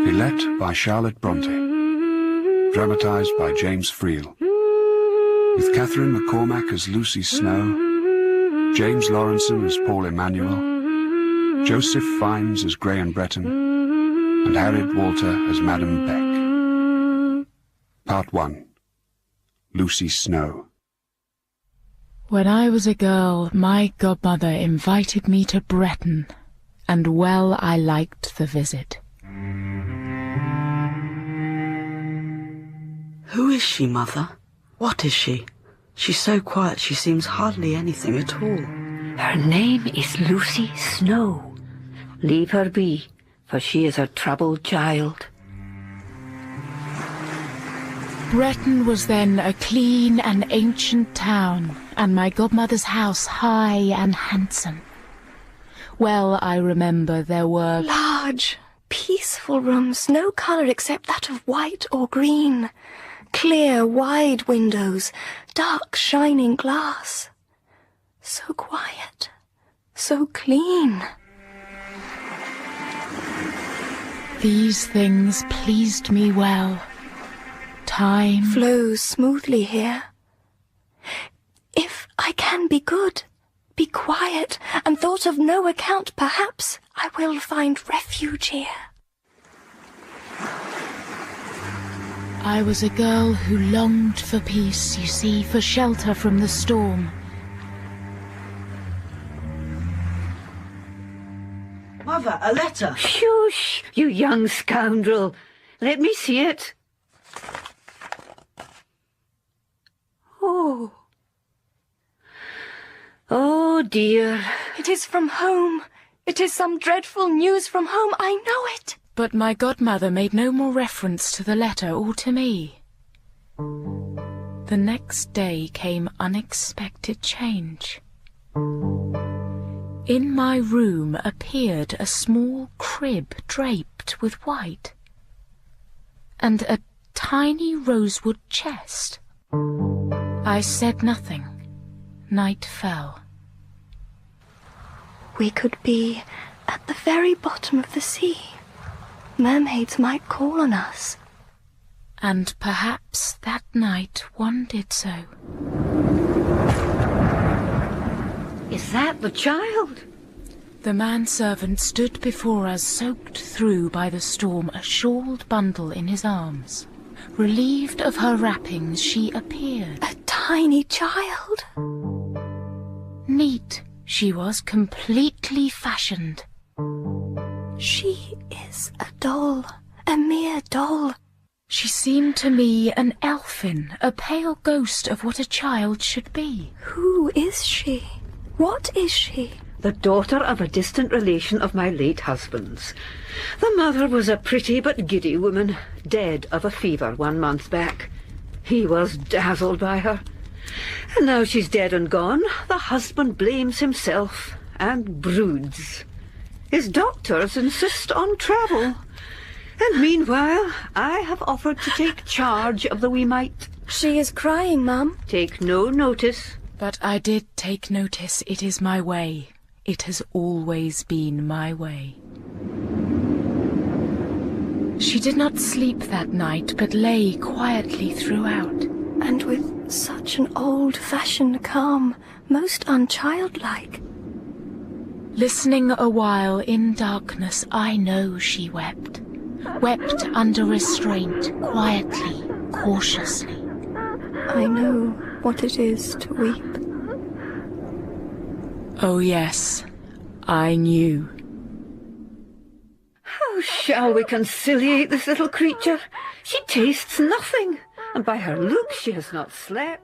Villette by Charlotte Brontë. Dramatised by James Friel. With Catherine McCormack as Lucy Snowe, James Laurenson as Paul Emanuel, Joseph Fiennes as Graham Bretton, and Harriet Walter as Madame Beck. Part 1. Lucy Snowe. When I was a girl, my godmother invited me to Bretton, and well I liked the visit. Who is she, Mother? What is she? She's so quiet, she seems hardly anything at all. Her name is Lucy Snowe. Leave her be, for she is a troubled child. Bretton was then a clean and ancient town, and my godmother's house high and handsome. Well, I remember there were large, peaceful rooms, no colour except that of white or green. Clear, wide windows, dark, shining glass. So quiet, so clean. These things pleased me well. Time flows smoothly here. If I can be good, be quiet, and thought of no account, perhaps I will find refuge here. I was a girl who longed for peace, you see, for shelter from the storm. Mother, a letter! Shush, you young scoundrel. Let me see it. Oh. Oh, dear. It is from home. It is some dreadful news from home, I know it. But my godmother made no more reference to the letter or to me. The next day came unexpected change. In my room appeared a small crib draped with white, and a tiny rosewood chest. I said nothing. Night fell. We could be at the very bottom of the sea. Mermaids might call on us. And perhaps that night one did so. Is that the child? The manservant stood before us, soaked through by the storm, a shawled bundle in his arms. Relieved of her wrappings, she appeared. A tiny child. Neat, she was, completely fashioned. She is a doll, a mere doll. She seemed to me an elfin, a pale ghost of what a child should be. Who is she? What is she? The daughter of a distant relation of my late husband's. The mother was a pretty but giddy woman, dead of a fever 1 month back. He was dazzled by her. And now she's dead and gone, the husband blames himself and broods. His doctors insist on travel. And meanwhile, I have offered to take charge of the wee mite. She is crying, Mum. Take no notice. But I did take notice. It is my way. It has always been my way. She did not sleep that night, but lay quietly throughout. And with such an old-fashioned calm, most unchildlike. Listening a while in darkness, I know she wept. Wept under restraint, quietly, cautiously. I know what it is to weep. Oh yes, I knew. How shall we conciliate this little creature? She tastes nothing, and by her looks she has not slept.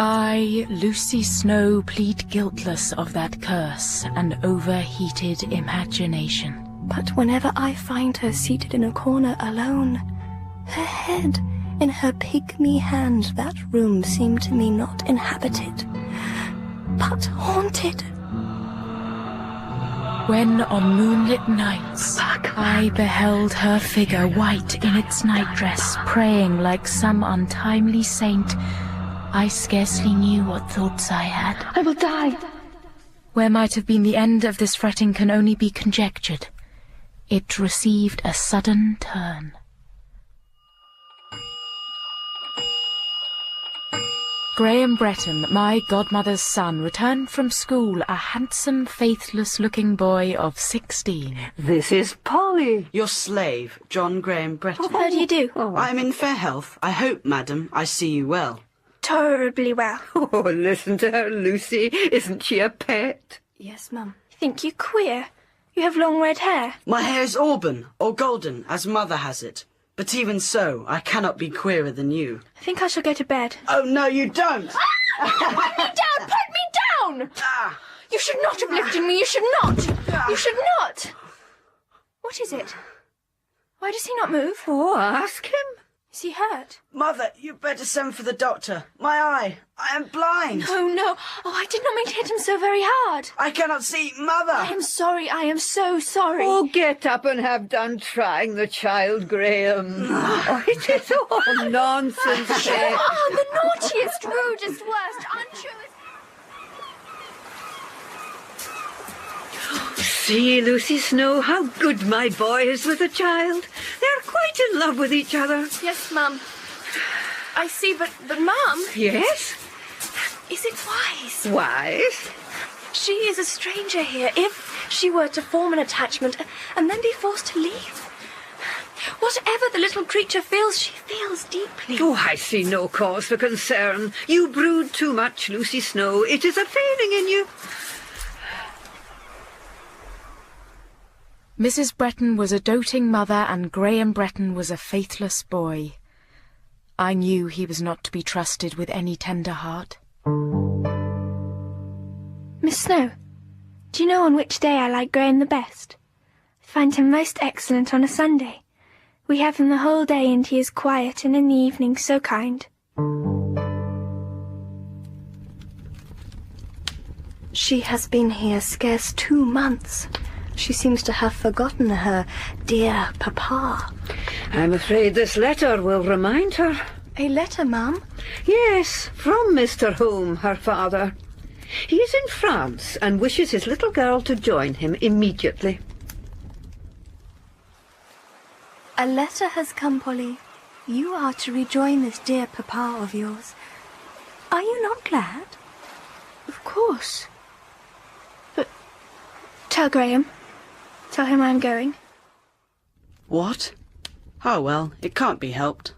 I, Lucy Snowe, plead guiltless of that curse and overheated imagination. But whenever I find her seated in a corner alone, her head in her pygmy hand, that room seemed to me not inhabited, but haunted. When on moonlit nights I beheld her figure white in its nightdress, praying like some untimely saint, I scarcely knew what thoughts I had. I will die. Where might have been the end of this fretting can only be conjectured. It received a sudden turn. Graham Bretton, my godmother's son, returned from school a handsome, faithless-looking boy of 16. This is Polly. Your slave, John Graham Bretton. How do you do? I am in fair health. I hope, madam, I see you well. Tolerably well. Oh, listen to her, Lucy. Isn't she a pet? Yes, Mum. Think you queer? You have long red hair. My hair is auburn, or golden, as mother has it. But even so, I cannot be queerer than you. I think I shall go to bed. Oh, no, you don't! Put me down! Put me down! You should not have lifted me. You should not. You should not. What is it? Why does he not move? Oh, ask him. Is he hurt? Mother, you'd better send for the doctor. My eye. I am blind. Oh, no. Oh, I did not mean to hit him so very hard. I cannot see. Mother! I am sorry. I am so sorry. Oh, get up and have done trying the child, Graham. Oh, it is all nonsense, Beck. Oh, the naughtiest, rudest, worst, untruest... See, Lucy Snowe, how good my boy is with the child. They're quite in love with each other. Yes, Mum. I see, but Mum... Yes? Is it wise? Wise? She is a stranger here. If she were to form an attachment and then be forced to leave... Whatever the little creature feels, she feels deeply. Oh, I see no cause for concern. You brood too much, Lucy Snowe. It is a failing in you. Mrs. Bretton was a doting mother, and Graham Bretton was a faithless boy. I knew he was not to be trusted with any tender heart. Miss Snowe, do you know on which day I like Graham the best? I find him most excellent on a Sunday. We have him the whole day, and he is quiet, and in the evening so kind. She has been here scarce 2 months. She seems to have forgotten her dear papa. I'm afraid this letter will remind her. A letter, Ma'am? Yes, from Mr. Home, her father. He is in France and wishes his little girl to join him immediately. A letter has come, Polly. You are to rejoin this dear papa of yours. Are you not glad? Of course. But tell Graham. Tell him I'm going. What? Oh, well, it can't be helped.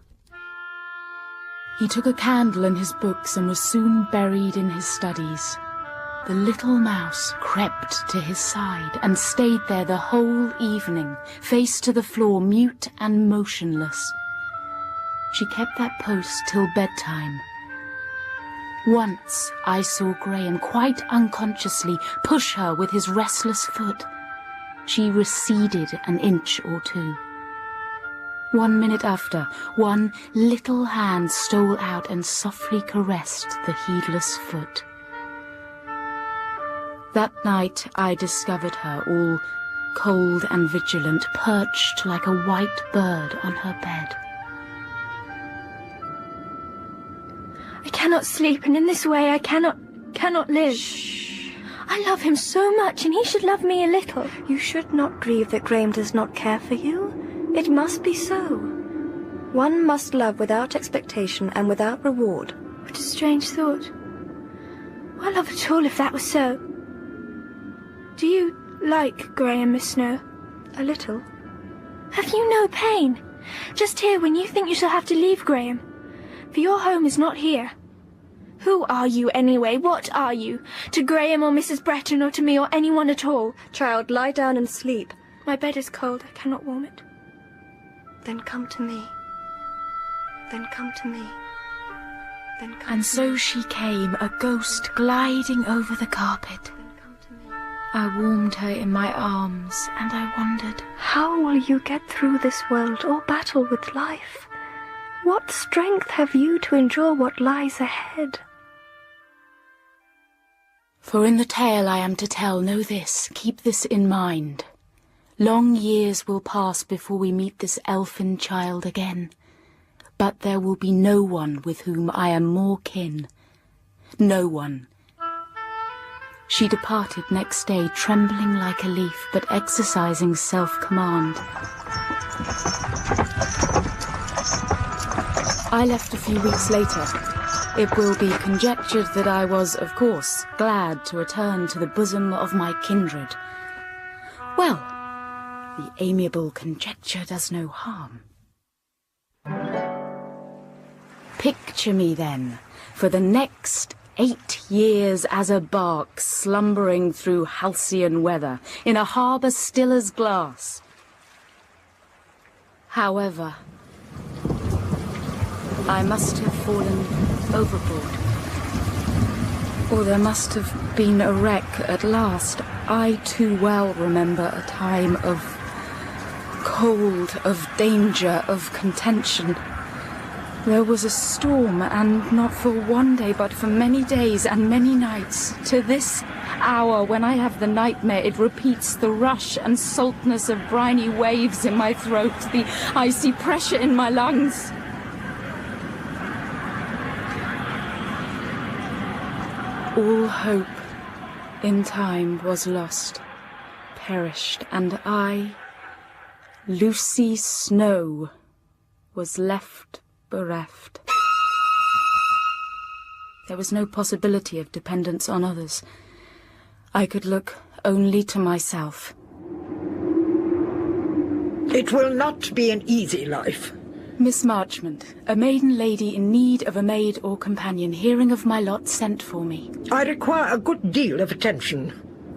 He took a candle and his books and was soon buried in his studies. The little mouse crept to his side and stayed there the whole evening, face to the floor, mute and motionless. She kept that post till bedtime. Once I saw Graham quite unconsciously push her with his restless foot. She receded an inch or 2. 1 minute after, one little hand stole out and softly caressed the heedless foot. That night I discovered her, all cold and vigilant, perched like a white bird on her bed. I cannot sleep, and in this way I cannot live. Shh. I love him so much, and he should love me a little. You should not grieve that Graham does not care for you. It must be so. One must love without expectation and without reward. What a strange thought. Why love at all if that was so? Do you like Graham, Miss Snowe? A little. Have you no pain? Just here when you think you shall have to leave Graham. For your home is not here. Who are you, anyway? What are you? To Graham or Mrs. Bretton or to me or anyone at all? Child, lie down and sleep. My bed is cold. I cannot warm it. Then come to me. Then come to me. Then come And to so me. she came, a ghost gliding over the carpet. Then come to me. I warmed her in my arms, and I wondered, How will you get through this world or battle with life? What strength have you to endure what lies ahead? for in the tale I am to tell, know this, keep this in mind. Long years will pass before we meet this elfin child again, but there will be no one with whom I am more kin. No one. She departed next day, trembling like a leaf, but exercising self-command. I left a few weeks later. It will be conjectured that I was, of course, glad to return to the bosom of my kindred. Well, the amiable conjecture does no harm. Picture me, then, for the next 8 years as a bark slumbering through halcyon weather in a harbour still as glass. However, I must have fallen overboard. Or there must have been a wreck at last. I too well remember a time of cold, of danger, of contention. There was a storm, and not for one day, but for many days and many nights. To this hour, when I have the nightmare, it repeats the rush and saltness of briny waves in my throat, the icy pressure in my lungs. All hope in time was lost, perished, and I, Lucy Snowe, was left bereft. There was no possibility of dependence on others. I could look only to myself. It will not be an easy life. Miss Marchmont, a maiden lady in need of a maid or companion, hearing of my lot, sent for me. I require a good deal of attention.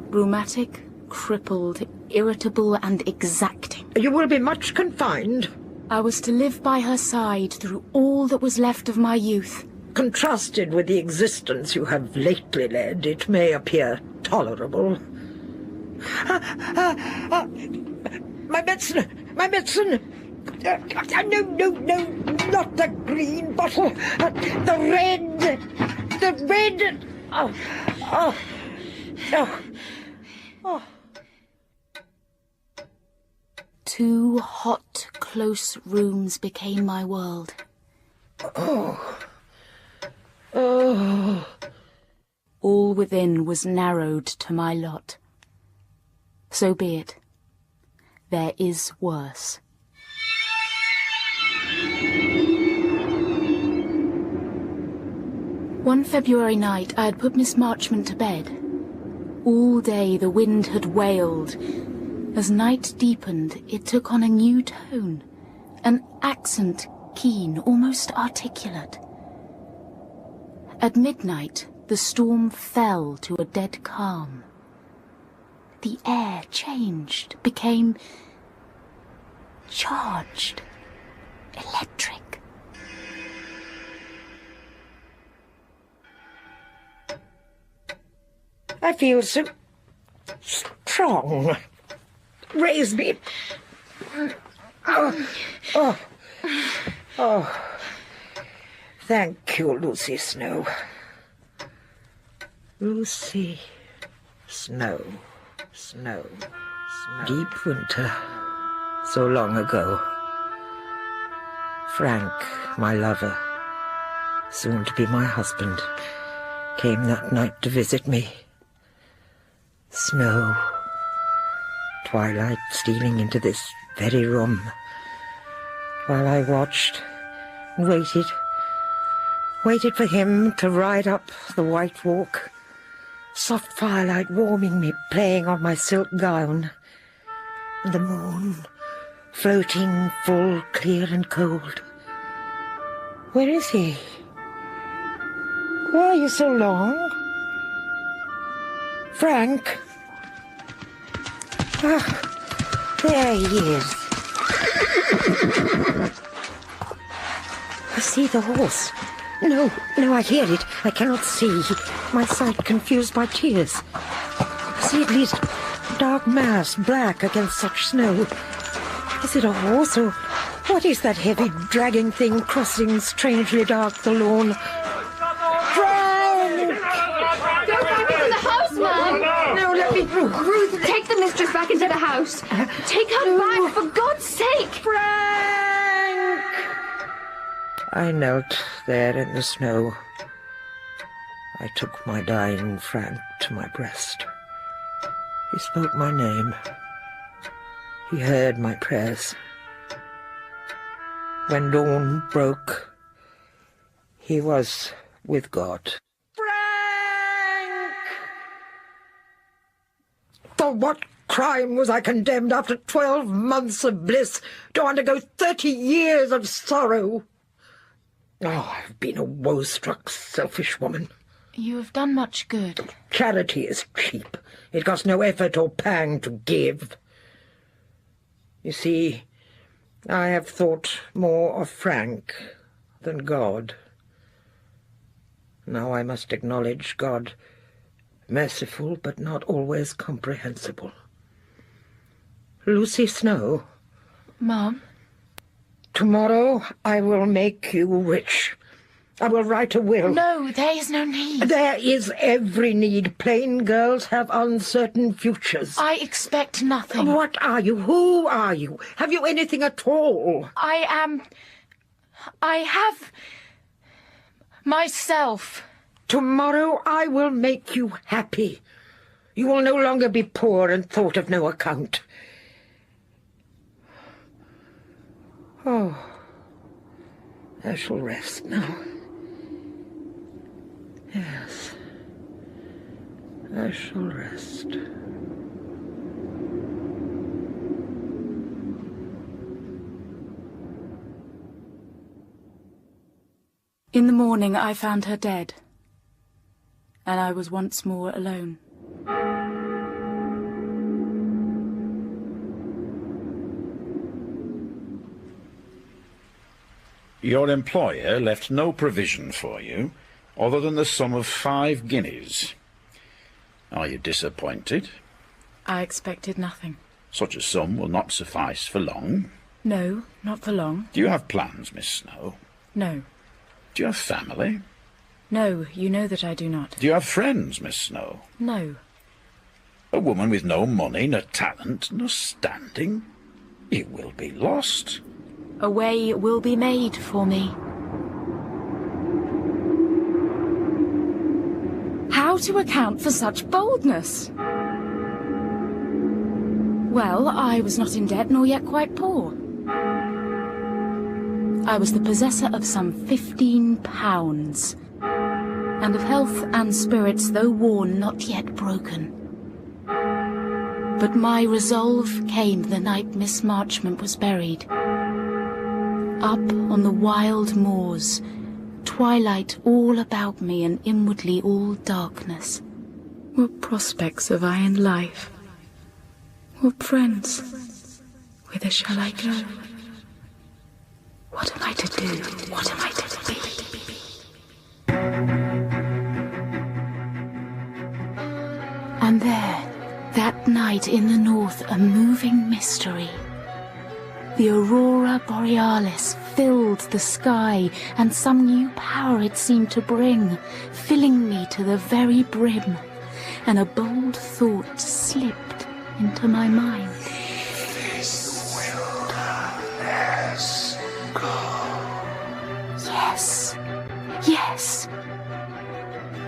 Rheumatic, crippled, irritable, and exacting. You will be much confined. I was to live by her side through all that was left of my youth. Contrasted with the existence you have lately led, it may appear tolerable. My medicine! My medicine! No, not the green bottle. The red. The red. Oh. Two hot, close rooms became my world. All within was narrowed to my lot. So be it. There is worse. One February night I had put Miss Marchmont to bed. All day the wind had wailed. As night deepened, it took on a new tone, an accent keen, almost articulate. At midnight, the storm fell to a dead calm. The air changed, became charged, electric. I feel so strong. Raise me. Oh. Thank you, Lucy Snowe. Lucy Snowe. Snow. Deep winter. So long ago. Frank, my lover, soon to be my husband, came that night to visit me. Snow. Twilight stealing into this very room, while I watched and waited for him to ride up the white walk, soft firelight warming me, playing on my silk gown, and the moon floating full, clear and cold. Where is he? Why are you so long? Frank? Ah, there he is. I see the horse. No, I hear it. I cannot see. My sight confused by tears. I see at least a dark mass, black against such snow. Is it a horse, or what is that heavy, dragging thing crossing strangely dark the lawn? Frank! Go back into the house, Mum! No, let me through. Ruth, take the mistress back into the house. Take her back, for God's sake! Frank! I knelt there in the snow. I took my dying Frank to my breast. He spoke my name. He heard my prayers. When dawn broke, he was with God. Frank! For what crime was I condemned after 12 months of bliss to undergo 30 years of sorrow? Oh, I've been a woe-struck, selfish woman. You have done much good. Charity is cheap. It costs no effort or pang to give. You see, I have thought more of Frank than God. Now I must acknowledge God merciful but not always comprehensible. Lucy Snowe. Mum? Tomorrow I will make you rich. I will write a will. No, there is no need. There is every need. Plain girls have uncertain futures. I expect nothing. What are you? Who are you? Have you anything at all? I have myself. Tomorrow I will make you happy. You will no longer be poor and thought of no account. Oh, I shall rest now. Yes, I shall rest. In the morning I found her dead, and I was once more alone. Your employer left no provision for you, other than the sum of 5 guineas. Are you disappointed? I expected nothing. Such a sum will not suffice for long. No, not for long. Do you have plans, Miss Snowe? No. Do you have family? No, you know that I do not. Do you have friends, Miss Snowe? No. A woman with no money, no talent, no standing. You will be lost. A way will be made for me. How to account for such boldness? Well, I was not in debt, nor yet quite poor. I was the possessor of some £15, and of health and spirits, though worn, not yet broken. But my resolve came the night Miss Marchmont was buried. Up on the wild moors, twilight all about me, and inwardly all darkness. What prospects have I in life? What friends? Whither shall I go? What am I to do? What am I to be? And there, that night in the north, a moving mystery. The aurora borealis filled the sky, and some new power it seemed to bring, filling me to the very brim, and a bold thought slipped into my mind. Yes, yes.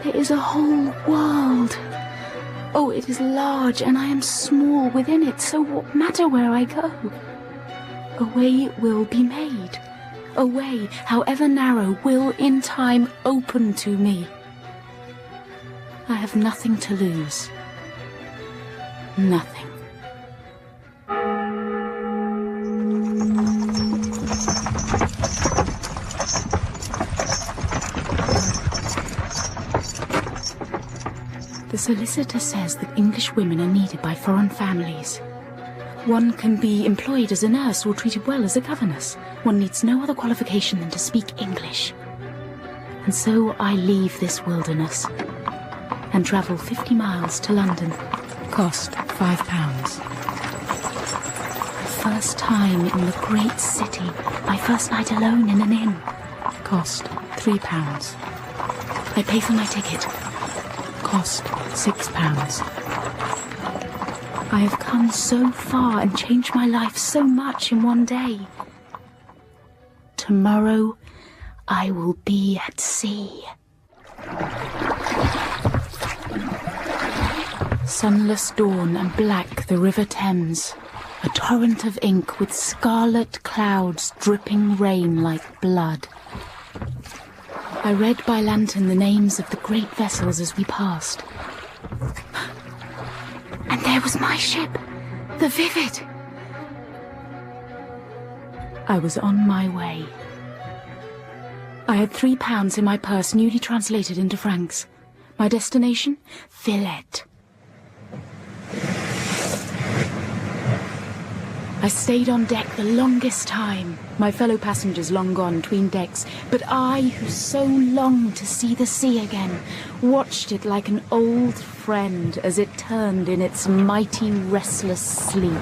There is a whole world. Oh, it is large, and I am small within it, so what matter where I go? A way will be made. A way, however narrow, will in time open to me. I have nothing to lose. Nothing. The solicitor says that English women are needed by foreign families. One can be employed as a nurse or treated well as a governess. One needs no other qualification than to speak English. And so I leave this wilderness and travel 50 miles to London. Cost £5. First time in the great city. My first night alone in an inn. Cost £3. I pay for my ticket. Cost £6. I have come so far and changed my life so much in one day. Tomorrow I will be at sea. Sunless dawn and black the River Thames, a torrent of ink with scarlet clouds dripping rain like blood. I read by lantern the names of the great vessels as we passed. And there was my ship, the Vivid. I was on my way. I had £3 in my purse, newly translated into francs. My destination? Villette. I stayed on deck the longest time, my fellow passengers long gone 'tween decks, but I, who so longed to see the sea again, watched it like an old friend as it turned in its mighty restless sleep.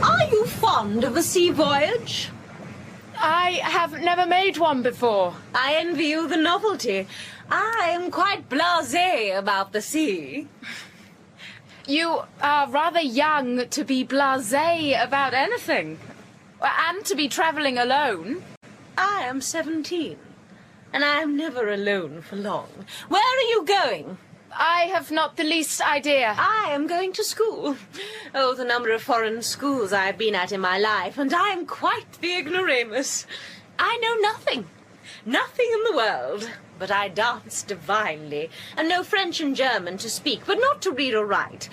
Are you fond of a sea voyage? I have never made one before. I envy you the novelty. I am quite blasé about the sea. You are rather young to be blasé about anything. And to be travelling alone. I am 17, and I am never alone for long. Where are you going? I have not the least idea. I am going to school. Oh, the number of foreign schools I have been at in my life, and I am quite the ignoramus. I know nothing. Nothing in the world. But I dance divinely, and know French and German to speak, but not to read or write.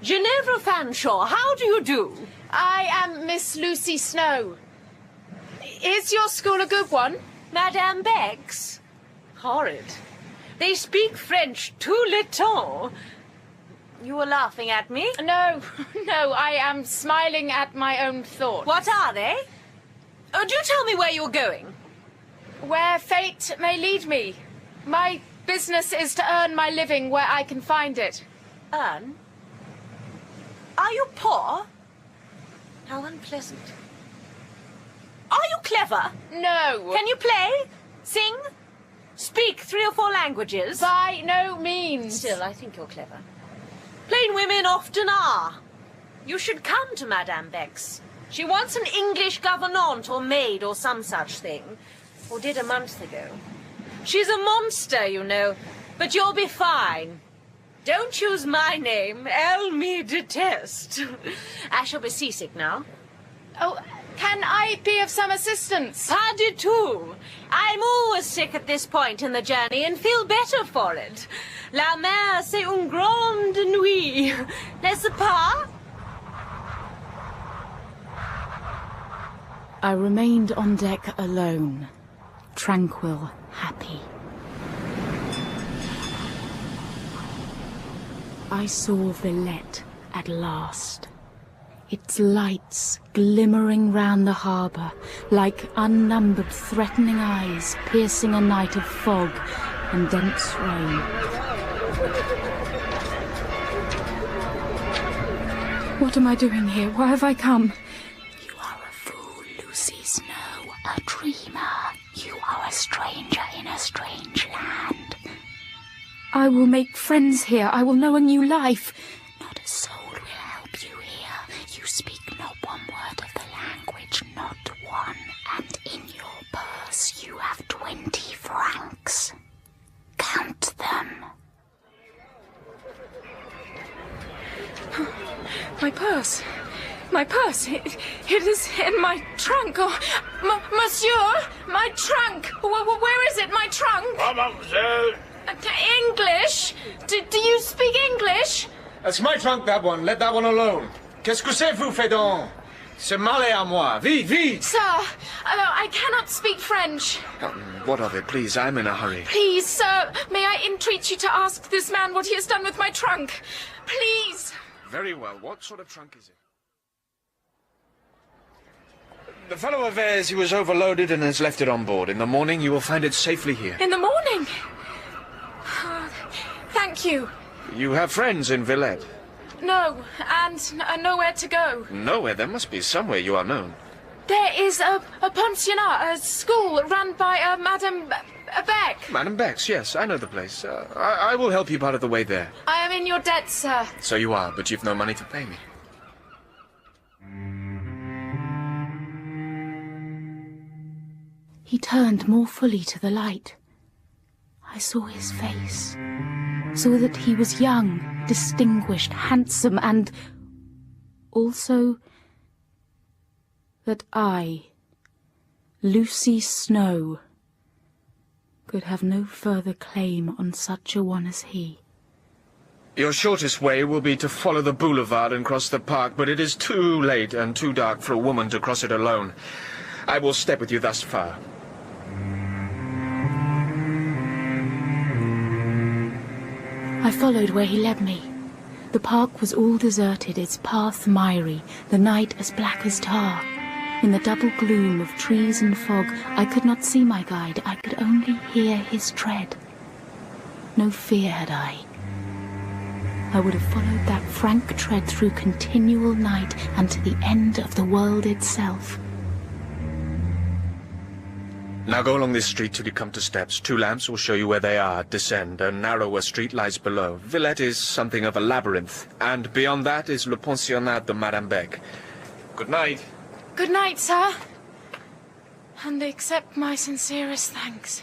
Ginevra Fanshawe, how do you do? I am Miss Lucy Snowe. Is your school a good one? Madame Beck's? Horrid. They speak French tout le temps. You were laughing at me? No, no, I am smiling at my own thoughts. What are they? Oh, do tell me where you're going. Where fate may lead me. My business is to earn my living where I can find it. Earn? Are you poor? How unpleasant. Are you clever? No. Can you play? Sing? Speak 3 or 4 languages? By no means. Still, I think you're clever. Plain women often are. You should come to Madame Beck's. She wants an English gouvernante or maid or some such thing. Or did a month ago. She's a monster, you know, but you'll be fine. Don't use my name. Elle me deteste. I shall be seasick now. Oh, can I be of some assistance? Pas du tout. I'm always sick at this point in the journey and feel better for it. La mer, c'est une grande nuit. N'est-ce pas? I remained on deck alone, tranquil, happy. I saw Villette at last, its lights glimmering round the harbour like unnumbered threatening eyes piercing a night of fog and dense rain. What am I doing here? Why have I come? You are a fool, Lucy Snowe, a dreamer. You are a stranger in a strange land. I will make friends here. I will know a new life. Not a soul will help you here. You speak not one word of the language, not one. And in your purse you have 20 francs. Count them. My purse. My purse. It is in my trunk. Oh, monsieur, my trunk. Where is it, my trunk? Mademoiselle. English? Do you speak English? That's my trunk, that one. Let that one alone. Qu'est-ce que c'est, vous faites donc? C'est malais à moi. Vite, vite! Sir, I cannot speak French. What of it, please? I'm in a hurry. Please, sir, may I entreat you to ask this man what he has done with my trunk? Please. Very well. What sort of trunk is it? The fellow avers he was overloaded and has left it on board. In the morning, you will find it safely here. In the morning? Thank you. You have friends in Villette? No, and nowhere to go. Nowhere? There must be somewhere you are known. There is a pensionnat, a school run by Madame Beck. Madame Beck's, yes, I know the place. I will help you part of the way there. I am in your debt, sir. So you are, but you've no money to pay me. He turned more fully to the light. I saw his face, saw that he was young, distinguished, handsome, and also that I, Lucy Snowe, could have no further claim on such a one as he. Your shortest way will be to follow the boulevard and cross the park, but it is too late and too dark for a woman to cross it alone. I will step with you thus far. I followed where he led me. The park was all deserted, its path miry, the night as black as tar. In the double gloom of trees and fog, I could not see my guide, I could only hear his tread. No fear had I. I would have followed that frank tread through continual night and to the end of the world itself. Now go along this street till you come to steps. 2 lamps will show you where they are. Descend. A narrower street lies below. Villette is something of a labyrinth, and beyond that is Le Pensionnat de Madame Beck. Good night. Good night, sir. And accept my sincerest thanks.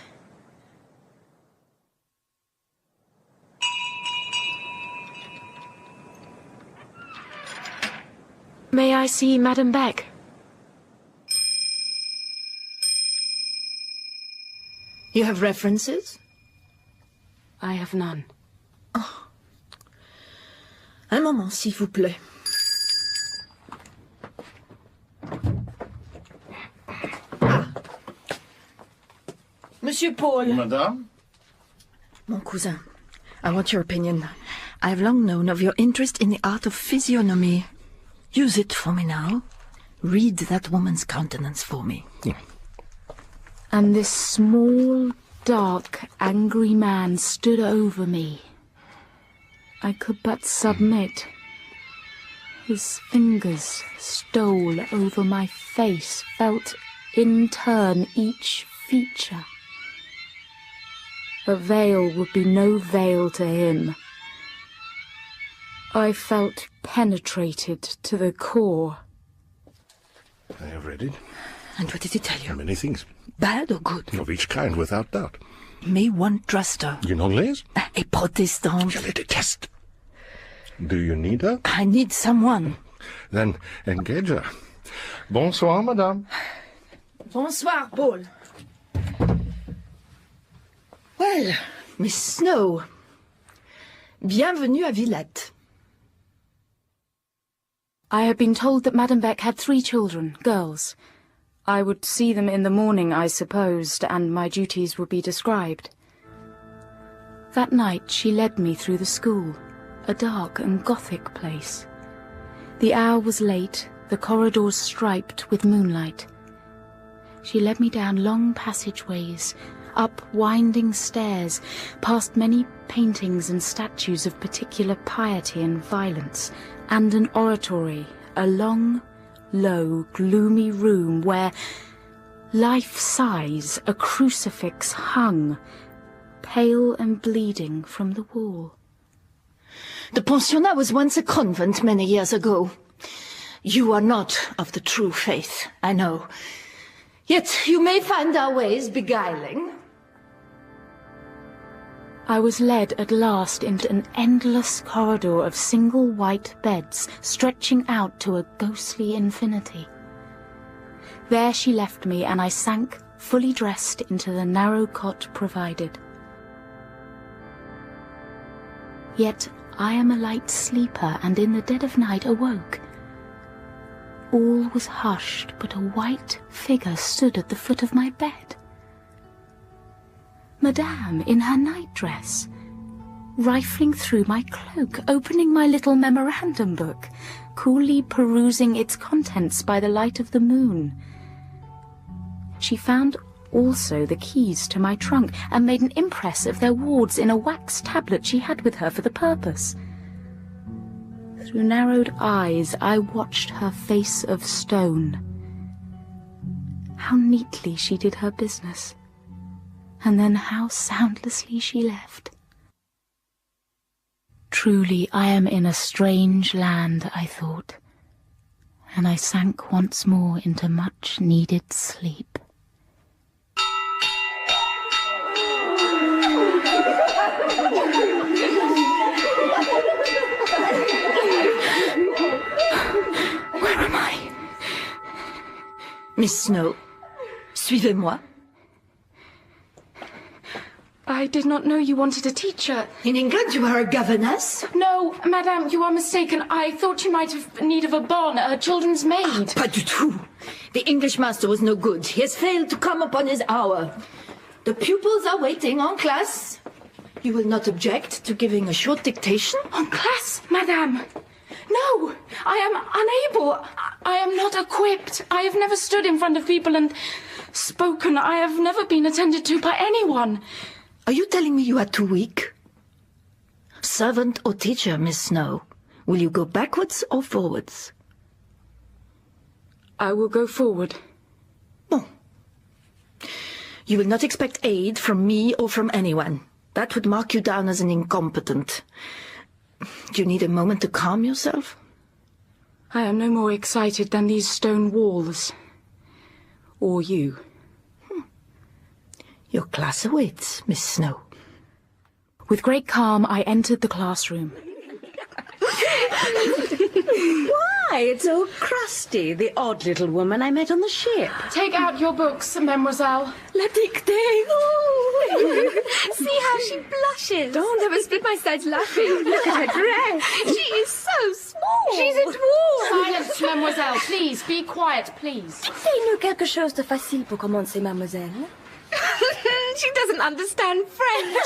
May I see Madame Beck? You have references? I have none. Oh. Un moment, s'il vous plaît. Monsieur Paul. Madame? Mon cousin, I want your opinion. I have long known of your interest in the art of physiognomy. Use it for me now. Read that woman's countenance for me. Yeah. And this small, dark, angry man stood over me. I could but submit. His fingers stole over my face, felt in turn each feature. A veil would be no veil to him. I felt penetrated to the core. I have read it. And what did he tell you? Many things. Bad or good? Of each kind, without doubt. May one trust her? You know Les? A Protestant. Je les déteste. Do you need her? I need someone. Then engage her. Bonsoir, madame. Bonsoir, Paul. Well, Miss Snowe, bienvenue à Villette. I had been told that Madame Beck had 3 children, girls. I would see them in the morning, I supposed, and my duties would be described. That night she led me through the school, a dark and Gothic place. The hour was late, the corridors striped with moonlight. She led me down long passageways, up winding stairs, past many paintings and statues of particular piety and violence, and an oratory, a long, low, gloomy room where, life-size, a crucifix hung, pale and bleeding from the wall. The pensionnat was once a convent many years ago. You are not of the true faith, I know. Yet you may find our ways beguiling. I was led at last into an endless corridor of single white beds stretching out to a ghostly infinity. There she left me, and I sank, fully dressed, into the narrow cot provided. Yet I am a light sleeper, and in the dead of night awoke. All was hushed, but a white figure stood at the foot of my bed. Madame, in her nightdress, rifling through my cloak, opening my little memorandum book, coolly perusing its contents by the light of the moon. She found also the keys to my trunk, and made an impress of their wards in a wax tablet she had with her for the purpose. Through narrowed eyes I watched her face of stone. How neatly she did her business, and then how soundlessly she left. Truly I am in a strange land, I thought, and I sank once more into much-needed sleep. Miss Snowe, suivez-moi. I did not know you wanted a teacher. In England, you are a governess? No, madame, you are mistaken. I thought you might have need of a bonne, a children's maid. Pas du tout. The English master was no good. He has failed to come upon his hour. The pupils are waiting en classe. You will not object to giving a short dictation? En classe, madame. No, I am unable. I am not equipped. I have never stood in front of people and spoken. I have never been attended to by anyone. Are you telling me you are too weak? Servant or teacher, Miss Snowe? Will you go backwards or forwards? I will go forward. Bon. You will not expect aid from me or from anyone. That would mark you down as an incompetent. Do you need a moment to calm yourself? I am no more excited than these stone walls. Or you. Your class awaits, Miss Snowe. With great calm, I entered the classroom. Why, it's old Crusty, the odd little woman I met on the ship. Take out your books, mademoiselle. La dictée! Oh. See how she blushes. Don't ever split my sides laughing. Look at her dress. She is so small. She's a dwarf. Silence, mademoiselle. Please, be quiet, please. Fais-nous quelque chose de facile pour commencer, mademoiselle. She doesn't understand French.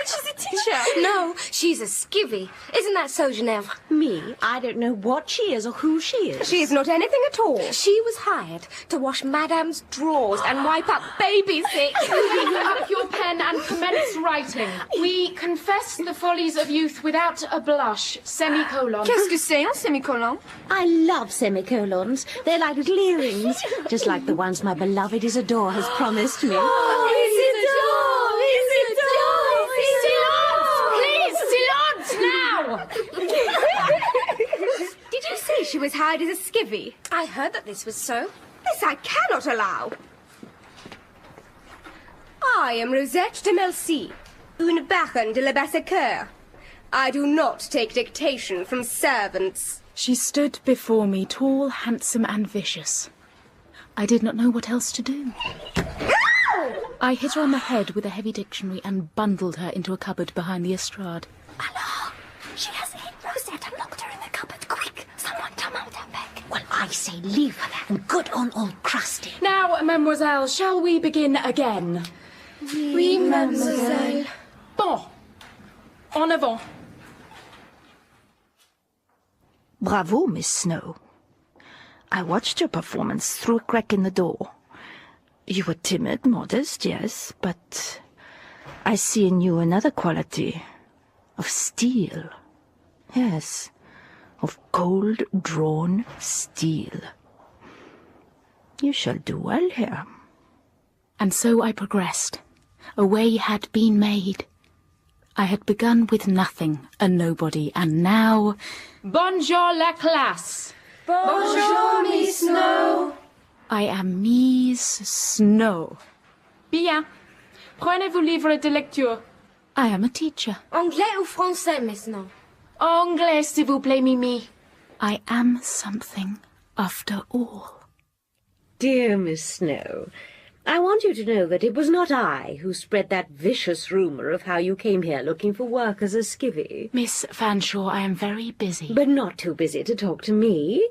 She's a teacher. No, she's a skivvy. Isn't that so, Genève? Me? I don't know what she is or who she is. She is not anything at all. She was hired to wash Madame's drawers and wipe up baby sick. Take up your pen and commence writing. We confess the follies of youth without a blush. Semicolon. Qu'est-ce que c'est un semicolon? I love semicolons. They're like little earrings, just like the ones my beloved Isidore has promised me. Oh, Isidore! Silence! Please, silence now! Did you say she was hired as a skivvy? I heard that this was so. This I cannot allow. I am Rosette de Melcy, une baronne de la Bassecoeur. I do not take dictation from servants. She stood before me, tall, handsome, and vicious. I did not know what else to do. I hit her on the head with a heavy dictionary and bundled her into a cupboard behind the estrade. Alors, she has hit Rosette and locked her in the cupboard. Quick, someone tell Madame Beck. Well, I say leave her there and good on old Crusty. Now, mademoiselle, shall we begin again? Oui, mademoiselle. Bon. En avant. Bravo, Miss Snowe. I watched your performance through a crack in the door. You were timid, modest, yes, but I see in you another quality. Of steel. Yes, of cold-drawn steel. You shall do well here. And so I progressed. A way had been made. I had begun with nothing, a nobody, and now... Bonjour la classe. Bonjour, Miss Snowe. I am Miss Snowe. Bien. Prenez vos livres de lecture. I am a teacher. Anglais ou français, Miss Snowe? Anglais, s'il vous plaît, Mimi. I am something, after all. Dear Miss Snowe, I want you to know that it was not I who spread that vicious rumour of how you came here looking for work as a skivvy. Miss Fanshawe, I am very busy. But not too busy to talk to me.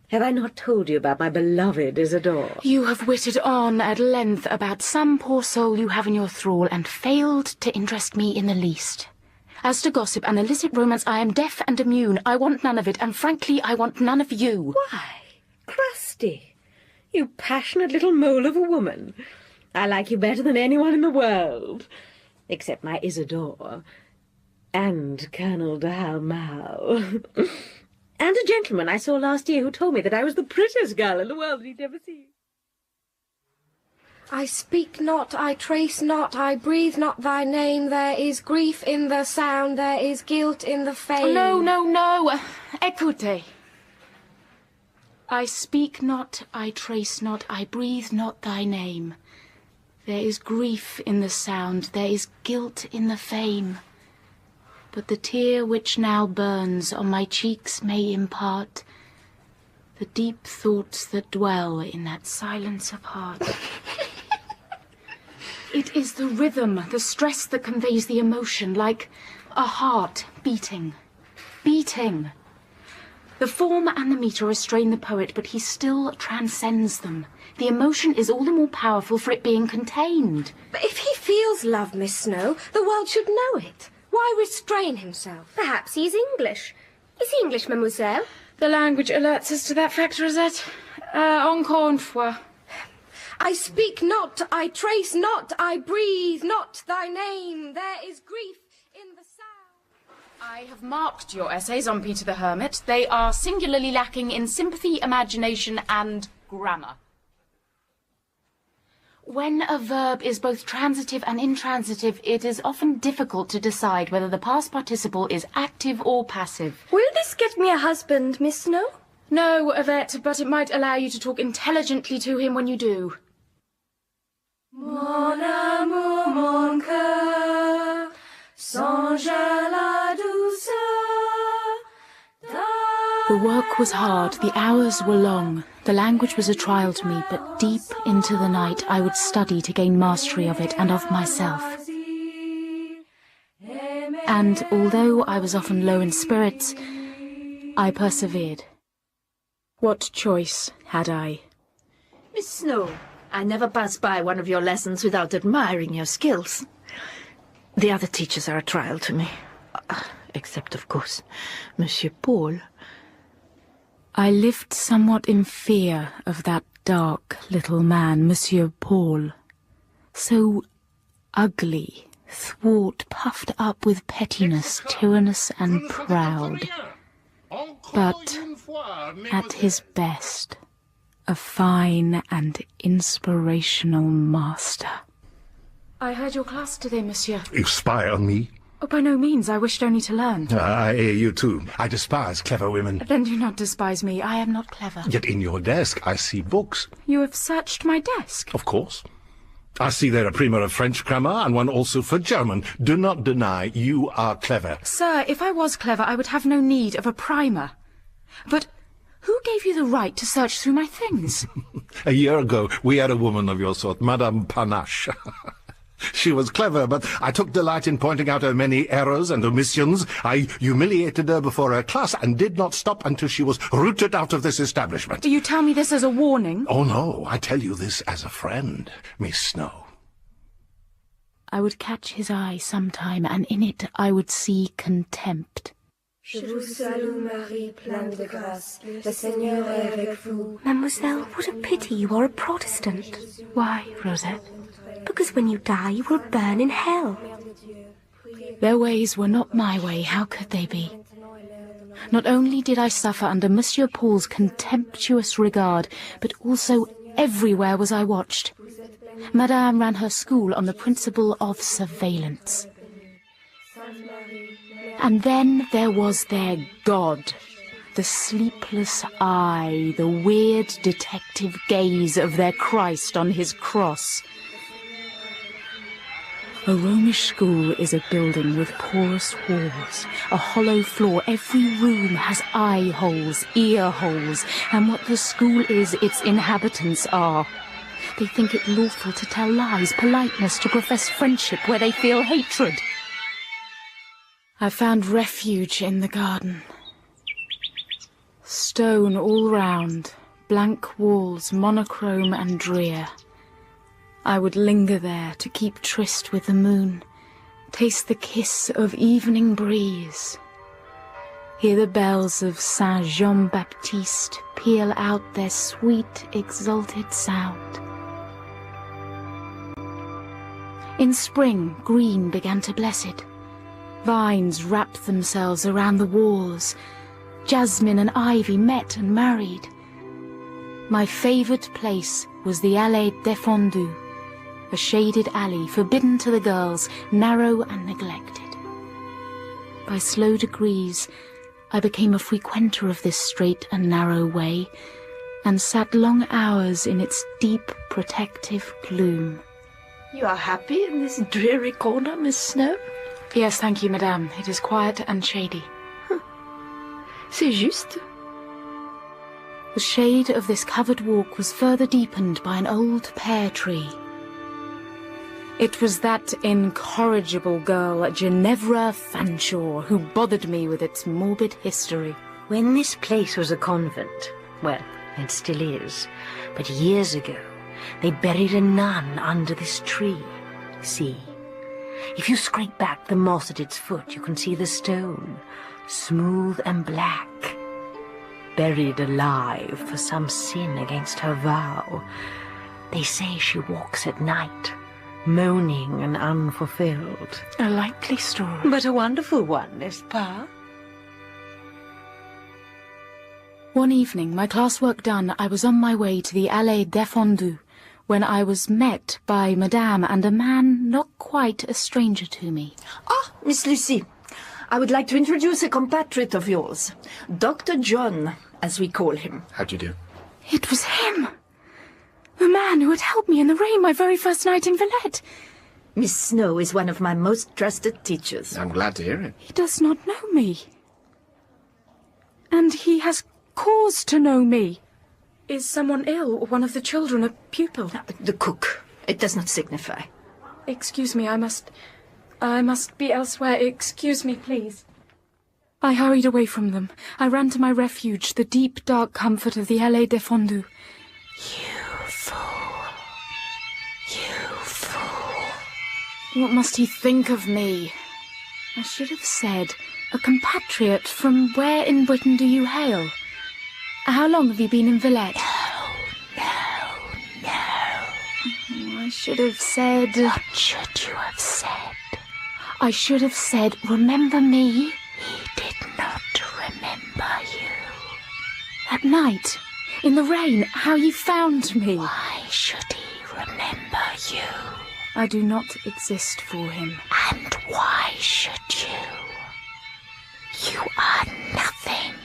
Have I not told you about my beloved Isidore? You have witted on at length about some poor soul you have in your thrall, and failed to interest me in the least. As to gossip and illicit romance, I am deaf and immune. I want none of it, and frankly, I want none of you. Why, Crusty, you passionate little mole of a woman. I like you better than anyone in the world, except my Isidore, and Colonel de Halmau. And a gentleman I saw last year who told me that I was the prettiest girl in the world that he'd ever seen. I speak not, I trace not, I breathe not thy name. There is grief in the sound, there is guilt in the fame. No, no, no. Écoutez. I speak not, I trace not, I breathe not thy name. There is grief in the sound, there is guilt in the fame. But the tear which now burns on my cheeks may impart the deep thoughts that dwell in that silence of heart. It is the rhythm, the stress that conveys the emotion, like a heart beating. Beating. The form and the metre restrain the poet, but he still transcends them. The emotion is all the more powerful for it being contained. But if he feels love, Miss Snow, the world should know it. Why restrain himself? Perhaps he's English. Is he English, mademoiselle? The language alerts us to that fact, Rosette. Encore une fois. I speak not, I trace not, I breathe not thy name. There is grief in the sound. I have marked your essays on Peter the Hermit. They are singularly lacking in sympathy, imagination, and grammar. When a verb is both transitive and intransitive, it is often difficult to decide whether the past participle is active or passive. Will this get me a husband, Miss Snow? No, Yvette, but it might allow you to talk intelligently to him when you do. Mon amour, mon cœur, songe à la douceur. The work was hard, the hours were long. The language was a trial to me, but deep into the night I would study to gain mastery of it and of myself. And although I was often low in spirits, I persevered. What choice had I? Miss Snow, I never pass by one of your lessons without admiring your skills. The other teachers are a trial to me. Except, of course, Monsieur Paul. I lived somewhat in fear of that dark little man, Monsieur Paul. So ugly, thwart, puffed up with pettiness, tyrannous and proud. But at his best, a fine and inspirational master. I heard your class today, monsieur. You spy on me? Oh, by no means. I wished only to learn. You too. I despise clever women. Then do not despise me. I am not clever. Yet in your desk I see books. You have searched my desk? Of course. I see there a primer of French grammar and one also for German. Do not deny you are clever. Sir, if I was clever, I would have no need of a primer. But who gave you the right to search through my things? A year ago, we had a woman of your sort, Madame Panache. She was clever, but I took delight in pointing out her many errors and omissions. I humiliated her before her class and did not stop until she was rooted out of this establishment. Do you tell me this as a warning? Oh, no, I tell you this as a friend, Miss Snow. I would catch his eye sometime, and in it I would see contempt. Je vous salue, Marie, pleine de grâce. Le Seigneur est avec vous. Mademoiselle, what a pity you are a Protestant. Why, Rosette? Because when you die, you will burn in hell. Their ways were not my way, how could they be? Not only did I suffer under Monsieur Paul's contemptuous regard, but also everywhere was I watched. Madame ran her school on the principle of surveillance. And then there was their God, the sleepless eye, the weird detective gaze of their Christ on his cross. A Romish school is a building with porous walls, a hollow floor. Every room has eye holes, ear holes, and what the school is, its inhabitants are. They think it lawful to tell lies, politeness, to profess friendship where they feel hatred. I found refuge in the garden. Stone all round, blank walls, monochrome and drear. I would linger there to keep tryst with the moon, taste the kiss of evening breeze, hear the bells of Saint Jean-Baptiste peal out their sweet, exalted sound. In spring, green began to bless it. Vines wrapped themselves around the walls. Jasmine and ivy met and married. My favoured place was the Allée Défendue, a shaded alley forbidden to the girls, narrow and neglected. By slow degrees, I became a frequenter of this straight and narrow way, and sat long hours in its deep, protective gloom. You are happy in this dreary corner, Miss Snow? Yes, thank you, madame. It is quiet and shady. C'est juste. The shade of this covered walk was further deepened by an old pear tree. It was that incorrigible girl, Ginevra Fanshawe, who bothered me with its morbid history. When this place was a convent, well, it still is, but years ago, they buried a nun under this tree. See? If you scrape back the moss at its foot, you can see the stone, smooth and black. Buried alive for some sin against her vow. They say she walks at night, moaning and unfulfilled. A likely story. But a wonderful one, n'est-ce pas? One evening, my classwork done, I was on my way to the Allée Défendue, when I was met by Madame and a man not quite a stranger to me. Ah, Miss Lucy, I would like to introduce a compatriot of yours, Dr. John, as we call him. How do you do? It was him! The man who had helped me in the rain my very first night in Villette. Miss Snowe is one of my most trusted teachers. I'm glad to hear it. He does not know me. And he has cause to know me. Is someone ill, or one of the children a pupil? The cook. It does not signify. Excuse me, I must be elsewhere. Excuse me, please. I hurried away from them. I ran to my refuge, the deep, dark comfort of the Allée Défendue. You fool. You fool. What must he think of me? I should have said, a compatriot. From where in Britain do you hail? How long have you been in Villette? No. I should have said... What should you have said? I should have said, remember me? He did not remember you. That night, in the rain, how you found me. Why should he remember you? I do not exist for him. And why should you? You are nothing.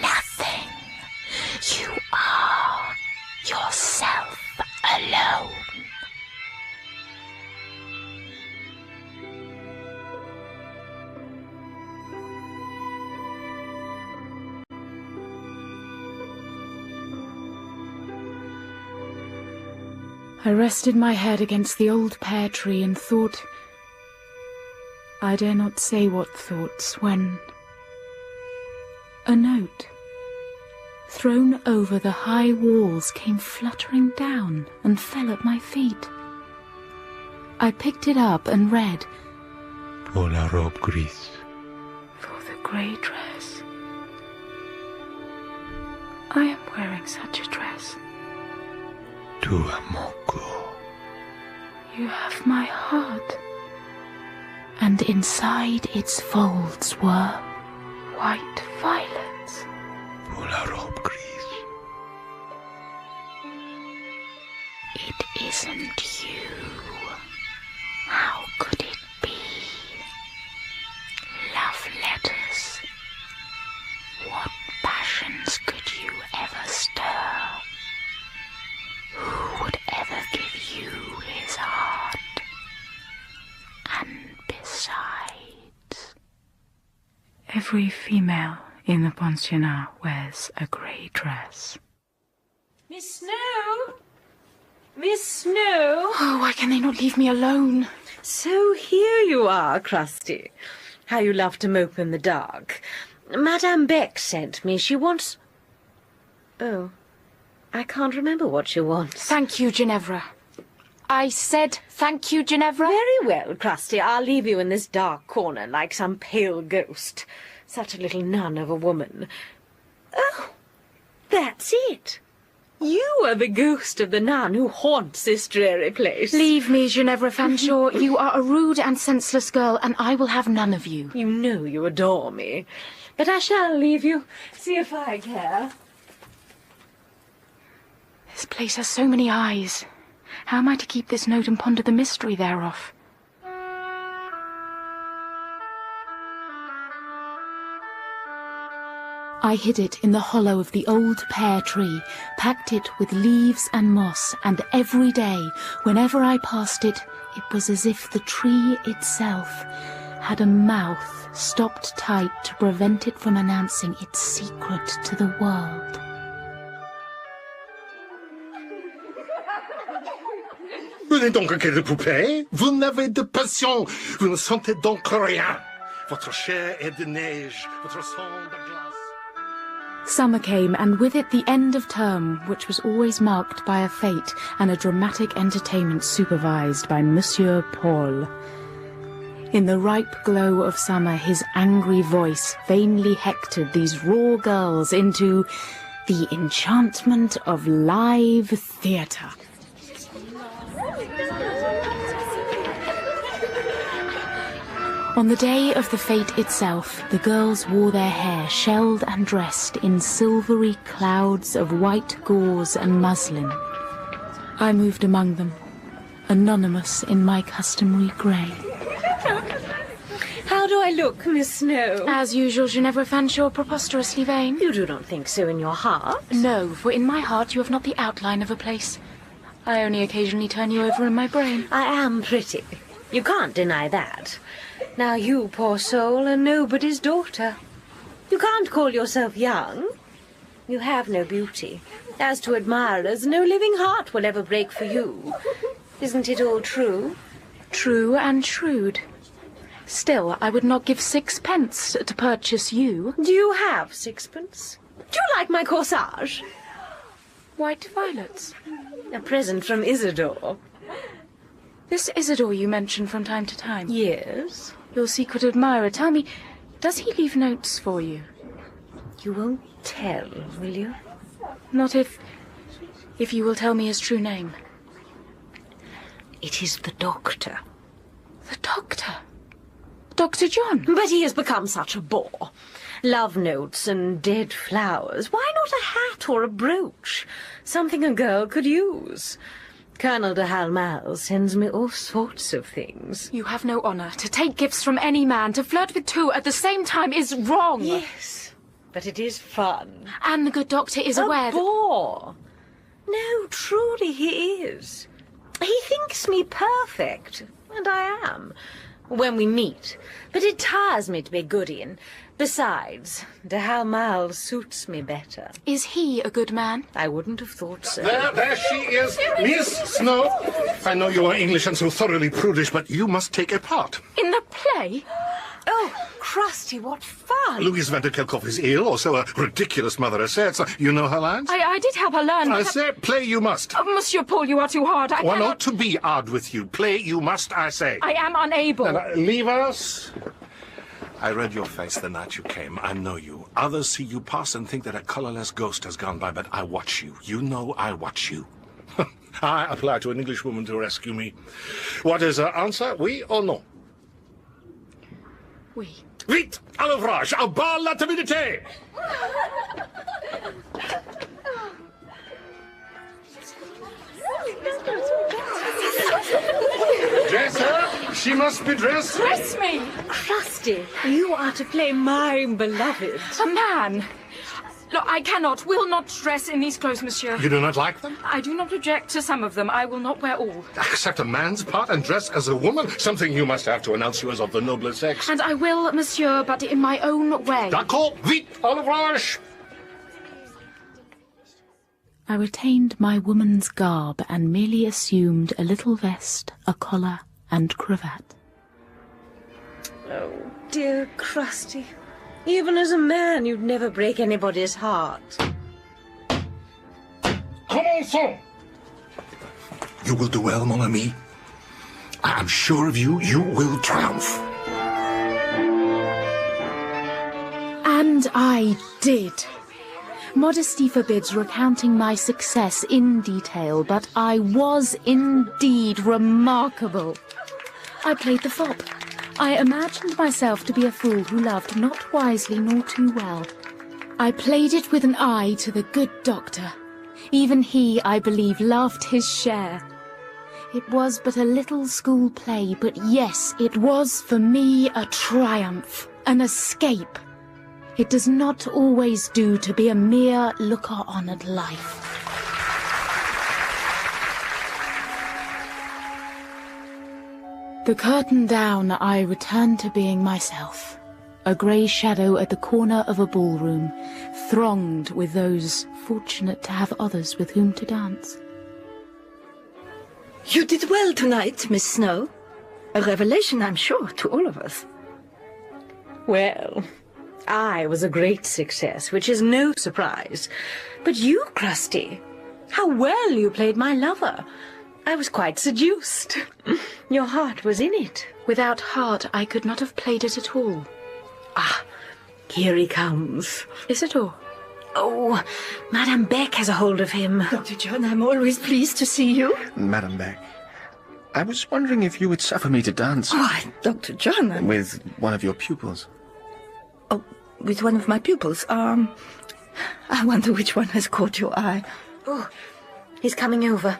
Nothing. You are yourself alone. I rested my head against the old pear tree and thought... I dare not say what thoughts, when... a note, thrown over the high walls, came fluttering down and fell at my feet. I picked it up and read, Pour la robe grise. For the grey dress. I am wearing such a dress. Tu as mon cœur. You have my heart. And inside its folds were white violets. Pour la robe grise. It isn't you. How could it be? Love letters. What passions could you ever stir? Who would ever give you his heart? And besides... Every female in the pensionnat wears a grey dress. Miss Snowe? Miss Snowe? Oh, why can they not leave me alone? So here you are, Crusty. How you love to mope in the dark. Madame Beck sent me. She wants... Oh, I can't remember what she wants. Thank you, Ginevra. I said thank you, Ginevra. Very well, Crusty. I'll leave you in this dark corner like some pale ghost. Such a little nun of a woman. Oh, that's it. You are the ghost of the nun who haunts this dreary place. Leave me, Ginevra Fanshawe. You are a rude and senseless girl, and I will have none of you. You know you adore me. But I shall leave you. See if I care. This place has so many eyes. How am I to keep this note and ponder the mystery thereof? I hid it in the hollow of the old pear tree, packed it with leaves and moss, and every day, whenever I passed it, it was as if the tree itself had a mouth stopped tight to prevent it from announcing its secret to the world. Venez donc à quelle poupée? Vous n'avez de passion. Vous ne sentez donc rien. Votre chair est de neige. Votre sang de glace. Summer came, and with it the end of term, which was always marked by a fete and a dramatic entertainment supervised by Monsieur Paul. In the ripe glow of summer, his angry voice vainly hectored these raw girls into the enchantment of live theatre. On the day of the fete itself, the girls wore their hair shelled and dressed in silvery clouds of white gauze and muslin. I moved among them, anonymous in my customary grey. How do I look, Miss Snowe? As usual, je never fancy you're preposterously vain. You do not think so in your heart? No, for in my heart you have not the outline of a place. I only occasionally turn you over in my brain. I am pretty. You can't deny that. Now you, poor soul, are nobody's daughter. You can't call yourself young. You have no beauty. As to admirers, no living heart will ever break for you. Isn't it all true? True and shrewd. Still, I would not give 6 pence to purchase you. Do you have 6 pence? Do you like my corsage? White violets. A present from Isidore. This Isidore you mention from time to time? Yes. Your secret admirer. Tell me, does he leave notes for you? You won't tell, will you? Not if you will tell me his true name. It is the doctor. The doctor? Dr. John? But he has become such a bore. Love notes and dead flowers. Why not a hat or a brooch? Something a girl could use. Colonel de Halmal sends me all sorts of things. You have no honour. To take gifts from any man, to flirt with two at the same time is wrong. Yes, but it is fun. And the good doctor is aware a bore. No, truly he is. He thinks me perfect, and I am, when we meet. But it tires me to be goody-in. Besides, de Halmal suits me better. Is he a good man? I wouldn't have thought so. There she is, Miss Snowe. I know you are English and so thoroughly prudish, but you must take a part. In the play? Oh, Krusty, what fun! Louise van der Kerkhoff is ill, or so a ridiculous mother has said. So you know her lines? I did help her learn. I say, play you must. Oh, Monsieur Paul, you are too hard. I One cannot... ought to be hard with you. Play you must, I say. I am unable. Leave us. I read your face the night you came. I know you. Others see you pass and think that a colourless ghost has gone by, but I watch you. You know I watch you. I apply to an Englishwoman to rescue me. What is her answer? Oui or no? Oui. Vite! À l'ouvrage! À bas la timidité! Dress her! She must be dressed! Dress me! Krusty, you are to play my beloved. A man! Look, I will not dress in these clothes, monsieur. You do not like them? I do not object to some of them. I will not wear all. Accept a man's part and dress as a woman? Something you must have to announce you as of the nobler sex. And I will, monsieur, but in my own way. D'accord, vite, à l'ouvrage! I retained my woman's garb and merely assumed a little vest, a collar, and cravat. Oh, dear Krusty. Even as a man, you'd never break anybody's heart. Commençons! You will do well, mon ami. I am sure of you. You will triumph. And I did. Modesty forbids recounting my success in detail, but I was indeed remarkable. I played the fop. I imagined myself to be a fool who loved not wisely nor too well. I played it with an eye to the good doctor. Even he, I believe, loved his share. It was but a little school play, but yes, it was for me a triumph, an escape. It does not always do to be a mere looker-on at life. The curtain down, I returned to being myself, a grey shadow at the corner of a ballroom, thronged with those fortunate to have others with whom to dance. You did well tonight, Miss Snow. A revelation, I'm sure, to all of us. Well, I was a great success, which is no surprise. But you, Krusty, how well you played my lover. I was quite seduced. Your heart was in it. Without heart, I could not have played it at all. Ah, here he comes. Is it all? Oh, Madame Beck has a hold of him. Dr. John, I'm always pleased to see you. Madame Beck, I was wondering if you would suffer me to dance. Why, Dr. John, with one of your pupils. Oh, with one of my pupils? I wonder which one has caught your eye. Oh, he's coming over.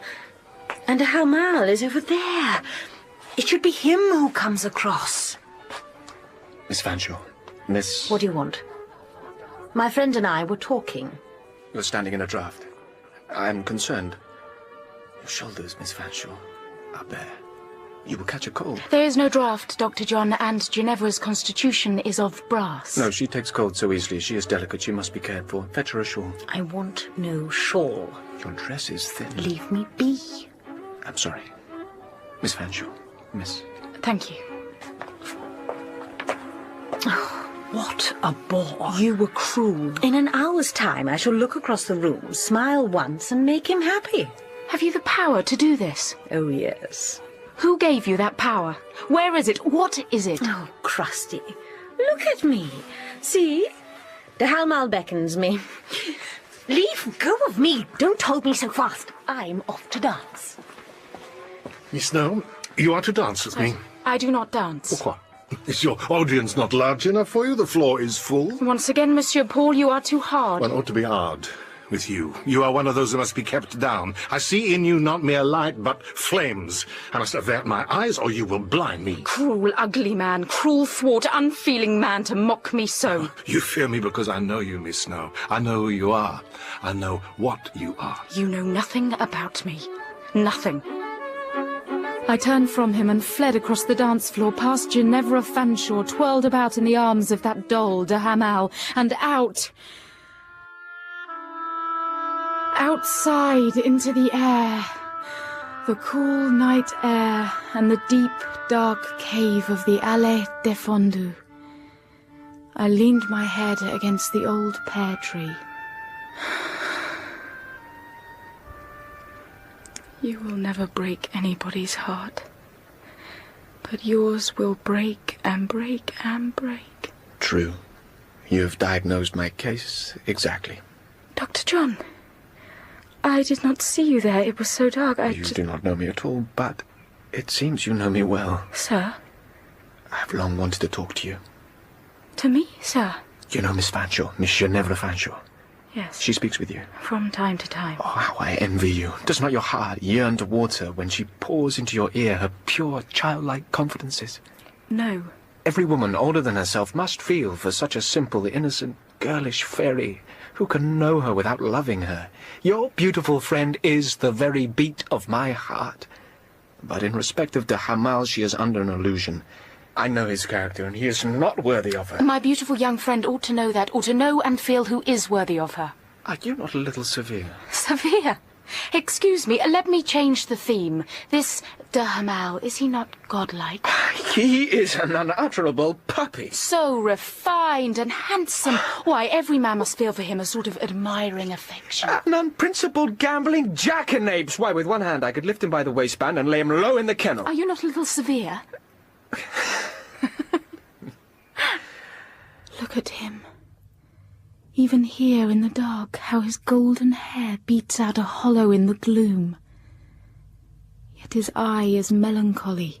And Hamal is over there. It should be him who comes across. Miss Fanshawe, Miss... What do you want? My friend and I were talking. You're standing in a draught. I'm concerned. Your shoulders, Miss Fanshawe, are bare. You will catch a cold. There is no draught, Dr. John, and Ginevra's constitution is of brass. No, she takes cold so easily. She is delicate. She must be cared for. Fetch her a shawl. I want no shawl. Your dress is thin. Leave me be. I'm sorry. Miss Fanshawe. Miss... Thank you. Oh, what a bore. You were cruel. In an hour's time, I shall look across the room, smile once, and make him happy. Have you the power to do this? Oh, yes. Who gave you that power? Where is it? What is it? Oh, Krusty, look at me. See? The Halmal beckons me. Leave go of me. Don't hold me so fast. I'm off to dance. Miss Snow, you are to dance with me. I do not dance. Pourquoi? Is your audience not large enough for you? The floor is full. Once again, Monsieur Paul, you are too hard. One ought to be hard with you. You are one of those who must be kept down. I see in you not mere light, but flames. I must avert my eyes, or you will blind me. Cruel, ugly man, cruel, thwart, unfeeling man to mock me so. You fear me because I know you, Miss Snow. I know who you are. I know what you are. You know nothing about me. Nothing. I turned from him and fled across the dance floor, past Ginevra Fanshawe, twirled about in the arms of that doll, de Hamal, and out. Outside into the air. The cool night air and the deep, dark cave of the Allée Défendue. I leaned my head against the old pear tree. You will never break anybody's heart, but yours will break and break and break. True. You have diagnosed my case exactly. Dr. John, I did not see you there. It was so dark. You do not know me at all, but it seems you know me well. Sir? I have long wanted to talk to you. To me, sir? You know Miss Fanshawe, Miss Ginevra Fanshawe. Yes. She speaks with you. From time to time. Oh, how I envy you. Does not your heart yearn towards her when she pours into your ear her pure, childlike confidences? No. Every woman older than herself must feel for such a simple, innocent, girlish fairy. Who can know her without loving her? Your beautiful friend is the very beat of my heart. But in respect of de Hamal, she is under an illusion. I know his character, and he is not worthy of her. My beautiful young friend ought to know that, ought to know and feel who is worthy of her. Are you not a little severe? Severe? Excuse me, let me change the theme. This de Hamal, is he not godlike? He is an unutterable puppy. So refined and handsome. Why, every man must feel for him a sort of admiring affection. An unprincipled, gambling jackanapes. Why, with one hand I could lift him by the waistband and lay him low in the kennel. Are you not a little severe? Look at him. Even here in the dark, how his golden hair beats out a hollow in the gloom. Yet his eye is melancholy.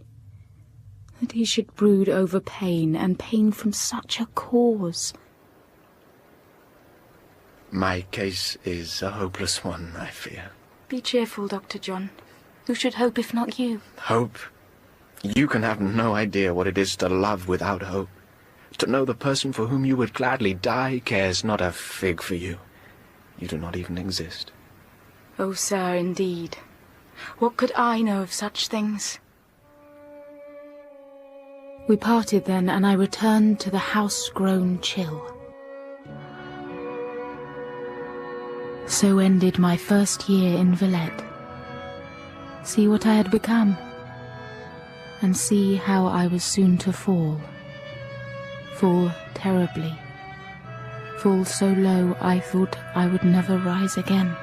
That he should brood over pain, and pain from such a cause. My case is a hopeless one, I fear. Be cheerful, Dr. John. Who should hope if not you? Hope? You can have no idea what it is to love without hope. To know the person for whom you would gladly die cares not a fig for you. You do not even exist. Oh, sir, indeed. What could I know of such things? We parted then, and I returned to the house-grown chill. So ended my first year in Villette. see what I had become, and see how I was soon to fall. Fall terribly. Fall so low I thought I would never rise again.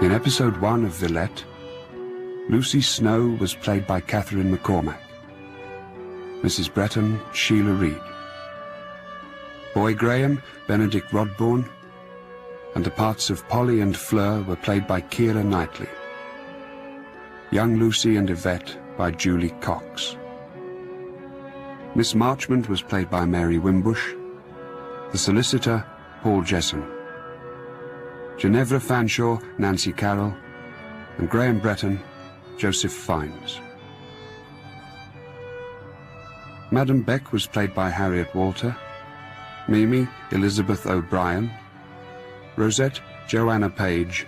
In episode 1 of Villette, Lucy Snowe was played by Catherine McCormack. Mrs. Bretton, Sheila Reid. Boy Graham, Benedict Rodbourne, and the parts of Polly and Fleur were played by Keira Knightley. Young Lucy and Yvette by Julie Cox. Miss Marchmont was played by Mary Wimbush. The solicitor, Paul Jesson. Ginevra Fanshawe, Nancy Carroll, and Graham Bretton, Joseph Fiennes. Madam Beck was played by Harriet Walter, Mimi, Elizabeth O'Brien, Rosette, Joanna Page,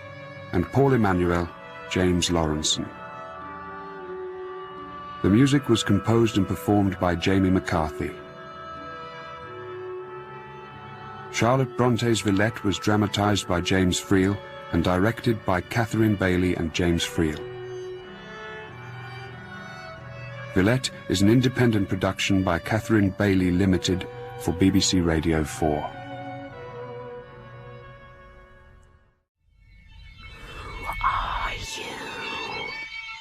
and Paul Emanuel, James Laurenson. The music was composed and performed by Jamie McCarthy. Charlotte Bronte's Villette was dramatised by James Friel and directed by Catherine Bailey and James Friel. Villette is an independent production by Catherine Bailey Limited for BBC Radio 4. Who are you?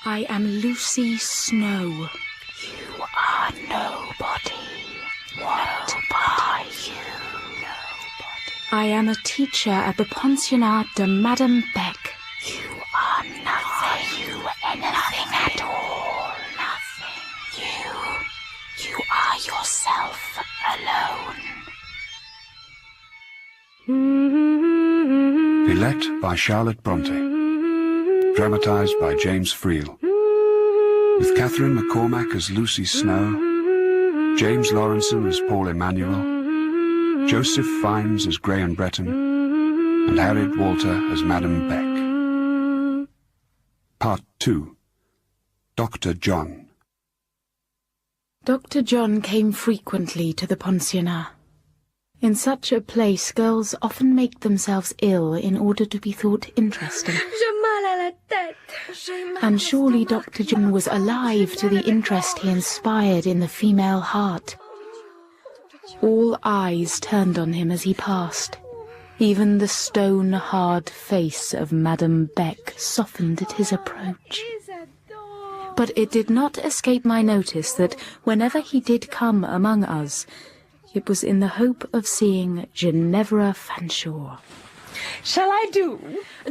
I am Lucy Snowe. You are nobody. What are you? I am a teacher at the Pensionnat de Madame Beck. You are nothing. Are you anything at all? Nothing. You are yourself alone. Villette by Charlotte Brontë. Dramatised by James Friel. With Catherine McCormack as Lucy Snowe, James Laurenson as Paul Emanuel, Joseph Fiennes as Graham Bretton, and Harriet Walter as Madame Beck. Part 2. Dr. John. Dr. John came frequently to the pensionnat. In such a place, girls often make themselves ill in order to be thought interesting. And surely Dr. John was alive to the interest he inspired in the female heart. All eyes turned on him as he passed. Even the stone-hard face of Madame Beck softened at his approach. But it did not escape my notice that whenever he did come among us, it was in the hope of seeing Ginevra Fanshawe. Shall I do?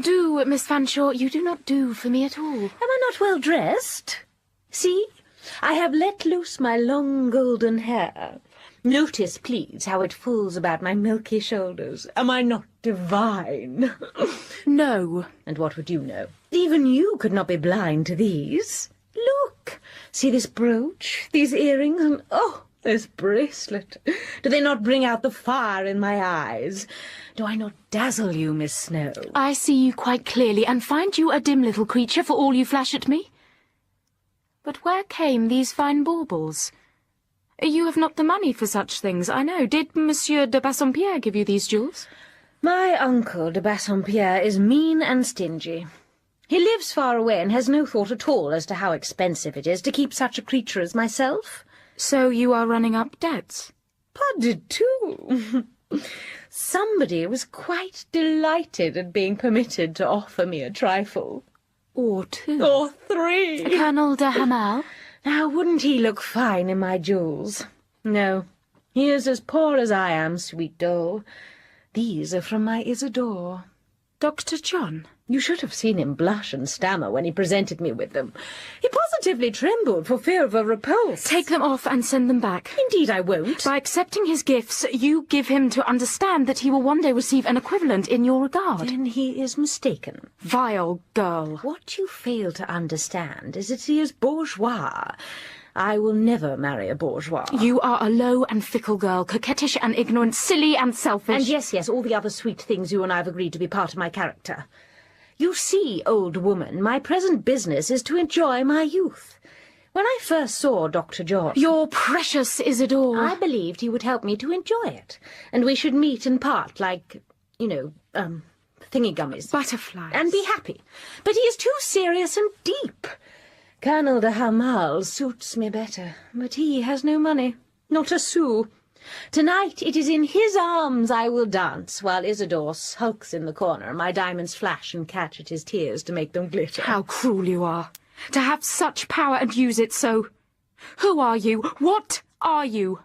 Do, Miss Fanshawe. You do not do for me at all. Am I not well dressed? See, I have let loose my long golden hair. Notice, please, how it falls about my milky shoulders. Am I not divine? No. And what would you know? Even you could not be blind to these. Look, see this brooch, these earrings, and oh, this bracelet. Do they not bring out the fire in my eyes? Do I not dazzle you, Miss Snowe? I see you quite clearly, and find you a dim little creature for all you flash at me. But where came these fine baubles? You have not the money for such things, I know. Did Monsieur de Bassompierre give you these jewels? My uncle de Bassompierre is mean and stingy. He lives far away and has no thought at all as to how expensive it is to keep such a creature as myself. So you are running up debts? Pas du tout. Somebody was quite delighted at being permitted to offer me a trifle. Or two. Or three. Colonel de Hamal? Now, wouldn't he look fine in my jewels? No, he is as poor as I am, sweet doll. These are from my Isidore. Dr. John? You should have seen him blush and stammer when he presented me with them. He positively trembled for fear of a repulse. Take them off and send them back. Indeed I won't. By accepting his gifts, you give him to understand that he will one day receive an equivalent in your regard. Then he is mistaken. Vile girl. What you fail to understand is that he is bourgeois. I will never marry a bourgeois. You are a low and fickle girl, coquettish and ignorant, silly and selfish. And yes, all the other sweet things you and I have agreed to be part of my character. You see, old woman, my present business is to enjoy my youth. When I first saw Dr. John... Your precious Isidore! I believed he would help me to enjoy it, and we should meet and part like, thingy-gummies. Butterflies. And be happy. But he is too serious and deep. Colonel de Hamal suits me better, but he has no money, not a sou. Tonight it is in his arms I will dance, while Isidore sulks in the corner. My diamonds flash and catch at his tears to make them glitter. How cruel you are, to have such power and use it so. Who are you? What are you?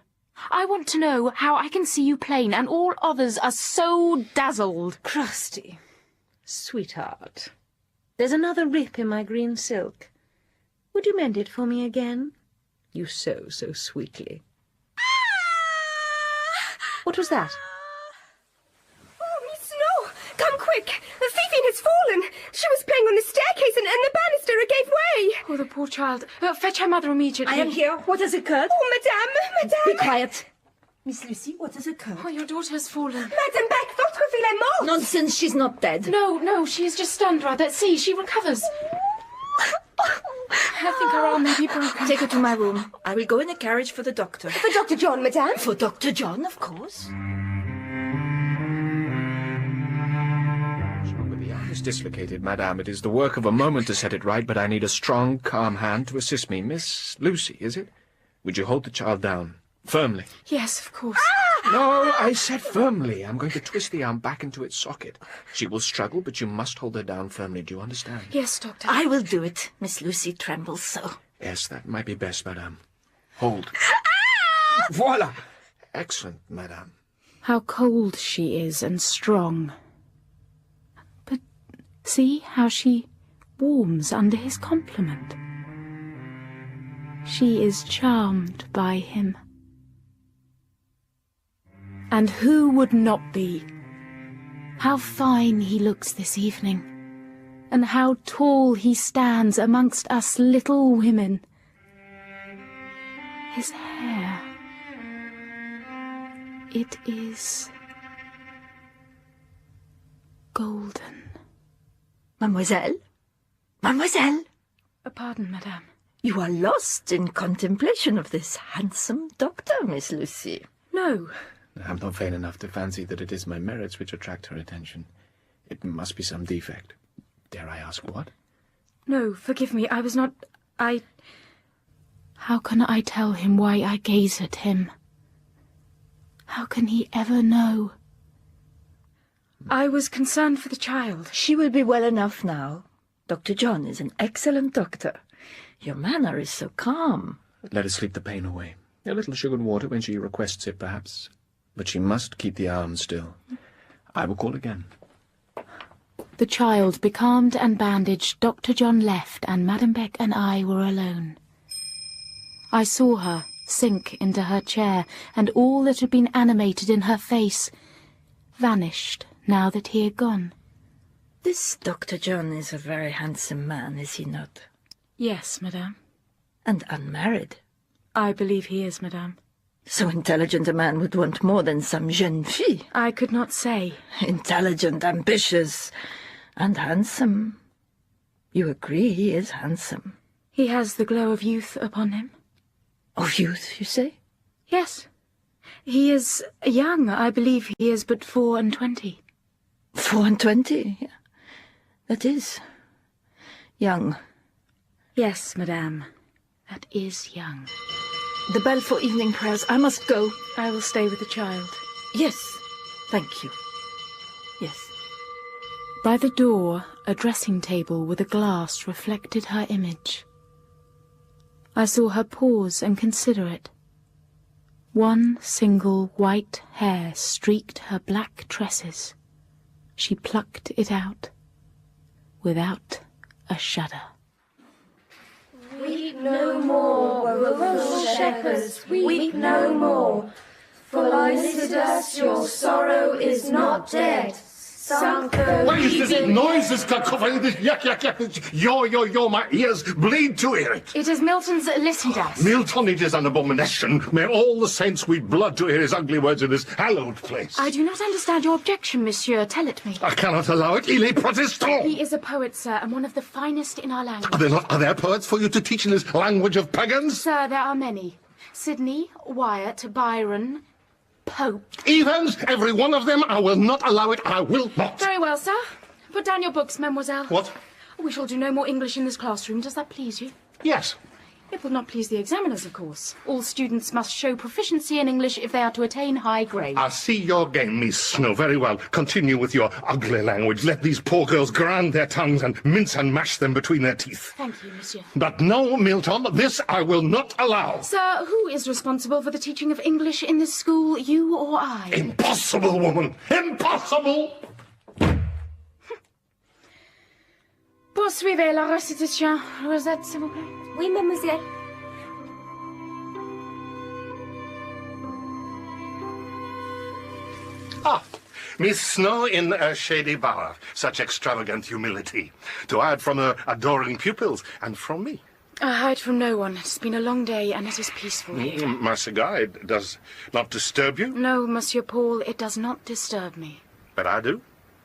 I want to know how I can see you plain, and all others are so dazzled. Crusty, sweetheart, there's another rip in my green silk. Would you mend it for me again? You sew so sweetly. What was that? Oh, Miss Snow, come quick. The thiefin has fallen. She was playing on the staircase and the banister gave way. Oh, the poor child. Fetch her mother immediately. I am here. What has occurred? Oh, madame. Be quiet. Miss Lucy, what has occurred? Oh, your daughter has fallen. Madame Beck, votre fille est morte. Nonsense, she's not dead. No, she is just stunned rather. See, she recovers. I think her arm may be broken. Take her to my room. I will go in a carriage for the doctor. For Dr. John, madame? For Dr. John, of course. The arm is dislocated, madame. It is the work of a moment to set it right, but I need a strong, calm hand to assist me. Miss Lucy, is it? Would you hold the child down? Firmly. Yes, of course. No, I said firmly. I'm going to twist the arm back into its socket. She will struggle, but you must hold her down firmly. Do you understand? Yes, Doctor. I will do it. Miss Lucy trembles so. Yes, that might be best, madame. Hold. Voila! Excellent, madame. How cold she is and strong. But see how she warms under his compliment. She is charmed by him. And who would not be? How fine he looks this evening, and how tall he stands amongst us little women. His hair, it is golden. Mademoiselle? Mademoiselle? Pardon, madame. You are lost in contemplation of this handsome doctor, Miss Lucy. No. I'm not vain enough to fancy that it is my merits which attract her attention. It must be some defect. Dare I ask what? No, forgive me, I was not... How can I tell him why I gaze at him? How can he ever know? I was concerned for the child. She will be well enough now. Dr. John is an excellent doctor. Your manner is so calm. Let us sleep the pain away. A little sugar and water when she requests it, perhaps. But she must keep the arm still. I will call again. The child becalmed and bandaged, Dr. John left, and Madame Beck and I were alone. I saw her sink into her chair, and all that had been animated in her face vanished now that he had gone. This Dr. John is a very handsome man, is he not? Yes, madame. And unmarried? I believe he is, madame. So intelligent a man would want more than some jeune fille. I could not say. Intelligent, ambitious, and handsome. You agree he is handsome? He has the glow of youth upon him. Of youth, you say? Yes. He is young. I believe he is but 24. 24? Yeah. That is young. Yes, madame. That is young. The bell for evening prayers. I must go. I will stay with the child. Yes. Thank you. Yes. By the door, a dressing table with a glass reflected her image. I saw her pause and consider it. One single white hair streaked her black tresses. She plucked it out, without a shudder. Weep no more, woeful shepherds, weep no more. For Lycidas, your sorrow is not dead. Why is this noise, this cacophony, this yak, yo, my ears bleed to hear it. It is Milton's Lycidas. Milton, it is an abomination. May all the saints weep blood to hear his ugly words in this hallowed place. I do not understand your objection, monsieur. Tell it me. I cannot allow it. Il est protestant. He is a poet, sir, and one of the finest in our language. Are there poets for you to teach in this language of pagans? Sir, there are many. Sidney, Wyatt, Byron, Pope. Evans, every one of them. I will not allow it. I will not. Very well, sir. Put down your books, mademoiselle. What? We shall do no more English in this classroom. Does that please you? Yes. It will not please the examiners, of course. All students must show proficiency in English if they are to attain high grade. I see your game, Miss Snow. Very well. Continue with your ugly language. Let these poor girls grind their tongues and mince and mash them between their teeth. Thank you, monsieur. But no, Milton, this I will not allow. Sir, who is responsible for the teaching of English in this school, you or I? Impossible, woman! Impossible! Poursuivez la récitation. Rosette, s'il vous plaît. Oui, mademoiselle. Ah, Miss Snow in a shady bower. Such extravagant humility. To hide from her adoring pupils and from me. I hide from no one. It's been a long day and it is peaceful here. My cigar, it does not disturb you? No, Monsieur Paul, it does not disturb me. But I do.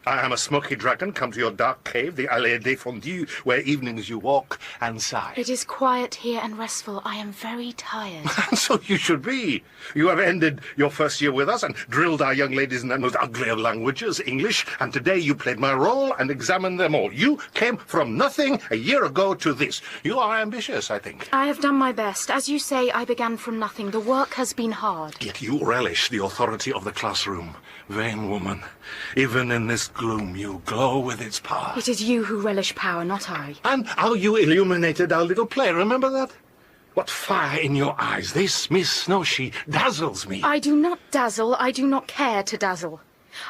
I am a smoky dragon come to your dark cave, the Allée des Fondus, where evenings you walk and sigh. It is quiet here and restful. I am very tired. So you should be. You have ended your first year with us and drilled our young ladies in that most ugly of languages, English, and today you played my role and examined them all. You came from nothing a year ago to this. You are ambitious, I think. I have done my best. As you say, I began from nothing. The work has been hard. Yet you relish the authority of the classroom. Vain woman. Even in this gloom, you glow with its power. It is you who relish power, not I. And how you illuminated our little play, remember that? What fire in your eyes. This Miss Snow, she dazzles me. I do not dazzle. I do not care to dazzle.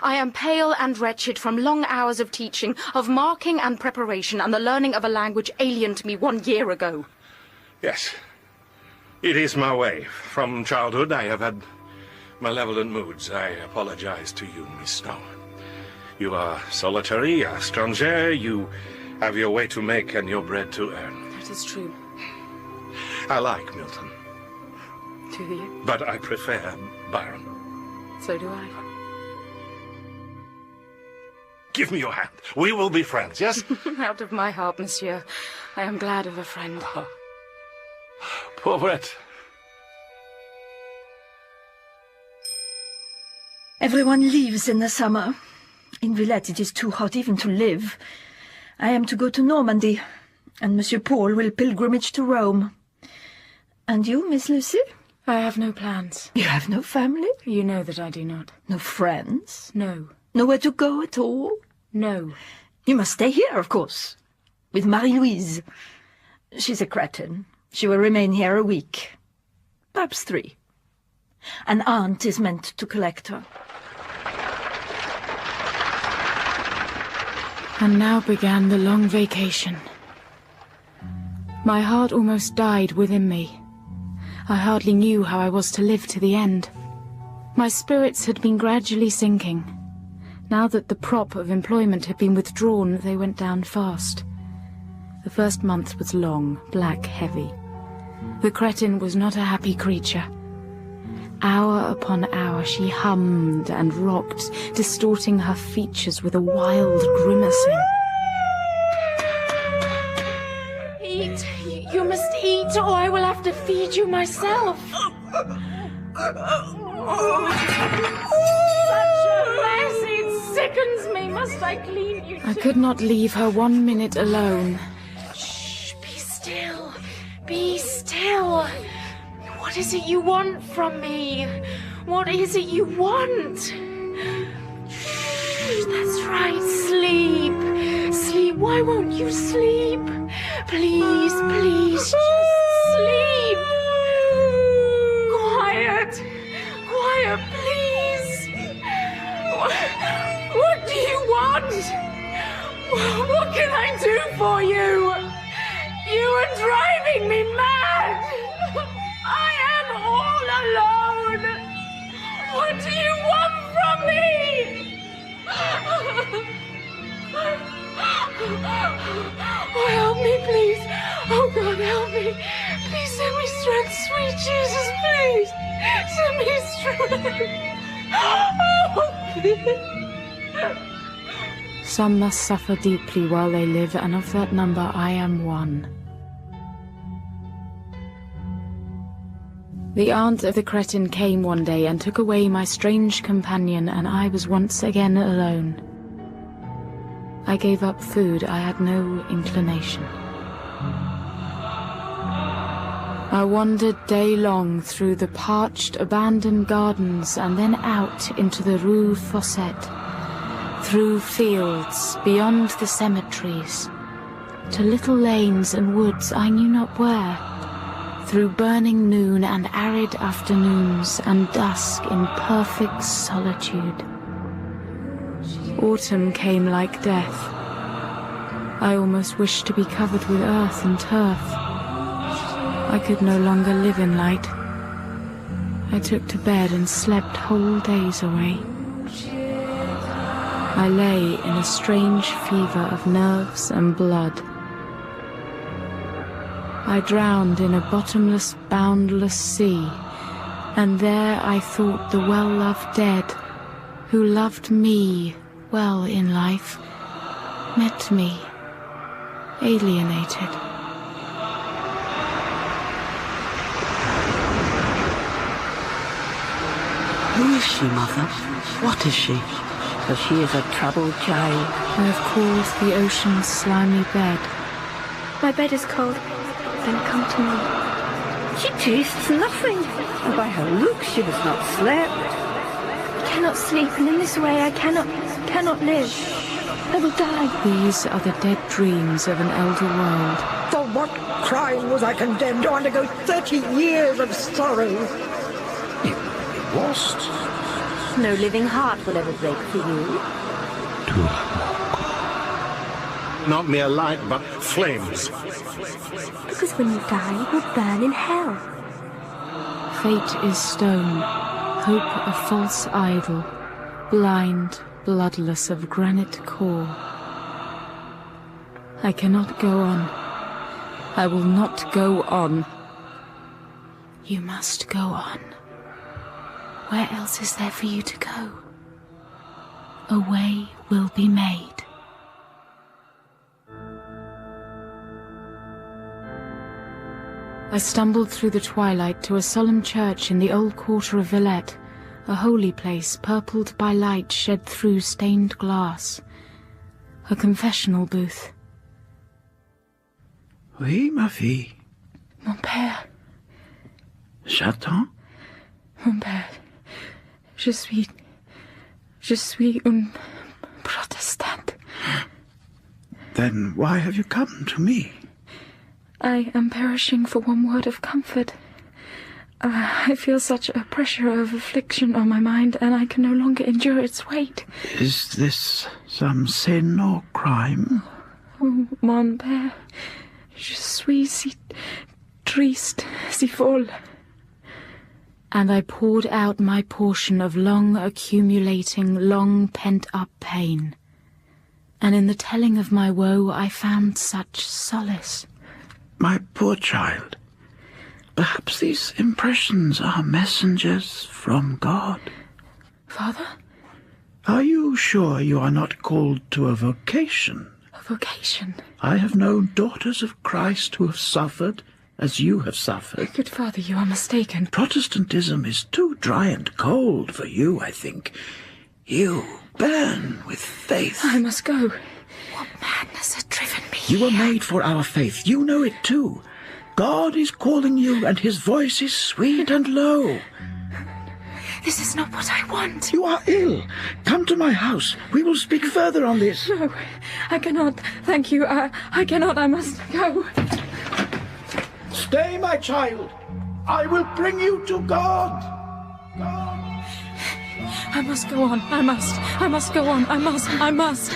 I am pale and wretched from long hours of teaching, of marking and preparation, and the learning of a language alien to me 1 year ago. Yes. It is my way. From childhood, I have had malevolent moods. I apologize to you, Miss Snow. You are solitary, a stranger. You have your way to make and your bread to earn. That is true. I like Milton. Do you? But I prefer Byron. So do I. Give me your hand. We will be friends, yes? Out of my heart, monsieur. I am glad of a friend. Poor Brett. Everyone leaves in the summer. In Villette it is too hot even to live. I am to go to Normandy, and Monsieur Paul will pilgrimage to Rome. And you, Miss Lucy? I have no plans. You have no family? You know that I do not. No friends? No. Nowhere to go at all? No. You must stay here, of course, with Marie-Louise. She's a cretin. She will remain here a week. Perhaps 3. An aunt is meant to collect her. And now began the long vacation. My heart almost died within me. I hardly knew how I was to live to the end. My spirits had been gradually sinking. Now that the prop of employment had been withdrawn, they went down fast. The first month was long, black, heavy. The cretin was not a happy creature. Hour upon hour she hummed and rocked, distorting her features with a wild grimacing. Eat! You must eat, or I will have to feed you myself. Such a mess! It sickens me. Must I clean you too? I could not leave her 1 minute alone. Shh! Be still. Be still. What is it you want from me? What is it you want? Shh, that's right. Sleep. Sleep. Why won't you sleep? Please, please, just sleep. Quiet. Quiet, please. What do you want? What can I do for you? You are driving me mad. I am all alone. What do you want from me? Oh, help me, please. Oh, God, help me. Please send me strength, sweet Jesus, please. Send me strength. Oh, please. Some must suffer deeply while they live, and of that number I am one. The aunt of the cretin came one day and took away my strange companion, and I was once again alone. I gave up food. I had no inclination. I wandered day long through the parched, abandoned gardens and then out into the Rue Fossette, through fields, beyond the cemeteries, to little lanes and woods I knew not where, through burning noon and arid afternoons and dusk in perfect solitude. Autumn came like death. I almost wished to be covered with earth and turf. I could no longer live in light. I took to bed and slept whole days away. I lay in a strange fever of nerves and blood. I drowned in a bottomless, boundless sea, and there I thought the well-loved dead, who loved me well in life, met me, alienated. Who is she, Mother? What is she? For she is a troubled child. I have called the ocean's slimy bed. My bed is cold. Then come to me. She tastes nothing, and by her looks she has not slept. I cannot sleep, and in this way I cannot live. I will die. These are the dead dreams of an elder world. For what crime was I condemned to undergo 30 years of sorrow? Lost. No living heart will ever break for you. Not mere light, but flames. Because when you die, you will burn in hell. Fate is stone, hope a false idol, blind, bloodless of granite core. I cannot go on. I will not go on. You must go on. Where else is there for you to go? A way will be made. I stumbled through the twilight to a solemn church in the old quarter of Villette, a holy place purpled by light shed through stained glass. A confessional booth. Oui, ma fille. Mon père. J'attends. Mon père. Je suis une Protestant. Then why have you come to me? I am perishing for one word of comfort. I feel such a pressure of affliction on my mind, and I can no longer endure its weight. Is this some sin or crime? Oh, mon père, je suis si triste, si folle. And I poured out my portion of long-accumulating, long-pent-up pain. And in the telling of my woe, I found such solace. My poor child, perhaps these impressions are messengers from God. Father? Are you sure you are not called to a vocation? A vocation? I have known daughters of Christ who have suffered as you have suffered. Good father, you are mistaken. Protestantism is too dry and cold for you, I think. You burn with faith. I must go. What madness has driven me You were made for our faith. You know it too. God is calling you, and his voice is sweet and low. This is not what I want. You are ill. Come to my house. We will speak further on this. No, I cannot. Thank you. I cannot. I must go. Stay, my child. I will bring you to God. I must go on. I must go on. I must.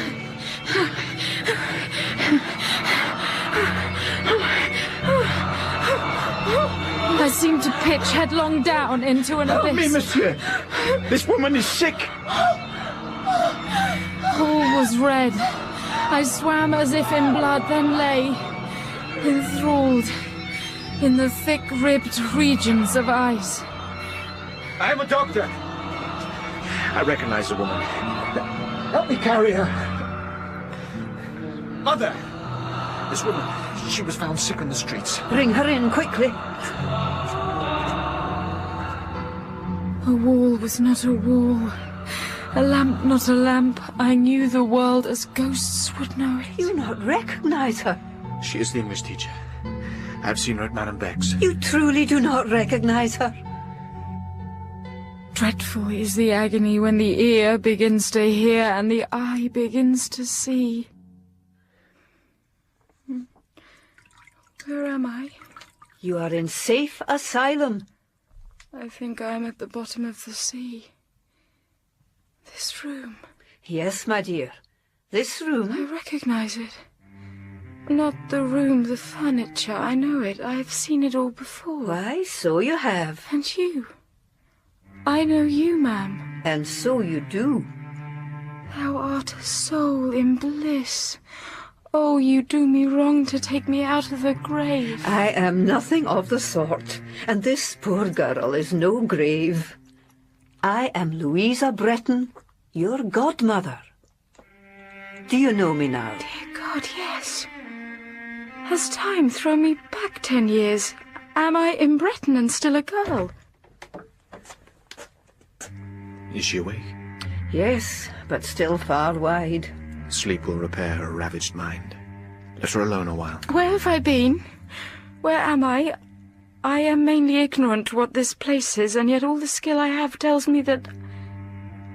I seem to pitch headlong down into an abyss. Help me, monsieur. This woman is sick. All was red. I swam as if in blood, then lay, enthralled in the thick-ribbed regions of ice. I am a doctor. I recognize the woman. Help me carry her. Mother! This woman, she was found sick on the streets. Bring her in quickly. A wall was not a wall. A lamp not a lamp. I knew the world as ghosts would know it. You not recognize her? She is the English teacher. I've seen her at Madame Beck's. You truly do not recognize her? Dreadful is the agony when the ear begins to hear and the eye begins to see. Where am I? You are in safe asylum. I think I am at the bottom of the sea. This room. Yes, my dear. This room. I recognize it. Not the room, the furniture. I know it. I've seen it all before. Why, so you have. And you. I know you, ma'am. And so you do. Thou art a soul in bliss. Oh, you do me wrong to take me out of the grave. I am nothing of the sort, and this poor girl is no grave. I am Louisa Bretton, your godmother. Do you know me now? Dear God, yes. Has time thrown me back 10 years? Am I in Bretton and still a girl? Is she awake? Yes, but still far wide. Sleep will repair her ravaged mind. Let her alone a while. Where have I been? Where am I? I am mainly ignorant what this place is, and yet all the skill I have tells me that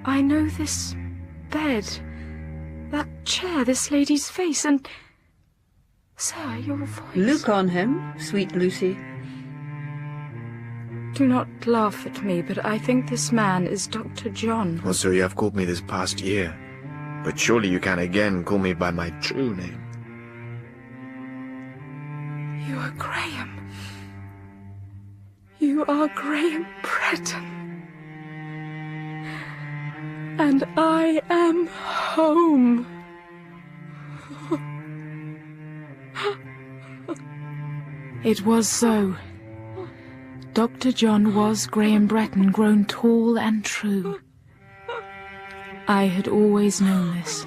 I know this bed, that chair, this lady's face, and... Sir, your voice. Look on him, sweet Lucy. Do not laugh at me, but I think this man is Dr. John. Well, sir, you have called me this past year. But surely you can again call me by my true name. You are Graham. You are Graham Bretton. And I am home. It was so. Dr. John was Graham Bretton, grown tall and true. I had always known this.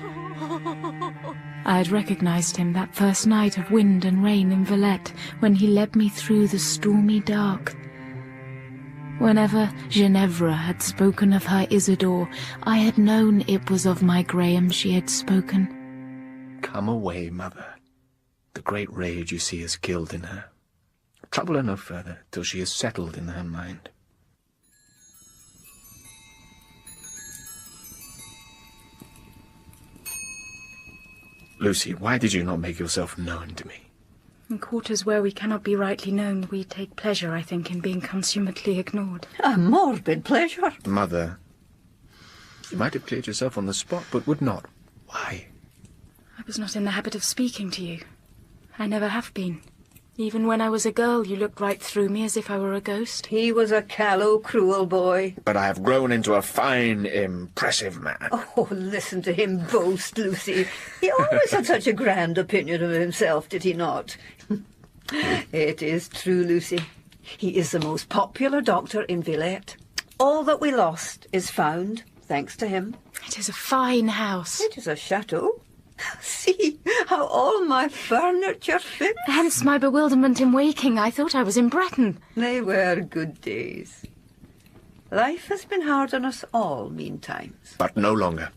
I had recognized him that first night of wind and rain in Villette, when he led me through the stormy dark. Whenever Ginevra had spoken of her Isidore, I had known it was of my Graham she had spoken. Come away, mother. The great rage you see is killed in her. Trouble her no further till she is settled in her mind. Lucy, why did you not make yourself known to me? In quarters where we cannot be rightly known, we take pleasure, I think, in being consummately ignored. A morbid pleasure. Mother, you might have cleared yourself on the spot, but would not. Why? I was not in the habit of speaking to you. I never have been. Even when I was a girl, you looked right through me as if I were a ghost. He was a callow, cruel boy. But I have grown into a fine, impressive man. Oh, listen to him boast, Lucy. He always had such a grand opinion of himself, did he not? It is true, Lucy. He is the most popular doctor in Villette. All that we lost is found, thanks to him. It is a fine house. It is a chateau. See how all my furniture fits. Hence my bewilderment in waking. I thought I was in Bretton. They were good days. Life has been hard on us all, meantimes. But no longer.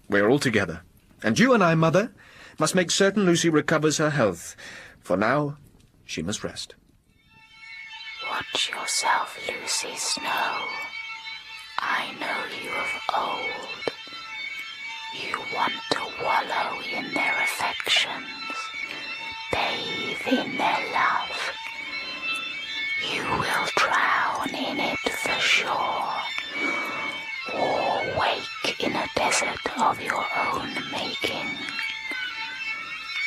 We are all together. And you and I, Mother, must make certain Lucy recovers her health. For now, she must rest. Watch yourself, Lucy Snowe. I know you of old. You want to wallow in their affections, bathe in their love. You will drown in it for sure, or wake in a desert of your own making.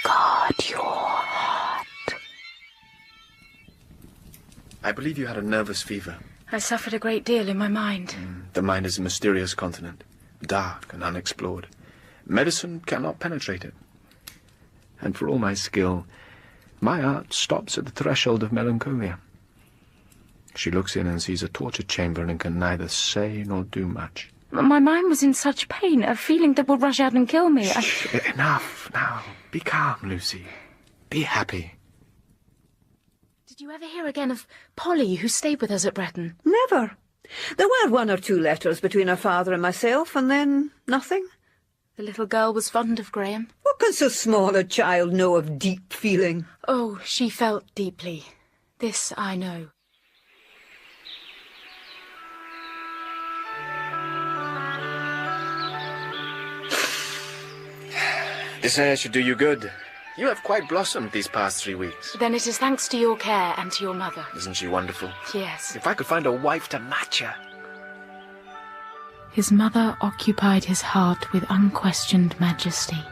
Guard your heart. I believe you had a nervous fever. I suffered a great deal in my mind. The mind is a mysterious continent, dark and unexplored. Medicine cannot penetrate it. And for all my skill, my art stops at the threshold of melancholia. She looks in and sees a torture chamber and can neither say nor do much. My mind was in such pain, a feeling that would rush out and kill me. Enough now. Be calm, Lucy. Be happy. Did you ever hear again of Polly, who stayed with us at Bretton? Never. There were 1 or 2 letters between her father and myself, and then nothing. The little girl was fond of Graham. What can so small a child know of deep feeling? Oh, she felt deeply. This I know. This air should do you good. You have quite blossomed these past 3 weeks. Then it is thanks to your care and to your mother. Isn't she wonderful? Yes. If I could find a wife to match her. His mother occupied his heart with unquestioned majesty.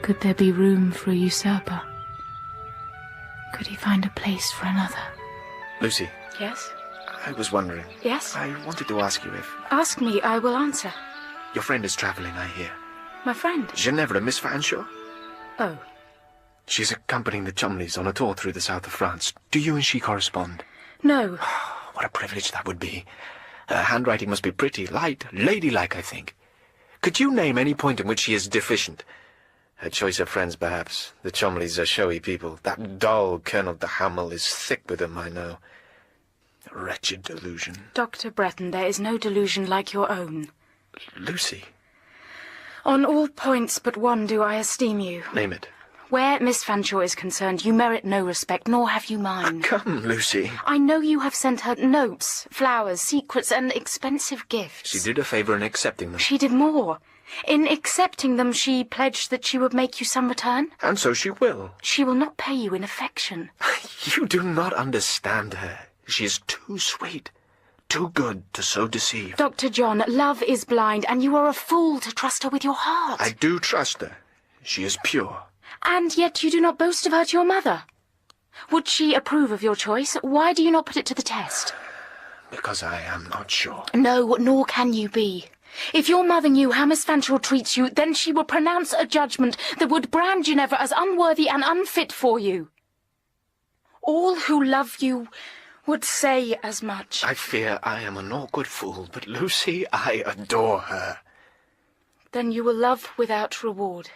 Could there be room for a usurper? Could he find a place for another? Lucy. Yes? I was wondering. Yes? I wanted to ask you if... Ask me, I will answer. Your friend is travelling, I hear. My friend? Ginevra, Miss Fanshawe? Oh. She's accompanying the Chumleys on a tour through the south of France. Do you and she correspond? No. What a privilege that would be. Her handwriting must be pretty, light, ladylike, I think. Could you name any point in which she is deficient? Her choice of friends, perhaps. The Chumleys are showy people. That dull Colonel de Hamel is thick with them, I know. A wretched delusion. Dr. Bretton, there is no delusion like your own. Lucy. On all points but one do I esteem you. Name it. Where Miss Fanshawe is concerned, you merit no respect, nor have you mine. Come, Lucy. I know you have sent her notes, flowers, secrets, and expensive gifts. She did a favour in accepting them. She did more. In accepting them, she pledged that she would make you some return. And so she will. She will not pay you in affection. You do not understand her. She is too sweet, too good to so deceive. Dr. John, love is blind, and you are a fool to trust her with your heart. I do trust her. She is pure. And yet you do not boast of her to your mother. Would she approve of your choice? Why do you not put it to the test? Because I am not sure. No, nor can you be. If your mother knew how Miss Fanshawe treats you, then she would pronounce a judgment that would brand Ginevra as unworthy and unfit for you. All who love you would say as much. I fear I am an awkward fool, but Lucy, I adore her. Then you will love without reward.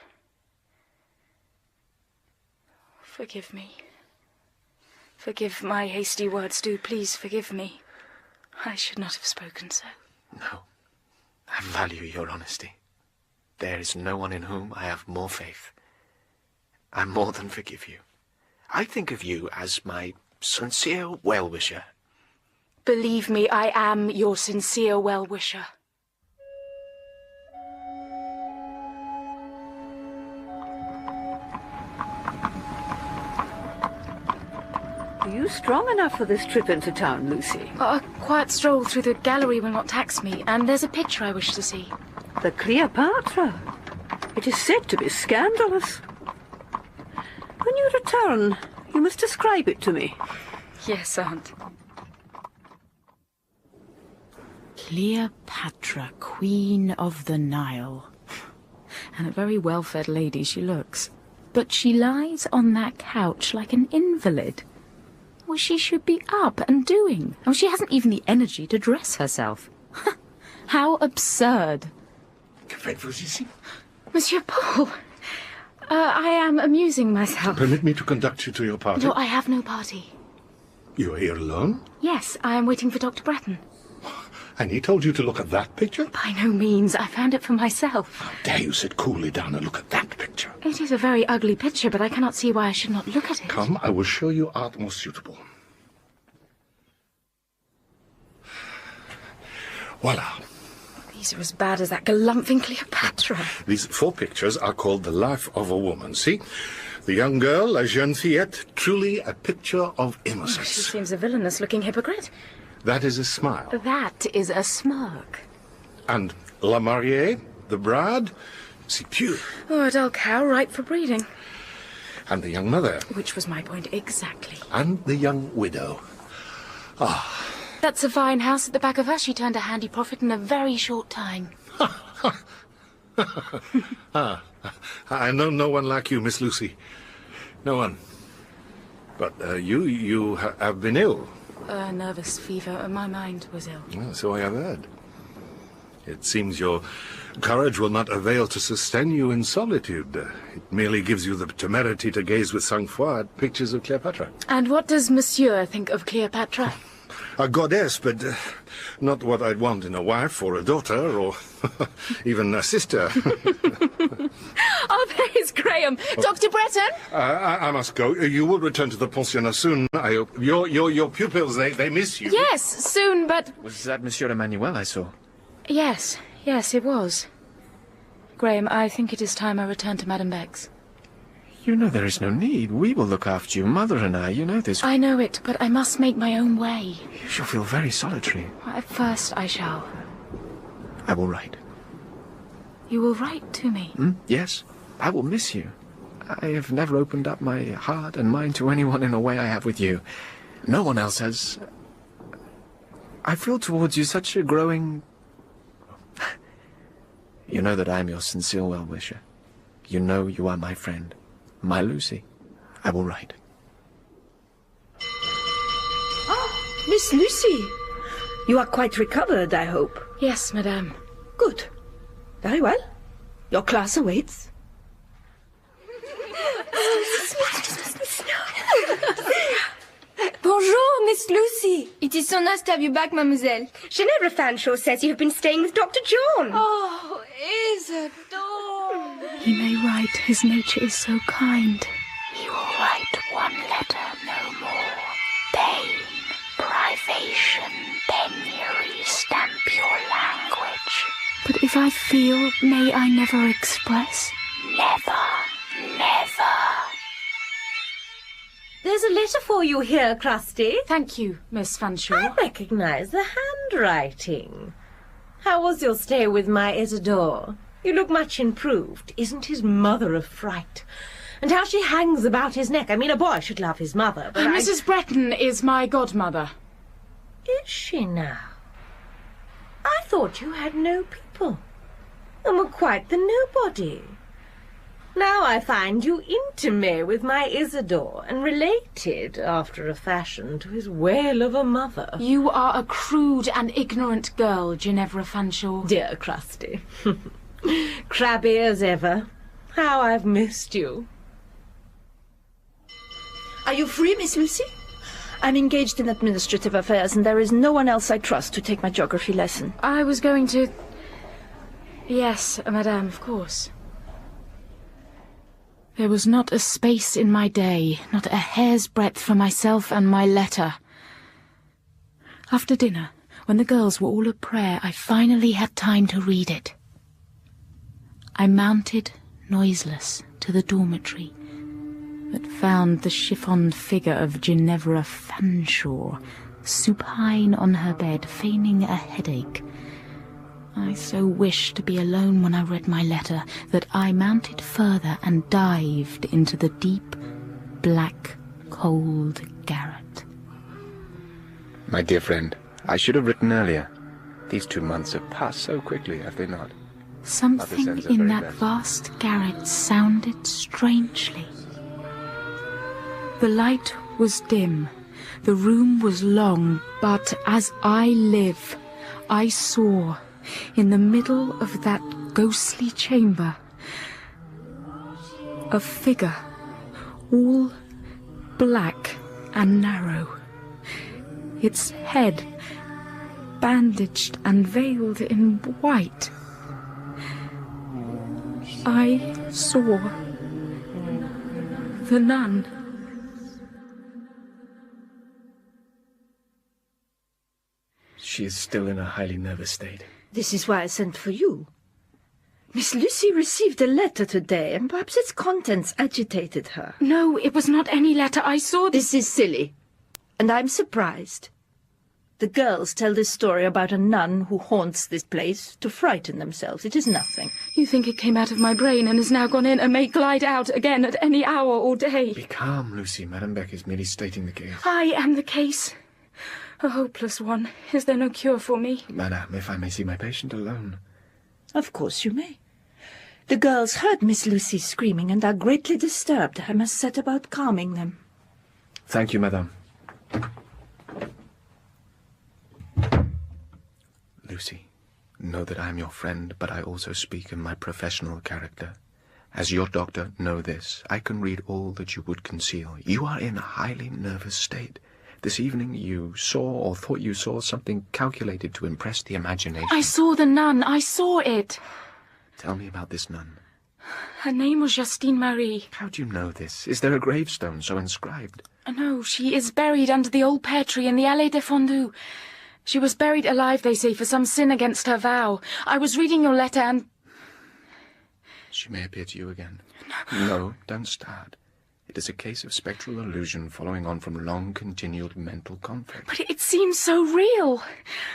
Forgive me. Forgive my hasty words, do please forgive me. I should not have spoken so. No, I value your honesty. There is no one in whom I have more faith. I more than forgive you. I think of you as my sincere well-wisher. Believe me, I am your sincere well-wisher. Are you strong enough for this trip into town, Lucy? A quiet stroll through the gallery will not tax me, and there's a picture I wish to see. The Cleopatra. It is said to be scandalous. When you return, you must describe it to me. Yes, Aunt. Cleopatra, Queen of the Nile. And a very well-fed lady she looks. But she lies on that couch like an invalid. Well, she should be up and doing. Oh, she hasn't even the energy to dress herself. How absurd. Que faites-vous ici? Monsieur Paul, I am amusing myself. Permit me to conduct you to your party. No, I have no party. You are here alone? Yes, I am waiting for Dr. Bretton. And he told you to look at that picture? By no means. I found it for myself. How dare you sit coolly down and look at that picture? It is a very ugly picture, but I cannot see why I should not look at it. Come, I will show you art more suitable. Voila. These are as bad as that galumphing Cleopatra. These 4 pictures are called The Life of a Woman. See? The young girl, La Jeune Fillette, truly a picture of innocence. She seems a villainous-looking hypocrite. That is a smile. That is a smirk. And La Mariée, the bride, c'est pure. Oh, a dull cow ripe for breeding. And the young mother. Which was my point exactly. And the young widow. Ah. That's a fine house at the back of her. She turned a handy profit in a very short time. Ah, I know no one like you, Miss Lucy. No one. But you have been ill. Nervous fever. My mind was ill. Well, so I have heard. It seems your courage will not avail to sustain you in solitude. It merely gives you the temerity to gaze with sang-froid at pictures of Cleopatra. And what does Monsieur think of Cleopatra? A goddess, but not what I'd want in a wife or a daughter or even a sister. Oh, there is Graham. Oh. Dr. Bretton? I must go. You will return to the pensionnat soon, I hope. Your pupils, they miss you. Yes, soon, but... Was that Monsieur Emanuel I saw? Yes, it was. Graham, I think it is time I return to Madame Beck's. You know there is no need. We will look after you, Mother and I. You know this. I know it, but I must make my own way. You shall feel very solitary. At first I shall. I will write. You will write to me? Yes. I will miss you. I have never opened up my heart and mind to anyone in a way I have with you. No one else has. I feel towards you such a growing... You know that I am your sincere well-wisher. You know you are my friend. My Lucy. I will write. Oh, Miss Lucy. You are quite recovered, I hope. Yes, madame. Good. Very well. Your class awaits. Bonjour, Miss Lucy. It is so nice to have you back, mademoiselle. Ginevra Fanshawe says you have been staying with Dr. John. Oh, Isidore. He may write, his nature is so kind. He will write one letter, no more. Pain, privation, penury stamp your language. But if I feel, may I never express? Never, never. There's a letter for you here, Krusty. Thank you, Miss Fanshawe. I recognise the handwriting. How was your stay with my Isidore? You look much improved. Isn't his mother a fright? And how she hangs about his neck. I mean, a boy should love his mother, but Mrs. Bretton is my godmother. Is she now? I thought you had no people, and were quite the nobody. Now I find you intimate with my Isidore, and related, after a fashion, to his whale of a mother. You are a crude and ignorant girl, Ginevra Fanshawe. Dear Krusty. Crabby as ever. How I've missed you. Are you free, Miss Lucy? I'm engaged in administrative affairs, and there is no one else I trust to take my geography lesson. I was going to... Yes, madame, of course. There was not a space in my day, not a hair's breadth for myself and my letter. After dinner, when the girls were all at prayer, I finally had time to read it. I mounted, noiseless, to the dormitory, but found the chiffoned figure of Ginevra Fanshawe supine on her bed, feigning a headache. I so wished to be alone when I read my letter that I mounted further and dived into the deep, black, cold garret. My dear friend, I should have written earlier. These 2 months have passed so quickly, have they not? Something in that vast garret sounded strangely. The light was dim, the room was long, but as I live, I saw, in the middle of that ghostly chamber, a figure, all black and narrow, its head bandaged and veiled in white. I saw the nun. She is still in a highly nervous state. This is why I sent for you. Miss Lucy received a letter today, and perhaps its contents agitated her. No, it was not any letter. I saw This is silly, and I'm surprised. The girls tell this story about a nun who haunts this place to frighten themselves. It is nothing. You think it came out of my brain and has now gone in and may glide out again at any hour or day. Be calm, Lucy. Madame Beck is merely stating the case. I am the case. A hopeless one. Is there no cure for me? Madame, if I may see my patient alone. Of course you may. The girls heard Miss Lucy screaming and are greatly disturbed. I must set about calming them. Thank you, madame. Lucy, know that I am your friend, but I also speak in my professional character. As your doctor, know this. I can read all that you would conceal. You are in a highly nervous state. This evening you saw or thought you saw something calculated to impress the imagination. I saw the nun. I saw it. Tell me about this nun. Her name was Justine Marie. How do you know this? Is there a gravestone so inscribed? No, she is buried under the old pear tree in the Allée des Fondus. She was buried alive, they say, for some sin against her vow. I was reading your letter and... She may appear to you again. No, don't start. It is a case of spectral illusion following on from long-continued mental conflict. But it seems so real.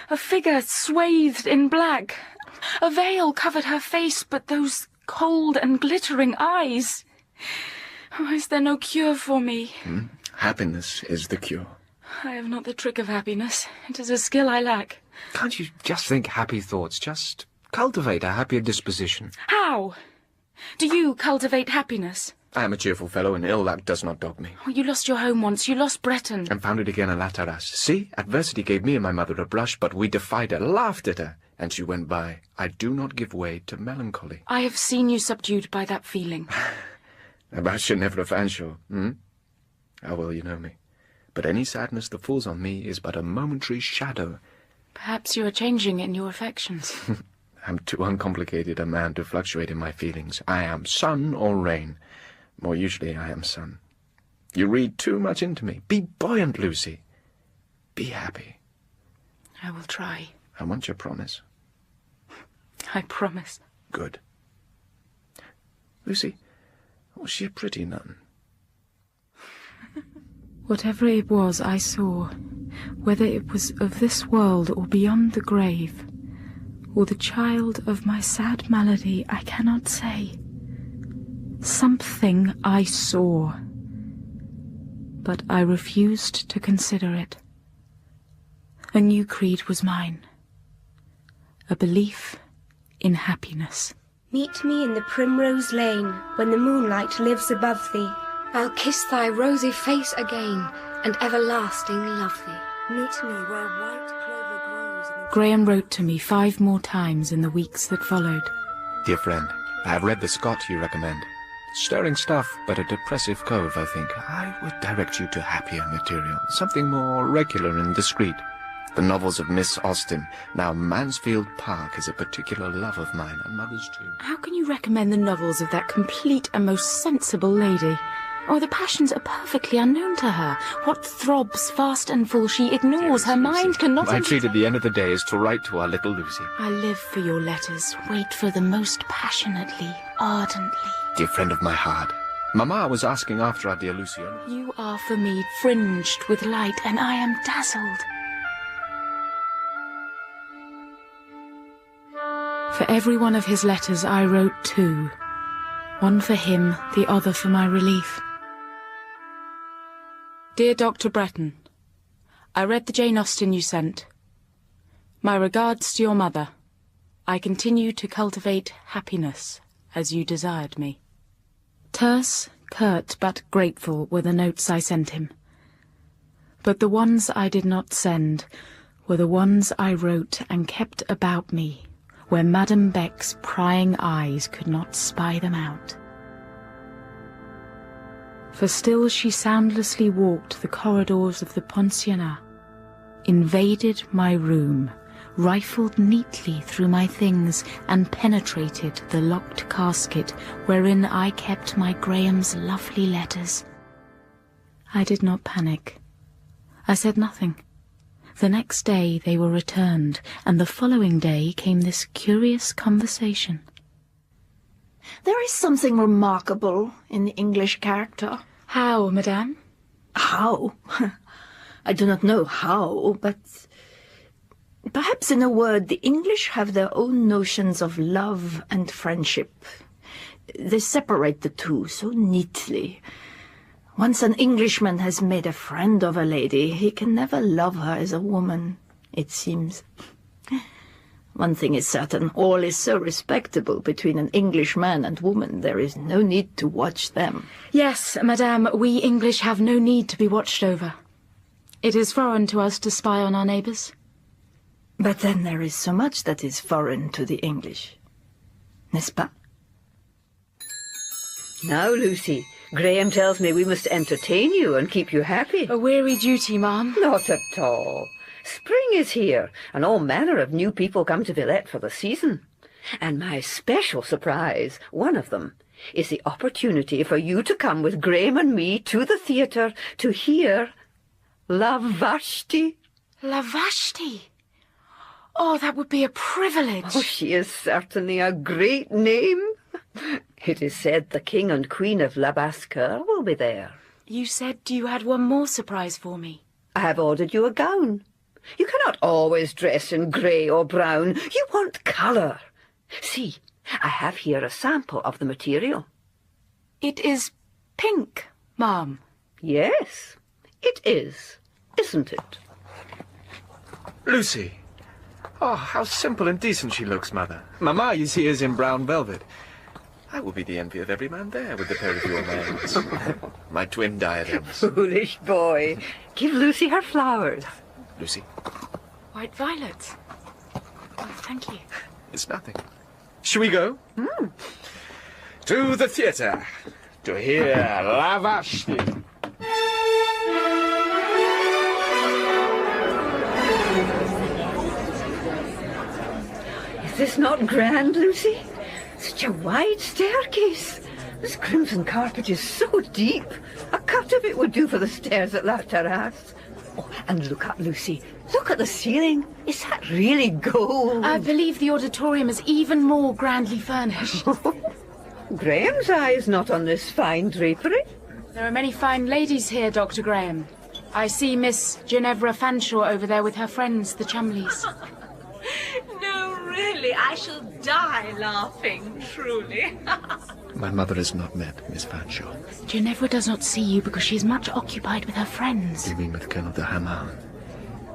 A figure swathed in black. A veil covered her face, but those cold and glittering eyes. Oh, is there no cure for me? Happiness is the cure. I have not the trick of happiness. It is a skill I lack. Can't you just think happy thoughts? Just cultivate a happier disposition. How? Do you cultivate happiness? I am a cheerful fellow, and ill luck does not dog me. Oh, you lost your home once. You lost Bretton. And found it again at La Terrasse. See? Adversity gave me and my mother a brush, but we defied her, laughed at her, and she went by. I do not give way to melancholy. I have seen you subdued by that feeling. About Ginevra Fanshawe, How well you know me. But any sadness that falls on me is but a momentary shadow. Perhaps you are changing in your affections. I'm too uncomplicated a man to fluctuate in my feelings. I am sun or rain. More usually I am sun. You read too much into me. Be buoyant, Lucy. Be happy. I will try. I want your promise. I promise. Good. Lucy, was she a pretty nun? Whatever it was I saw, whether it was of this world or beyond the grave, or the child of my sad malady, I cannot say. Something I saw, but I refused to consider it. A new creed was mine, a belief in happiness. Meet me in the primrose lane, when the moonlight lives above thee. I'll kiss thy rosy face again, and everlasting love thee. Meet me where white clover grows in the... Graham wrote to me 5 more times in the weeks that followed. Dear friend, I have read the Scott you recommend. Stirring stuff, but a depressive cove, I think. I would direct you to happier material, something more regular and discreet. The novels of Miss Austen. Now, Mansfield Park is a particular love of mine, and mother's too. How can you recommend the novels of that complete and most sensible lady? Oh, the passions are perfectly unknown to her. What throbs fast and full she ignores. Her mind cannot... My treat at the end of the day is to write to our little Lucy. I live for your letters, wait for them most passionately, ardently. Dear friend of my heart, Mamma was asking after our dear Lucy. You are for me fringed with light, and I am dazzled. For every one of his letters I wrote 2. One for him, the other for my relief. Dear Dr. Bretton, I read the Jane Austen you sent. My regards to your mother. I continue to cultivate happiness, as you desired me. Terse, curt, but grateful were the notes I sent him. But the ones I did not send were the ones I wrote and kept about me, where Madame Beck's prying eyes could not spy them out. For still she soundlessly walked the corridors of the pensionnat, invaded my room, rifled neatly through my things, and penetrated the locked casket wherein I kept my Graham's lovely letters. I did not panic. I said nothing. The next day they were returned, and the following day came this curious conversation. There is something remarkable in the English character. How, madame? How? I do not know how, but perhaps in a word, the English have their own notions of love and friendship. They separate the two so neatly. Once an Englishman has made a friend of a lady, he can never love her as a woman, it seems. One thing is certain, all is so respectable between an English man and woman, there is no need to watch them. Yes, madame, we English have no need to be watched over. It is foreign to us to spy on our neighbours. But then there is so much that is foreign to the English, n'est-ce pas? Now, Lucy, Graham tells me we must entertain you and keep you happy. A weary duty, ma'am. Not at all. Spring is here, and all manner of new people come to Villette for the season. And my special surprise, one of them, is the opportunity for you to come with Graham and me to the theatre to hear La Vashti. La Vashti? Oh, that would be a privilege. Oh, she is certainly a great name. It is said the King and Queen of La Basse-Cour will be there. You said you had one more surprise for me. I have ordered you a gown. You cannot always dress in grey or brown. You want colour. See, I have here a sample of the material. It is pink, ma'am. Yes, it is, isn't it? Lucy! Oh, how simple and decent she looks, Mother. Mamma, you see, is in brown velvet. I will be the envy of every man there with the pair of your nails. My twin diadems. Foolish boy. Give Lucy her flowers. Lucy? White violets. Oh, thank you. It's nothing. Shall we go? To the theatre. To hear La Vashti. Is this not grand, Lucy? Such a wide staircase. This crimson carpet is so deep. A cut of it would do for the stairs at La Terrasse. Oh, and look up, Lucy. Look at the ceiling. Is that really gold? I believe the auditorium is even more grandly furnished. Graham's eye is not on this fine drapery. There are many fine ladies here, Dr. Graham. I see Miss Ginevra Fanshawe over there with her friends, the Chumleys. No, really, I shall die laughing, truly. My mother has not met Miss Fanshawe. Ginevra does not see you because she is much occupied with her friends. You mean with Colonel de Hamal?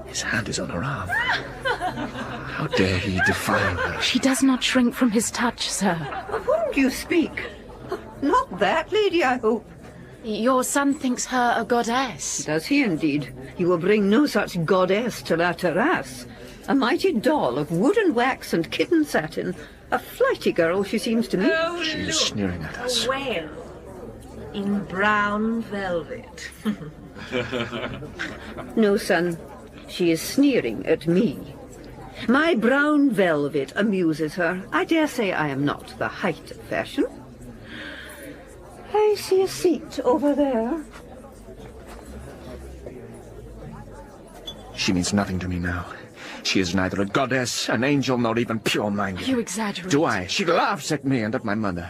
His hand is on her arm. How dare he defile her? She does not shrink from his touch, sir. Of whom do you speak? Not that lady, I hope. Your son thinks her a goddess. Does he indeed? He will bring no such goddess to La Terrasse. A mighty doll of wood and wax and kitten satin. A flighty girl she seems to me. Oh, she is sneering at us. A whale in brown velvet. No, son. She is sneering at me. My brown velvet amuses her. I dare say I am not the height of fashion. I see a seat over there. She means nothing to me now. She is neither a goddess, an angel, nor even pure-minded. You exaggerate. Do I? She laughs at me and at my mother.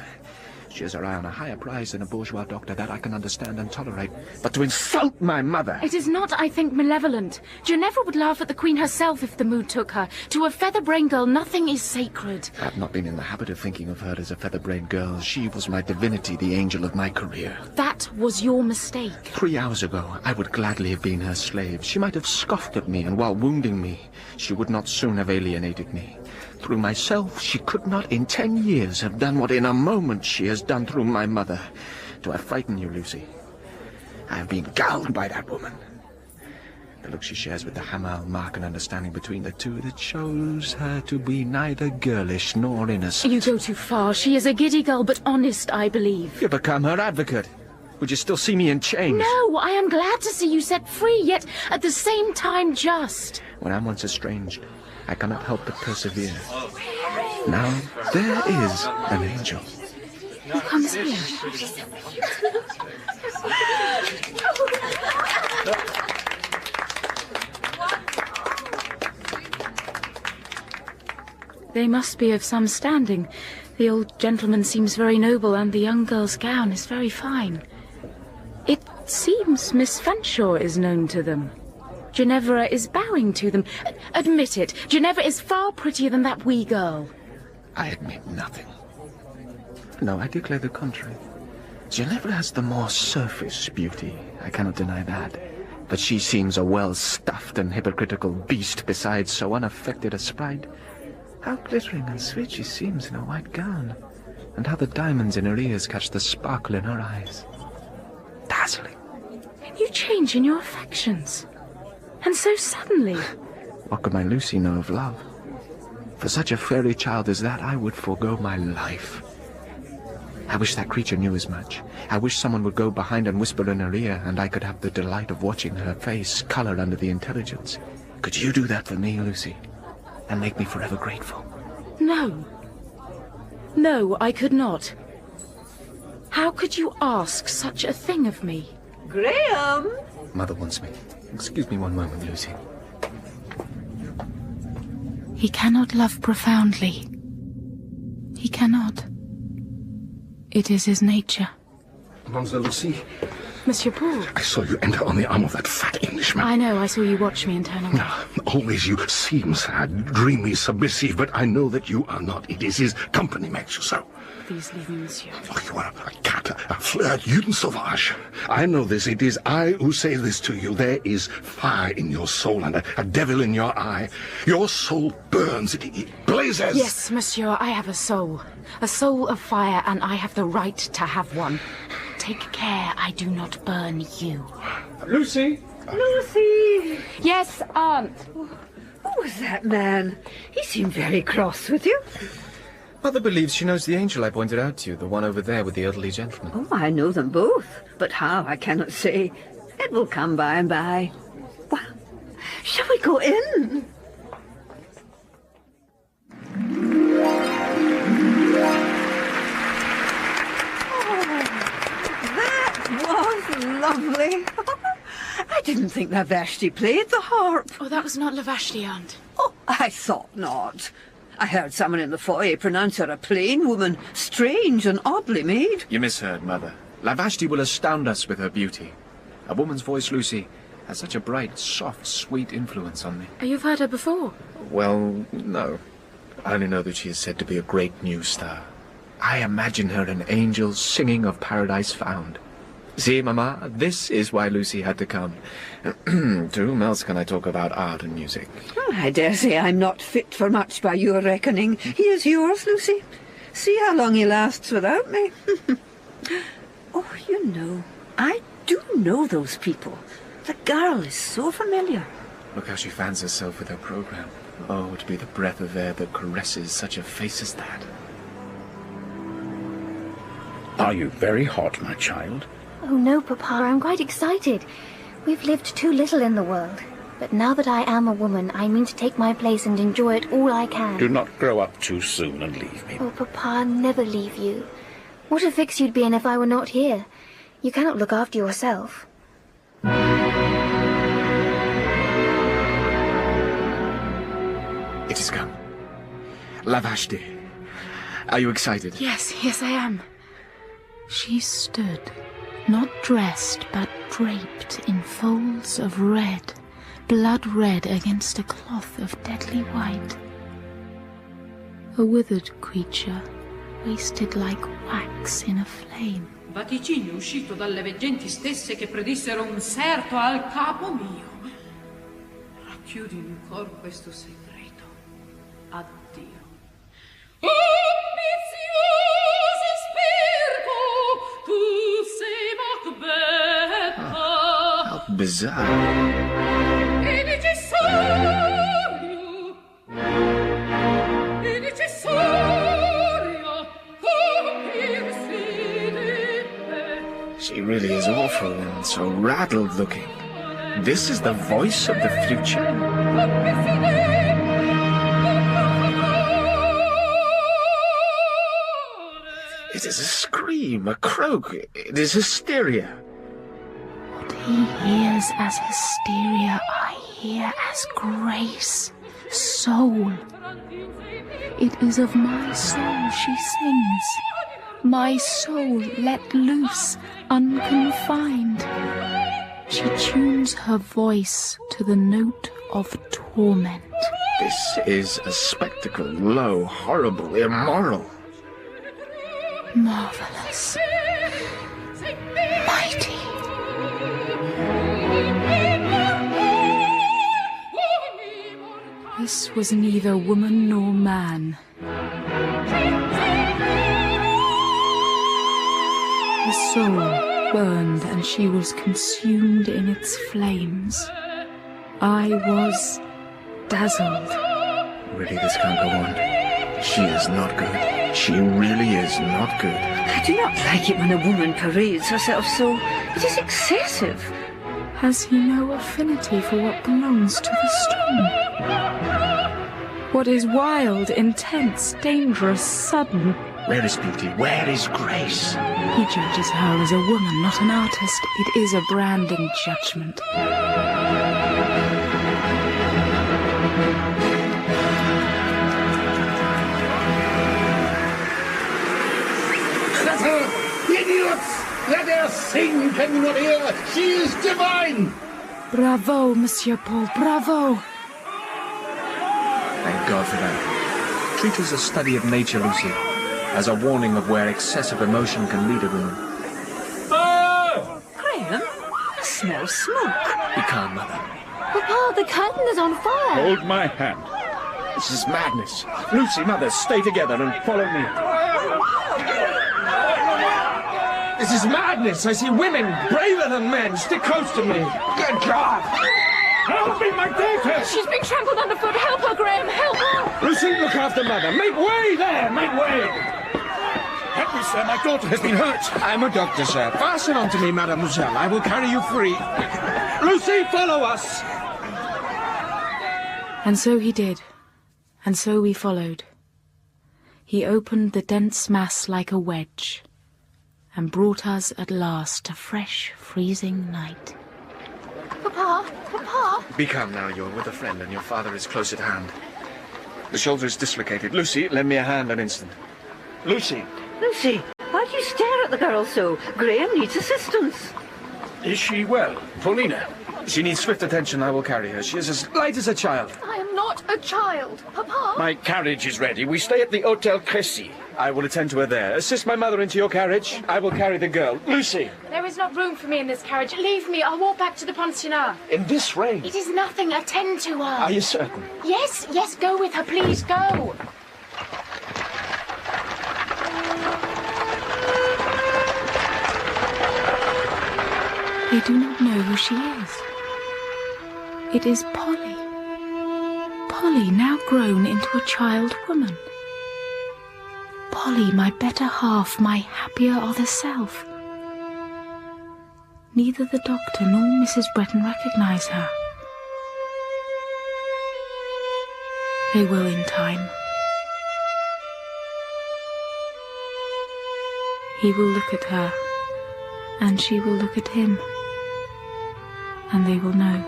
She has her eye on a higher prize than a bourgeois doctor, that I can understand and tolerate. But to insult my mother... It is not, I think, malevolent. Ginevra would laugh at the Queen herself if the mood took her. To a feather-brained girl, nothing is sacred. I have not been in the habit of thinking of her as a feather-brained girl. She was my divinity, the angel of my career. That was your mistake. 3 hours ago, I would gladly have been her slave. She might have scoffed at me, and while wounding me, she would not soon have alienated me. Through myself, she could not in 10 years have done what in a moment she has done through my mother. Do I frighten you, Lucy? I have been gulled by that woman. The look she shares with the Hamal mark an understanding between the two that shows her to be neither girlish nor innocent. You go too far. She is a giddy girl, but honest, I believe. You become her advocate. Would you still see me in chains? No, I am glad to see you set free, yet at the same time just. When I'm once estranged, I cannot help but persevere. Now, there is an angel. Who comes here? They must be of some standing. The old gentleman seems very noble, and the young girl's gown is very fine. It seems Miss Fanshawe is known to them. Ginevra is bowing to them. Admit it, Ginevra is far prettier than that wee girl. I admit nothing. No, I declare the contrary. Ginevra has the more surface beauty. I cannot deny that. But she seems a well-stuffed and hypocritical beast beside so unaffected a sprite. How glittering and sweet she seems in her white gown, and how the diamonds in her ears catch the sparkle in her eyes. Dazzling. You change in your affections, and so suddenly. What could my Lucy know of love? For such a fairy child as that, I would forego my life. I wish that creature knew as much. I wish someone would go behind and whisper in her ear, and I could have the delight of watching her face colour under the intelligence. Could you do that for me, Lucy? And make me forever grateful? No. No, I could not. How could you ask such a thing of me? Graham! Mother wants me. Excuse me one moment, Lucy. He cannot love profoundly. He cannot. It is his nature. Mademoiselle Lucy. Monsieur Paul. I saw you enter on the arm of that fat Englishman. I know, I saw you watch me and turn away. Always you seem sad, dreamy, submissive, but I know that you are not. It is his company makes you so. Please leave me, monsieur. Oh, you are a cat, a flirt, une sauvage. I know this. It is I who say this to you. There is fire in your soul and a devil in your eye. Your soul burns. It blazes. Yes, monsieur, I have a soul. A soul of fire, and I have the right to have one. Take care I do not burn you. Lucy! Lucy! Yes, Aunt. Who was that man? He seemed very cross with you. Mother believes she knows the angel I pointed out to you, the one over there with the elderly gentleman. Oh, I know them both, but how I cannot say. It will come by and by. Well, shall we go in? Was lovely. I didn't think La Vashti played the harp. Oh, that was not La Vashti, Aunt. Oh, I thought not. I heard someone in the foyer pronounce her a plain woman, strange and oddly made. You misheard, Mother. La Vashti will astound us with her beauty. A woman's voice, Lucy, has such a bright, soft, sweet influence on me. You've heard her before? Well, no. I only know that she is said to be a great new star. I imagine her an angel singing of paradise found. See, Mamma, this is why Lucy had to come. To whom else can I talk about art and music? Oh, I dare say I'm not fit for much by your reckoning. He is yours, Lucy. See how long he lasts without me. Oh, you know, I do know those people. The girl is so familiar. Look how she fans herself with her program. Oh, to be the breath of air that caresses such a face as that. Are you very hot, my child? Oh no, Papa, I'm quite excited. We've lived too little in the world. But now that I am a woman, I mean to take my place and enjoy it all I can. Do not grow up too soon and leave me. Oh, Papa, never leave you. What a fix you'd be in if I were not here. You cannot look after yourself. It has come. La Vashti. Are you excited? Yes, yes, I am. She stood, not dressed, but draped in folds of red, blood red against a cloth of deadly white. A withered creature, wasted like wax in a flame. Vaticinio uscito dalle veggenti stesse che predissero un serto al capo mio. Racchiudi in cor questo segreto. Addio. Ambizioso spirito, tu sei Macbeth. How bizarre. È necessario compirsi di me. She really is awful and so rattled looking. This is the voice of the future? It is a scream, a croak. It is hysteria. What he hears as hysteria, I hear as grace, soul. It is of my soul she sings. My soul let loose, unconfined. She tunes her voice to the note of torment. This is a spectacle, low, horrible, immoral. Marvelous. Mighty. The This was neither woman nor man. Her soul burned, and she was consumed in its flames. I was dazzled. Really, this can't go on. She is not good. She really is not good. I do not like it when a woman parades herself so. It is excessive. Has he no affinity for what belongs to the strong? What is wild, intense, dangerous, sudden? Where is beauty? Where is grace? He judges her as a woman, not an artist. It is a branding judgment. Let her, idiots! Let her sing, can you not hear? She is divine! Bravo, Monsieur Paul, bravo! Thank God for that. Treat it as a study of nature, Lucy, as a warning of where excessive emotion can lead a woman. Oh! Graham, I smell smoke. Be calm, Mother. Papa, the curtain is on fire. Hold my hand. This is madness. Lucy, Mother, stay together and follow me. This is madness. I see women braver than men. Stick close to me. Good God! Help me, my daughter! She's been trampled underfoot. Help her, Graham, help her! Lucy, look after Mother. Make way there! Make way! Help me, sir. My daughter has been hurt. I'm a doctor, sir. Fasten onto me, mademoiselle. I will carry you free. Lucy, follow us! And so he did, and so we followed. He opened the dense mass like a wedge, and brought us at last to fresh, freezing night. Papa, Papa! Be calm now. You're with a friend, and your father is close at hand. The shoulder is dislocated. Lucy, lend me a hand an instant. Lucy! Lucy, why do you stare at the girl so? Graham needs assistance. Is she well, Paulina? She needs swift attention. I will carry her. She is as light as a child. I am not a child, Papa! My carriage is ready. We stay at the Hotel Crécy. I will attend to her there. Assist my mother into your carriage. I will carry the girl. Lucy! There is not room for me in this carriage. Leave me. I'll walk back to the pensionnat. In this rain? It is nothing. Attend to her. Are you certain? Yes, yes, go with her. Please, go. They do not know who she is. It is Polly. Polly, now grown into a child woman. Polly, my better half, my happier other self. Neither the doctor nor Mrs. Bretton recognize her. They will in time. He will look at her, and she will look at him, and they will know.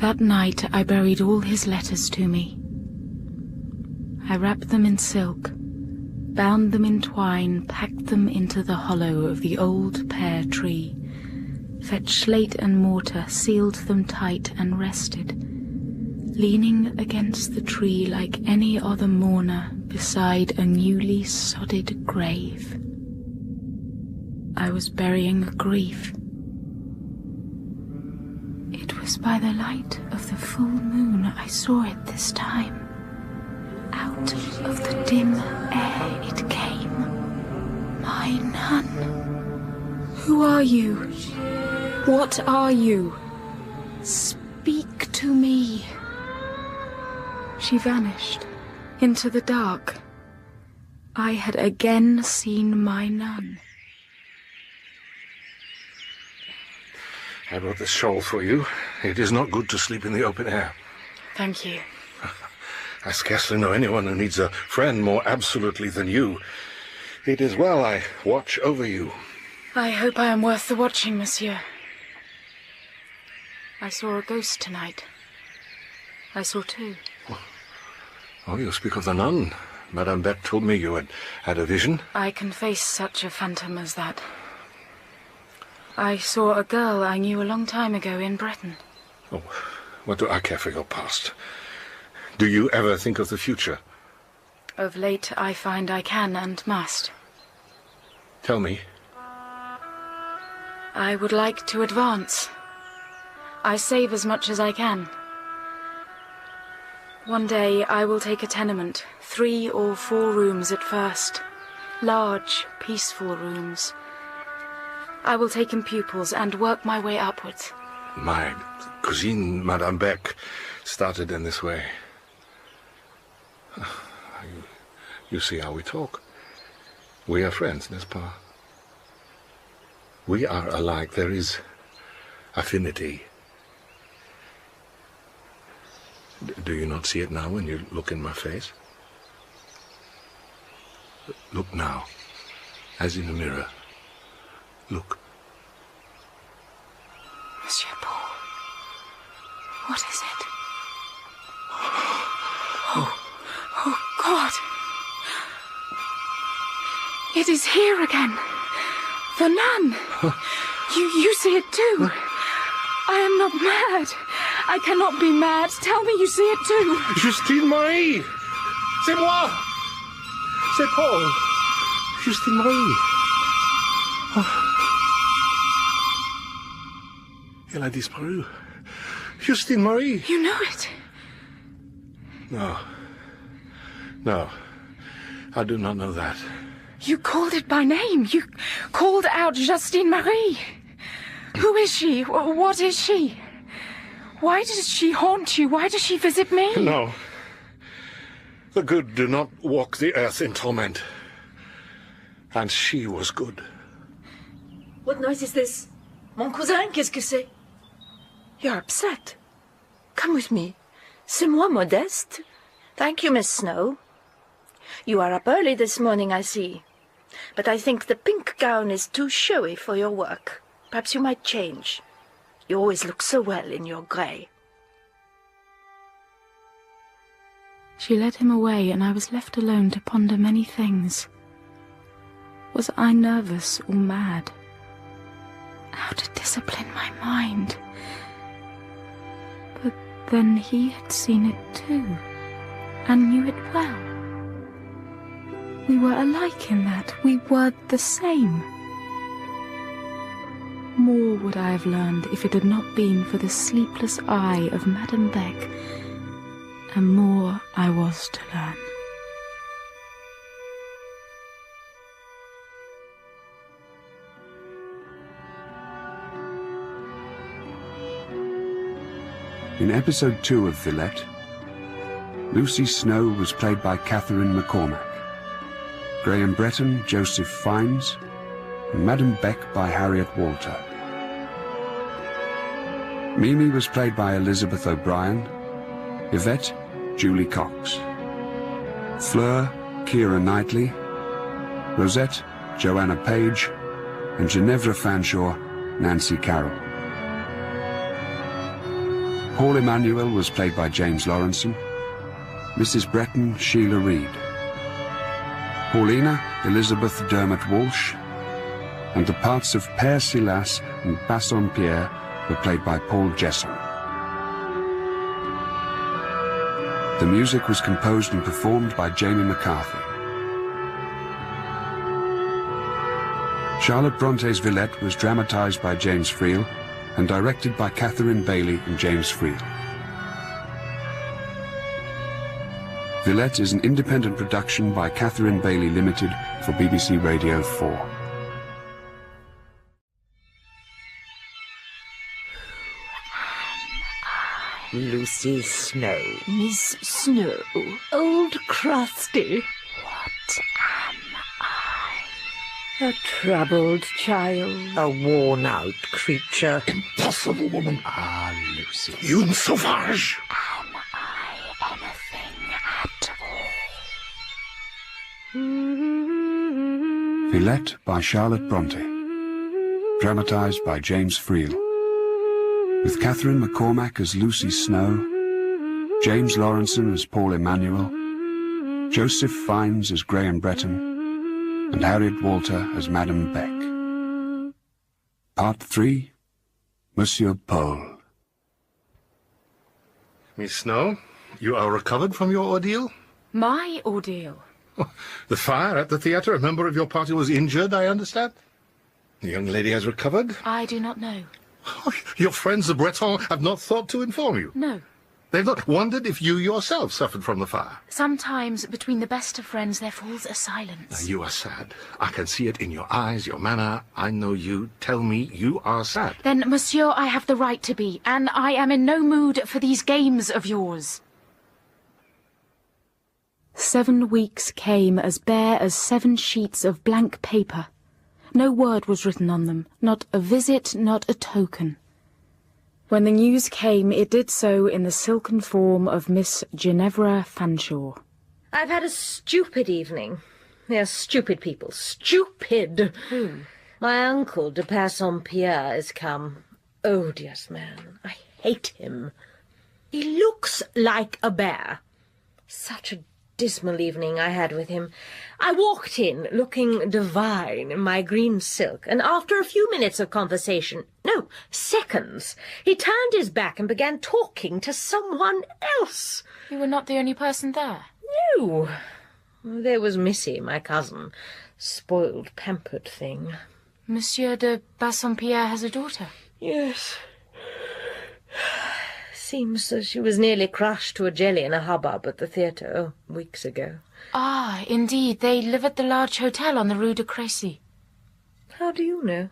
That night I buried all his letters to me. I wrapped them in silk, bound them in twine, packed them into the hollow of the old pear tree, fetched slate and mortar, sealed them tight, and rested, leaning against the tree like any other mourner beside a newly sodded grave. I was burying a grief. It was by the light of the full moon I saw it this time. Out of the dim air it came. My nun. Who are you? What are you? Speak to me. She vanished into the dark. I had again seen my nun. I brought this shawl for you. It is not good to sleep in the open air. Thank you. I scarcely know anyone who needs a friend more absolutely than you. It is well I watch over you. I hope I am worth the watching, monsieur. I saw a ghost tonight. I saw two. Oh, you speak of the nun. Madame Beck told me you had had a vision. I can face such a phantom as that. I saw a girl I knew a long time ago in Bretton. Oh, what do I care for your past? Do you ever think of the future? Of late I find I can and must. Tell me. I would like to advance. I save as much as I can. One day I will take a tenement, 3 or 4 rooms at first. Large, peaceful rooms. I will take in pupils and work my way upwards. My cousine, Madame Beck, started in this way. You see how we talk. We are friends, n'est-ce pas? We are alike. There is affinity. Do you not see it now when you look in my face? Look now, as in a mirror. Look. Monsieur Paul, what is it? Oh, God! It is here again. The nun. You see it too. I am not mad. I cannot be mad. Tell me you see it too. Justine Marie! C'est moi! C'est Paul! Justine Marie! Oh. Elle a disparu. Justine Marie! You know it? No. No. I do not know that. You called it by name. You called out Justine Marie. Who is she? What is she? Why does she haunt you? Why does she visit me? No. The good do not walk the earth in torment. And she was good. What noise is this? Mon cousin, qu'est-ce que c'est? You're upset. Come with me. C'est moi, Modeste. Thank you, Miss Snow. You are up early this morning, I see. But I think the pink gown is too showy for your work. Perhaps you might change. You always look so well in your grey. She led him away, and I was left alone to ponder many things. Was I nervous or mad? How to discipline my mind? But then he had seen it too, and knew it well. We were alike in that we were the same. More would I have learned if it had not been for the sleepless eye of Madame Beck, and more I was to learn. In episode 2 of Villette, Lucy Snowe was played by Catherine McCormack, Graham Bretton, Joseph Fiennes, and Madame Beck by Harriet Walter. Mimi was played by Elizabeth O'Brien, Yvette, Julie Cox, Fleur, Keira Knightley, Rosette, Joanna Page, and Ginevra Fanshawe, Nancy Carroll. Paul Emanuel was played by James Laurenson, Mrs. Bretton, Sheila Reid, Paulina, Elizabeth Dermot Walsh, and the parts of Père Silas and Bassompierre were played by Paul Jesson. The music was composed and performed by Jamie McCarthy. Charlotte Bronte's Villette was dramatised by James Friel and directed by Catherine Bailey and James Friel. Villette is an independent production by Catherine Bailey Limited for BBC Radio 4. Lucy Snowe. Miss Snow. Old crusty. What am I? A troubled child. A worn-out creature. Impossible, woman. Ah, Lucy. Une sauvage. Am I anything at all? Villette by Charlotte Brontë. Dramatised by James Friel. With Catherine McCormack as Lucy Snowe, James Laurenson as Paul Emanuel, Joseph Fiennes as Graham Bretton, and Harriet Walter as Madame Beck. Part 3, Monsieur Paul. Miss Snow, you are recovered from your ordeal? My ordeal? The fire at the theatre, a member of your party was injured, I understand? The young lady has recovered? I do not know. Your friends the Bretton have not thought to inform you? No. They've not wondered if you yourself suffered from the fire? Sometimes, between the best of friends, there falls a silence. You are sad. I can see it in your eyes, your manner. I know you. Tell me you are sad. Then, monsieur, I have the right to be, and I am in no mood for these games of yours. 7 weeks came as bare as 7 sheets of blank paper. No word was written on them, not a visit, not a token. When the news came, it did so in the silken form of Miss Ginevra Fanshawe. I've had a stupid evening. They're stupid people. Stupid! Who? My uncle de Bassompierre has come. Odious man. I hate him. He looks like a bear. Such a dismal evening I had with him. I walked in, looking divine in my green silk, and after a few minutes of conversation, no, seconds, he turned his back and began talking to someone else. You were not the only person there? No. There was Missy, my cousin. Spoiled, pampered thing. Monsieur de Bassompierre has a daughter? Yes. Seems that she was nearly crushed to a jelly in a hubbub at the theatre weeks ago. Ah, indeed. They live at the large hotel on the Rue de Crécy. How do you know?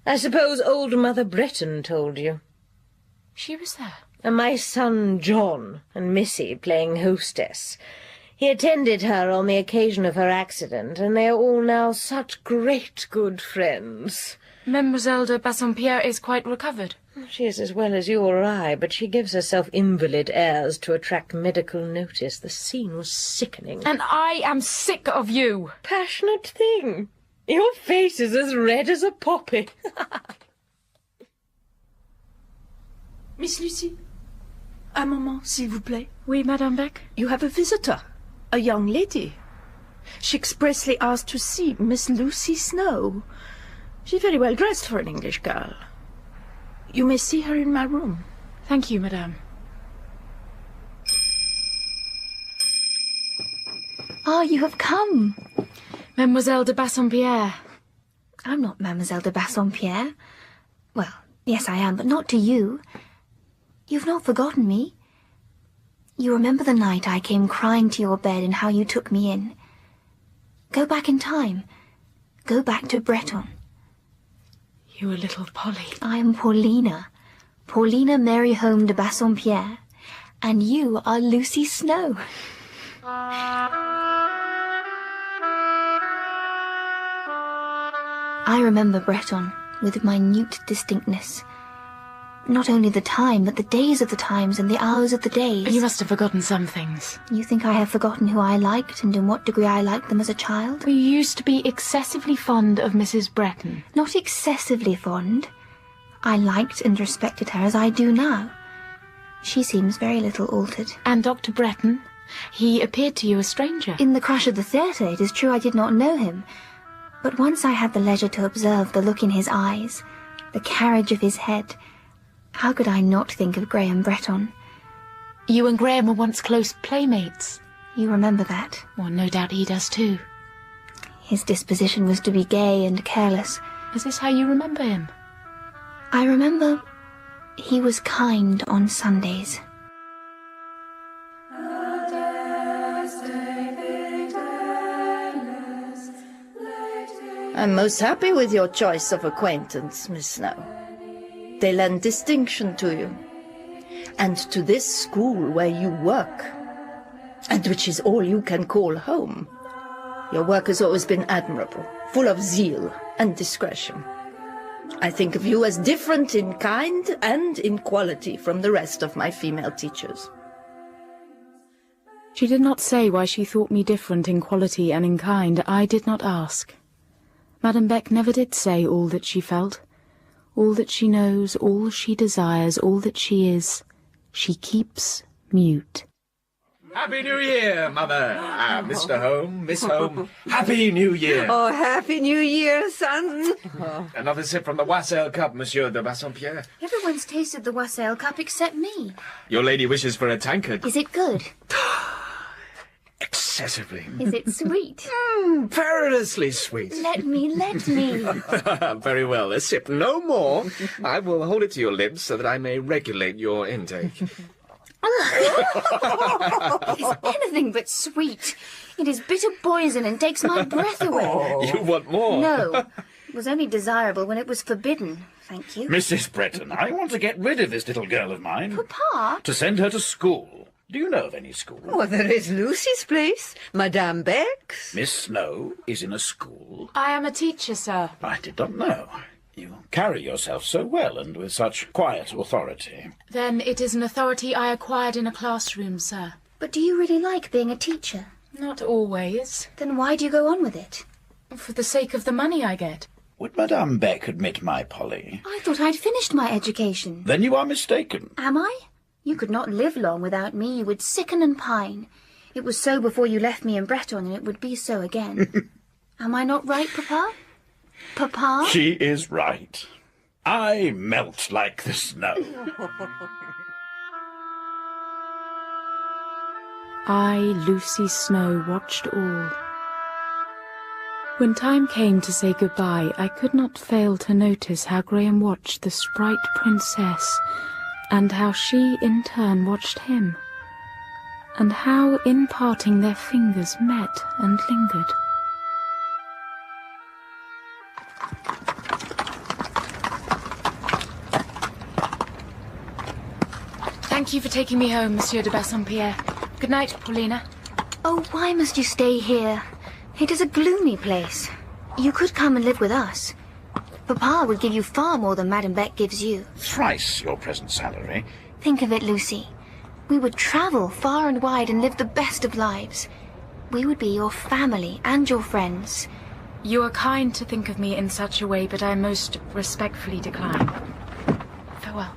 I suppose old Mother Bretton told you. She was there. And my son John and Missy playing hostess. He attended her on the occasion of her accident, and they are all now such great good friends. Mademoiselle de Bassompierre is quite recovered. She is as well as you or I, but she gives herself invalid airs to attract medical notice. The scene was sickening. And I am sick of you. Passionate thing. Your face is as red as a poppy. Miss Lucy, un moment, s'il vous plaît. Oui, Madame Beck? You have a visitor, a young lady. She expressly asked to see Miss Lucy Snowe. She's very well dressed for an English girl. You may see her in my room. Thank you, Madame. Ah, you have come. Mademoiselle de Bassompierre. I'm not Mademoiselle de Bassompierre. Well, yes, I am, but not to you. You've not forgotten me. You remember the night I came crying to your bed and how you took me in. Go back in time. Go back to Bretton. You are little Polly. I am Paulina. Paulina Maryholme de Bassompierre. And you are Lucy Snowe. I remember Bretton with minute distinctness. Not only the time, but the days of the times and the hours of the days. You must have forgotten some things. You think I have forgotten who I liked and in what degree I liked them as a child? You used to be excessively fond of Mrs. Bretton. Not excessively fond. I liked and respected her as I do now. She seems very little altered. And Dr. Bretton? He appeared to you a stranger. In the crash of the theatre, it is true I did not know him. But once I had the leisure to observe the look in his eyes, the carriage of his head, how could I not think of Graham Bretton? You and Graham were once close playmates. You remember that? Well, no doubt he does too. His disposition was to be gay and careless. Is this how you remember him? I remember he was kind on Sundays. I'm most happy with your choice of acquaintance, Miss Snowe. They lend distinction to you, and to this school where you work, and which is all you can call home. Your work has always been admirable, full of zeal and discretion. I think of you as different in kind and in quality from the rest of my female teachers. She did not say why she thought me different in quality and in kind. I did not ask. Madame Beck never did say all that she felt. All that she knows, all she desires, all that she is, she keeps mute. Happy New Year, Mother! Mr. Home, Miss Home, Happy New Year! Oh, Happy New Year, son! Another sip from the Wassail Cup, Monsieur de Bassompierre. Everyone's tasted the Wassail Cup except me. Your lady wishes for a tankard. Is it good? excessively. Is it sweet? Perilously sweet. Let me. Very well, a sip, no more. I will hold it to your lips so that I may regulate your intake. It's anything but sweet. It is bitter poison and takes my breath away. You want more? No, it was only desirable when it was forbidden. Thank you. Mrs. Bretton, I want to get rid of this little girl of mine. Papa? To send her to school. Do you know of any school? Oh, there is Lucy's place, Madame Beck's. Miss Snowe is in a school. I am a teacher, sir. I did not know. You carry yourself so well and with such quiet authority. Then it is an authority I acquired in a classroom, sir. But do you really like being a teacher? Not always. Then why do you go on with it? For the sake of the money I get. Would Madame Beck admit my Polly? I thought I'd finished my education. Then you are mistaken. Am I? You could not live long without me. You would sicken and pine. It was so before you left me in Bretton, and it would be so again. Am I not right, Papa? Papa? She is right. I melt like the snow. I, Lucy Snowe, watched all. When time came to say goodbye, I could not fail to notice how Graham watched the sprite princess, and how she in turn watched him, and how in parting their fingers met and lingered. Thank you for taking me home, Monsieur de Bassompierre. Good night, Paulina. Oh, why must you stay here? It is a gloomy place. You could come and live with us. Papa would give you far more than Madame Beck gives you. Thrice your present salary. Think of it, Lucy. We would travel far and wide and live the best of lives. We would be your family and your friends. You are kind to think of me in such a way, but I most respectfully decline. Farewell.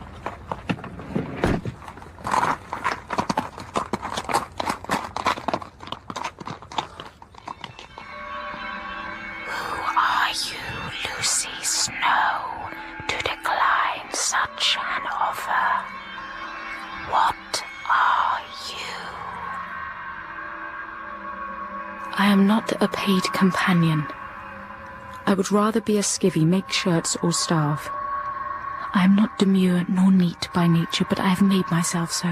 I am not a paid companion. I would rather be a skivvy, make shirts, or starve. I am not demure nor neat by nature, but I have made myself so.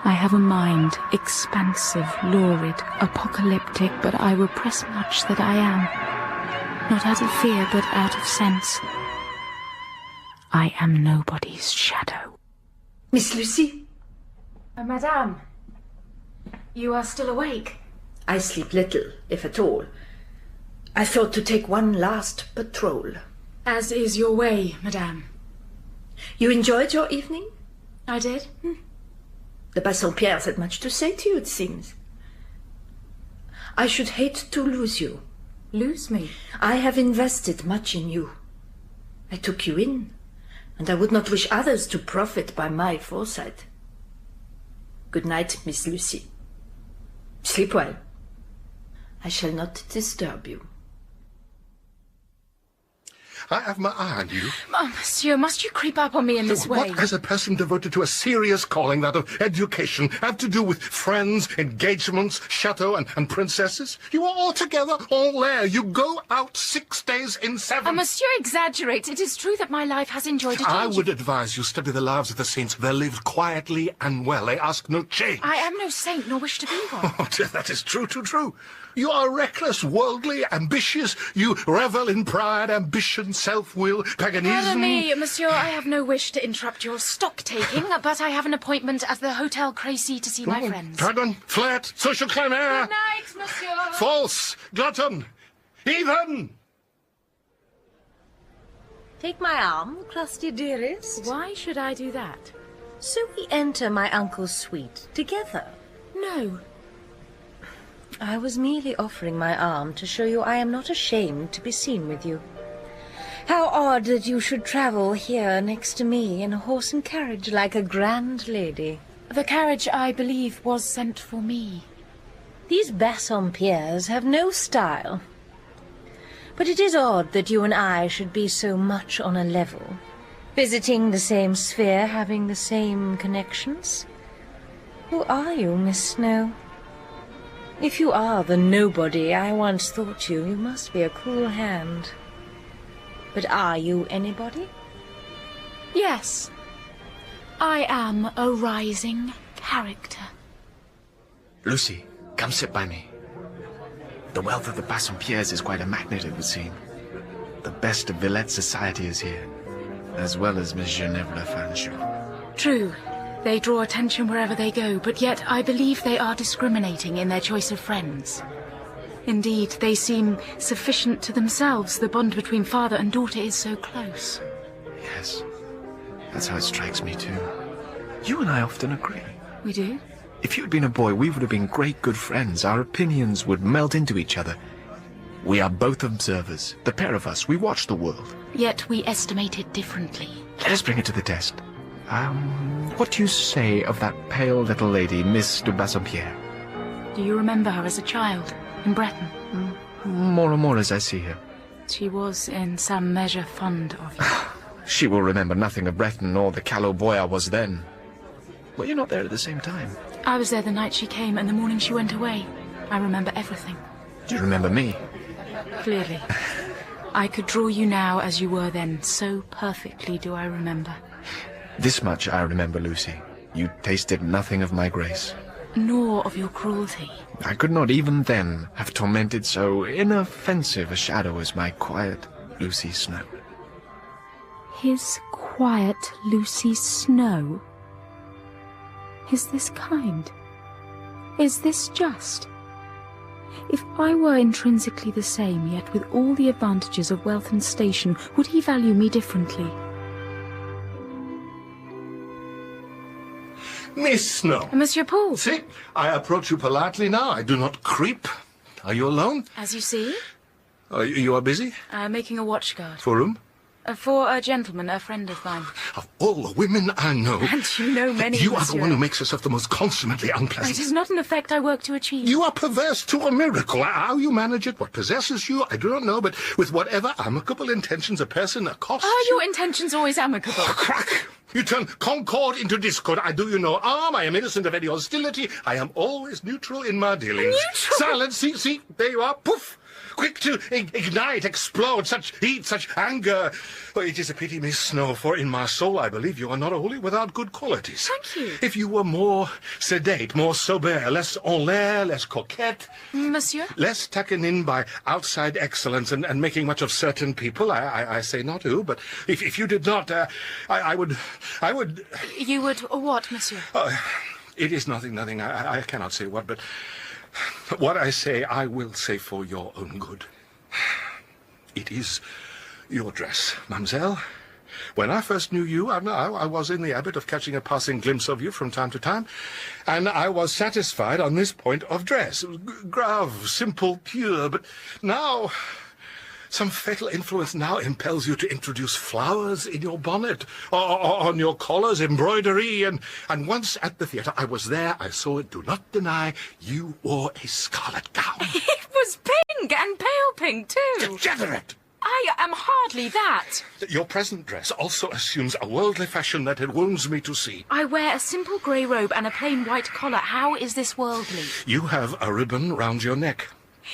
I have a mind, expansive, lurid, apocalyptic, but I will press much that I am. Not out of fear, but out of sense. I am nobody's shadow. Miss Lucy? Madame, you are still awake? I sleep little, if at all. I thought to take one last patrol. As is your way, madame. You enjoyed your evening? I did. The Bassompierres had much to say to you, it seems. I should hate to lose you. Lose me? I have invested much in you. I took you in, and I would not wish others to profit by my foresight. Good night, Miss Lucy. Sleep well. I shall not disturb you. I have my eye on you. Monsieur, must you creep up on me in this way? What has a person devoted to a serious calling, that of education, have to do with friends, engagements, chateau, and princesses? You are altogether all there. You go out 6 days in 7. Monsieur exaggerates. It is true that my life has enjoyed a change. I would advise you study the lives of the saints. They lived quietly and well. They ask no change. I am no saint, nor wish to be one. Oh, dear, that is true, too true. You are reckless, worldly, ambitious. You revel in pride, ambition, self-will, paganism. Pardon me, monsieur, I have no wish to interrupt your stock-taking, but I have an appointment at the Hotel Crécy to see my friends. Pardon, flirt, social chimera. Good night, monsieur. False, glutton, heathen. Take my arm, crusty dearest. Why should I do that? So we enter my uncle's suite together. No. I was merely offering my arm to show you I am not ashamed to be seen with you. How odd that you should travel here next to me in a horse and carriage like a grand lady. The carriage, I believe, was sent for me. These Bassompierres have no style. But it is odd that you and I should be so much on a level, visiting the same sphere, having the same connections. Who are you, Miss Snowe? If you are the nobody I once thought you, you must be a cruel hand. But are you anybody? Yes. I am a rising character. Lucy, come sit by me. The wealth of the Bassompierres is quite a magnet, it would seem. The best of Villette society is here, as well as Miss Genève Le Fanchon. True. They draw attention wherever they go, but yet I believe they are discriminating in their choice of friends. Indeed, they seem sufficient to themselves. The bond between father and daughter is so close. Yes, that's how it strikes me too. You and I often agree. We do? If you had been a boy, we would have been great good friends. Our opinions would melt into each other. We are both observers. The pair of us, we watch the world. Yet we estimate it differently. Let us bring it to the test. What do you say of that pale little lady, Miss de Bassompierre? Do you remember her as a child, in Bretton? More and more as I see her. She was in some measure fond of you. She will remember nothing of Bretton or the callow boy I was then. Were you not there at the same time? I was there the night she came and the morning she went away. I remember everything. Do you remember me? Clearly. I could draw you now as you were then. So perfectly do I remember. This much I remember, Lucy. You tasted nothing of my grace. Nor of your cruelty. I could not even then have tormented so inoffensive a shadow as my quiet Lucy Snowe. His quiet Lucy Snowe? Is this kind? Is this just? If I were intrinsically the same, yet with all the advantages of wealth and station, would he value me differently? Miss Snowe. Monsieur Paul. See, I approach you politely now. I do not creep. Are you alone? As you see. You are busy? Making a watchguard. For whom? For a gentleman, a friend of mine. Of all the women I know... And you know many, You are monsieur. the one who makes yourself the most consummately unpleasant. It is not an effect I work to achieve. You are perverse to a miracle. How you manage it, what possesses you, I do not know, but with whatever amicable intentions a person accosts Are your intentions always amicable? Crack! You turn concord into discord. I do you no harm. I am innocent of any hostility. I am always neutral in my dealings. Neutral? Silence, see, there you are, poof! Quick to ignite, explode, such heat, such anger. Oh, it is a pity, Miss Snowe, for in my soul I believe you are not wholly without good qualities. Thank you. If you were more sedate, more sober, less en l'air, less coquette... Monsieur? Less taken in by outside excellence and making much of certain people, I say not who, but if you did not, I would... You would what, monsieur? It is nothing, I cannot say what, but... What I say, I will say for your own good. It is your dress, mademoiselle. When I first knew you, I was in the habit of catching a passing glimpse of you from time to time, and I was satisfied on this point of dress. It was grave, simple, pure, but now... Some fatal influence now impels you to introduce flowers in your bonnet, or on your collars, embroidery, and once at the theatre, I was there, I saw it, do not deny, you wore a scarlet gown. It was pink, and pale pink, too. Degenerate! I am hardly that. Your present dress also assumes a worldly fashion that it wounds me to see. I wear a simple grey robe and a plain white collar. How is this worldly? You have a ribbon round your neck.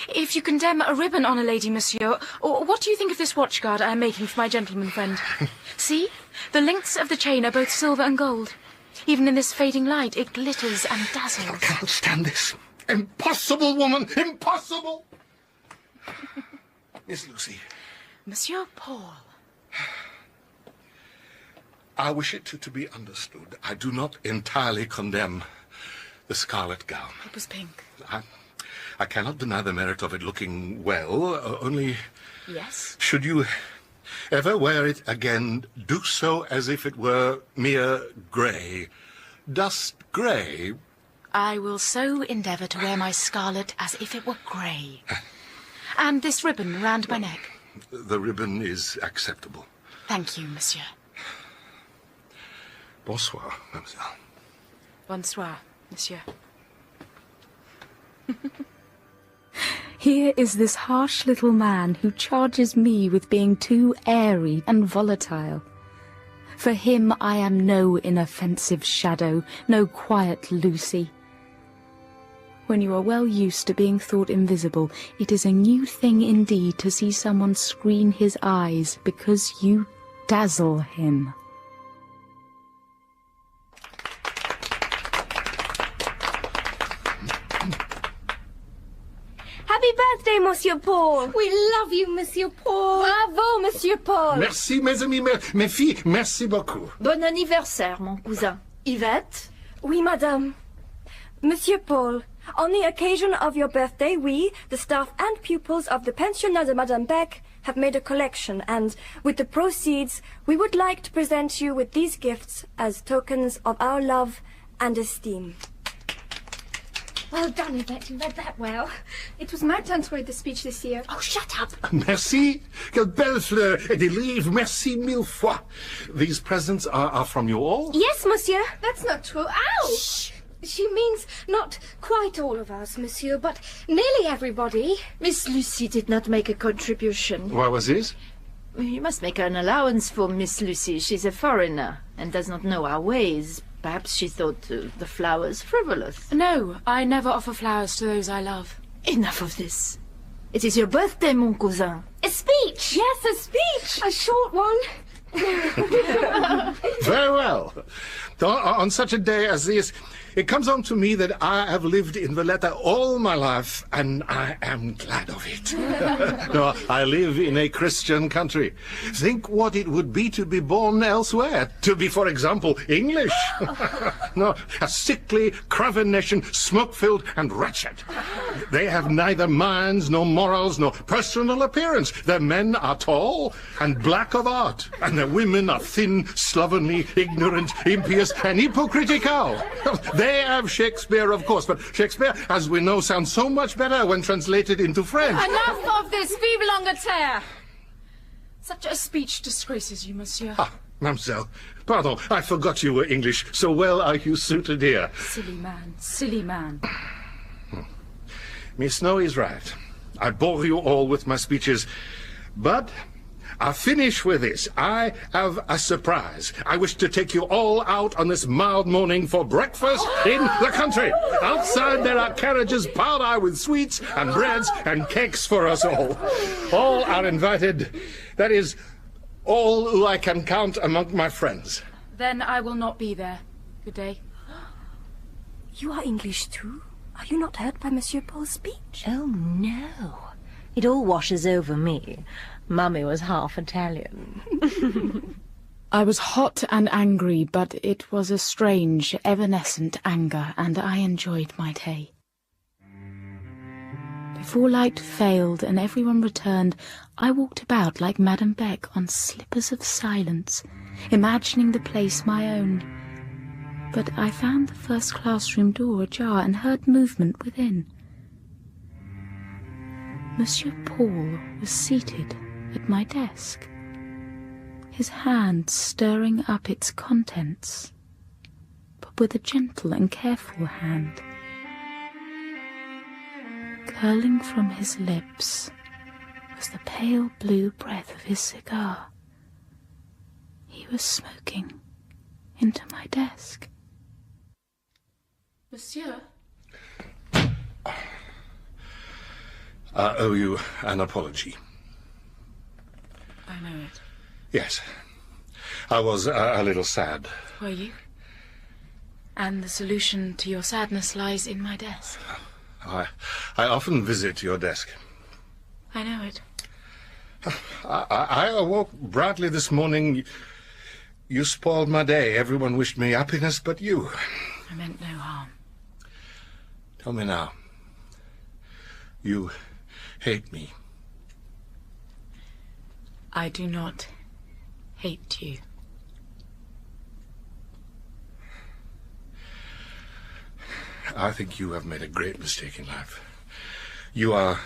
If you condemn a ribbon on a lady, monsieur, or what do you think of this watchguard I am making for my gentleman friend? See? The links of the chain are both silver and gold. Even in this fading light, it glitters and dazzles. I can't stand this. Impossible, woman! Impossible! Miss Lucy. Monsieur Paul. I wish it to be understood. I do not entirely condemn the scarlet gown. It was pink. I cannot deny the merit of it looking well, only... Yes? Should you ever wear it again, do so as if it were mere grey. Dust grey. I will so endeavour to wear my scarlet as if it were grey. And this ribbon round my neck. The ribbon is acceptable. Thank you, monsieur. Bonsoir, mademoiselle. Bonsoir, monsieur. Here is this harsh little man who charges me with being too airy and volatile. For him I am no inoffensive shadow, no quiet Lucy. When you are well used to being thought invisible, it is a new thing indeed to see someone screen his eyes because you dazzle him. Happy birthday, Monsieur Paul! We love you, Monsieur Paul! Bravo, Monsieur Paul! Merci, mes amis, mes filles, merci beaucoup. Bon anniversaire, mon cousin. Yvette? Oui, madame. Monsieur Paul, on the occasion of your birthday, we, the staff and pupils of the Pensionnat de Madame Beck, have made a collection, and with the proceeds, we would like to present you with these gifts as tokens of our love and esteem. Well done, Yvette. You read that well. It was my turn to read the speech this year. Oh, shut up! Merci. Quelle belle fleur et des livres. Merci mille fois. These presents are from you all? Yes, monsieur. That's not true. Ow! Shh! She means not quite all of us, monsieur, but nearly everybody. Miss Lucy did not make a contribution. What was this? You must make an allowance for Miss Lucy. She's a foreigner and does not know our ways. Perhaps she thought the flowers frivolous. No, I never offer flowers to those I love. Enough of this. It is your birthday, mon cousin. A speech! Yes, a speech! A short one. Very well. On such a day as this, it comes on to me that I have lived in Villette all my life, and I am glad of it. No, I live in a Christian country. Think what it would be to be born elsewhere. To be, for example, English. No, a sickly, craven nation, smoke-filled and wretched. They have neither minds, nor morals, nor personal appearance. Their men are tall and black of art, and their women are thin, slovenly, ignorant, impious, and hypocritical. They have Shakespeare, of course, but Shakespeare, as we know, sounds so much better when translated into French. Enough of this! Vive l'Angleterre! Such a speech disgraces you, monsieur. Ah, mademoiselle, pardon, I forgot you were English. So well are you suited here. Silly man, silly man. Miss Snowe is right. I bore you all with my speeches, but I'll finish with this. I have a surprise. I wish to take you all out on this mild morning for breakfast in the country. Outside there are carriages piled high with sweets and breads and cakes for us all. All are invited. That is, all who I can count among my friends. Then I will not be there. Good day. You are English too? Are you not hurt by Monsieur Paul's speech? Oh, no. It all washes over me. Mummy was half Italian. I was hot and angry, but it was a strange, evanescent anger, and I enjoyed my day. Before light failed and everyone returned, I walked about like Madame Beck on slippers of silence, imagining the place my own. But I found the first classroom door ajar and heard movement within. Monsieur Paul was seated at my desk, his hand stirring up its contents, but with a gentle and careful hand. Curling from his lips was the pale blue breath of his cigar. He was smoking into my desk. Monsieur? I owe you an apology. I know it. Yes. I was a little sad. Were you? And the solution to your sadness lies in my desk. I often visit your desk. I know it. I awoke brightly this morning. You spoiled my day. Everyone wished me happiness but you. I meant no harm. Tell me now. You hate me. I do not hate you. I think you have made a great mistake in life. You are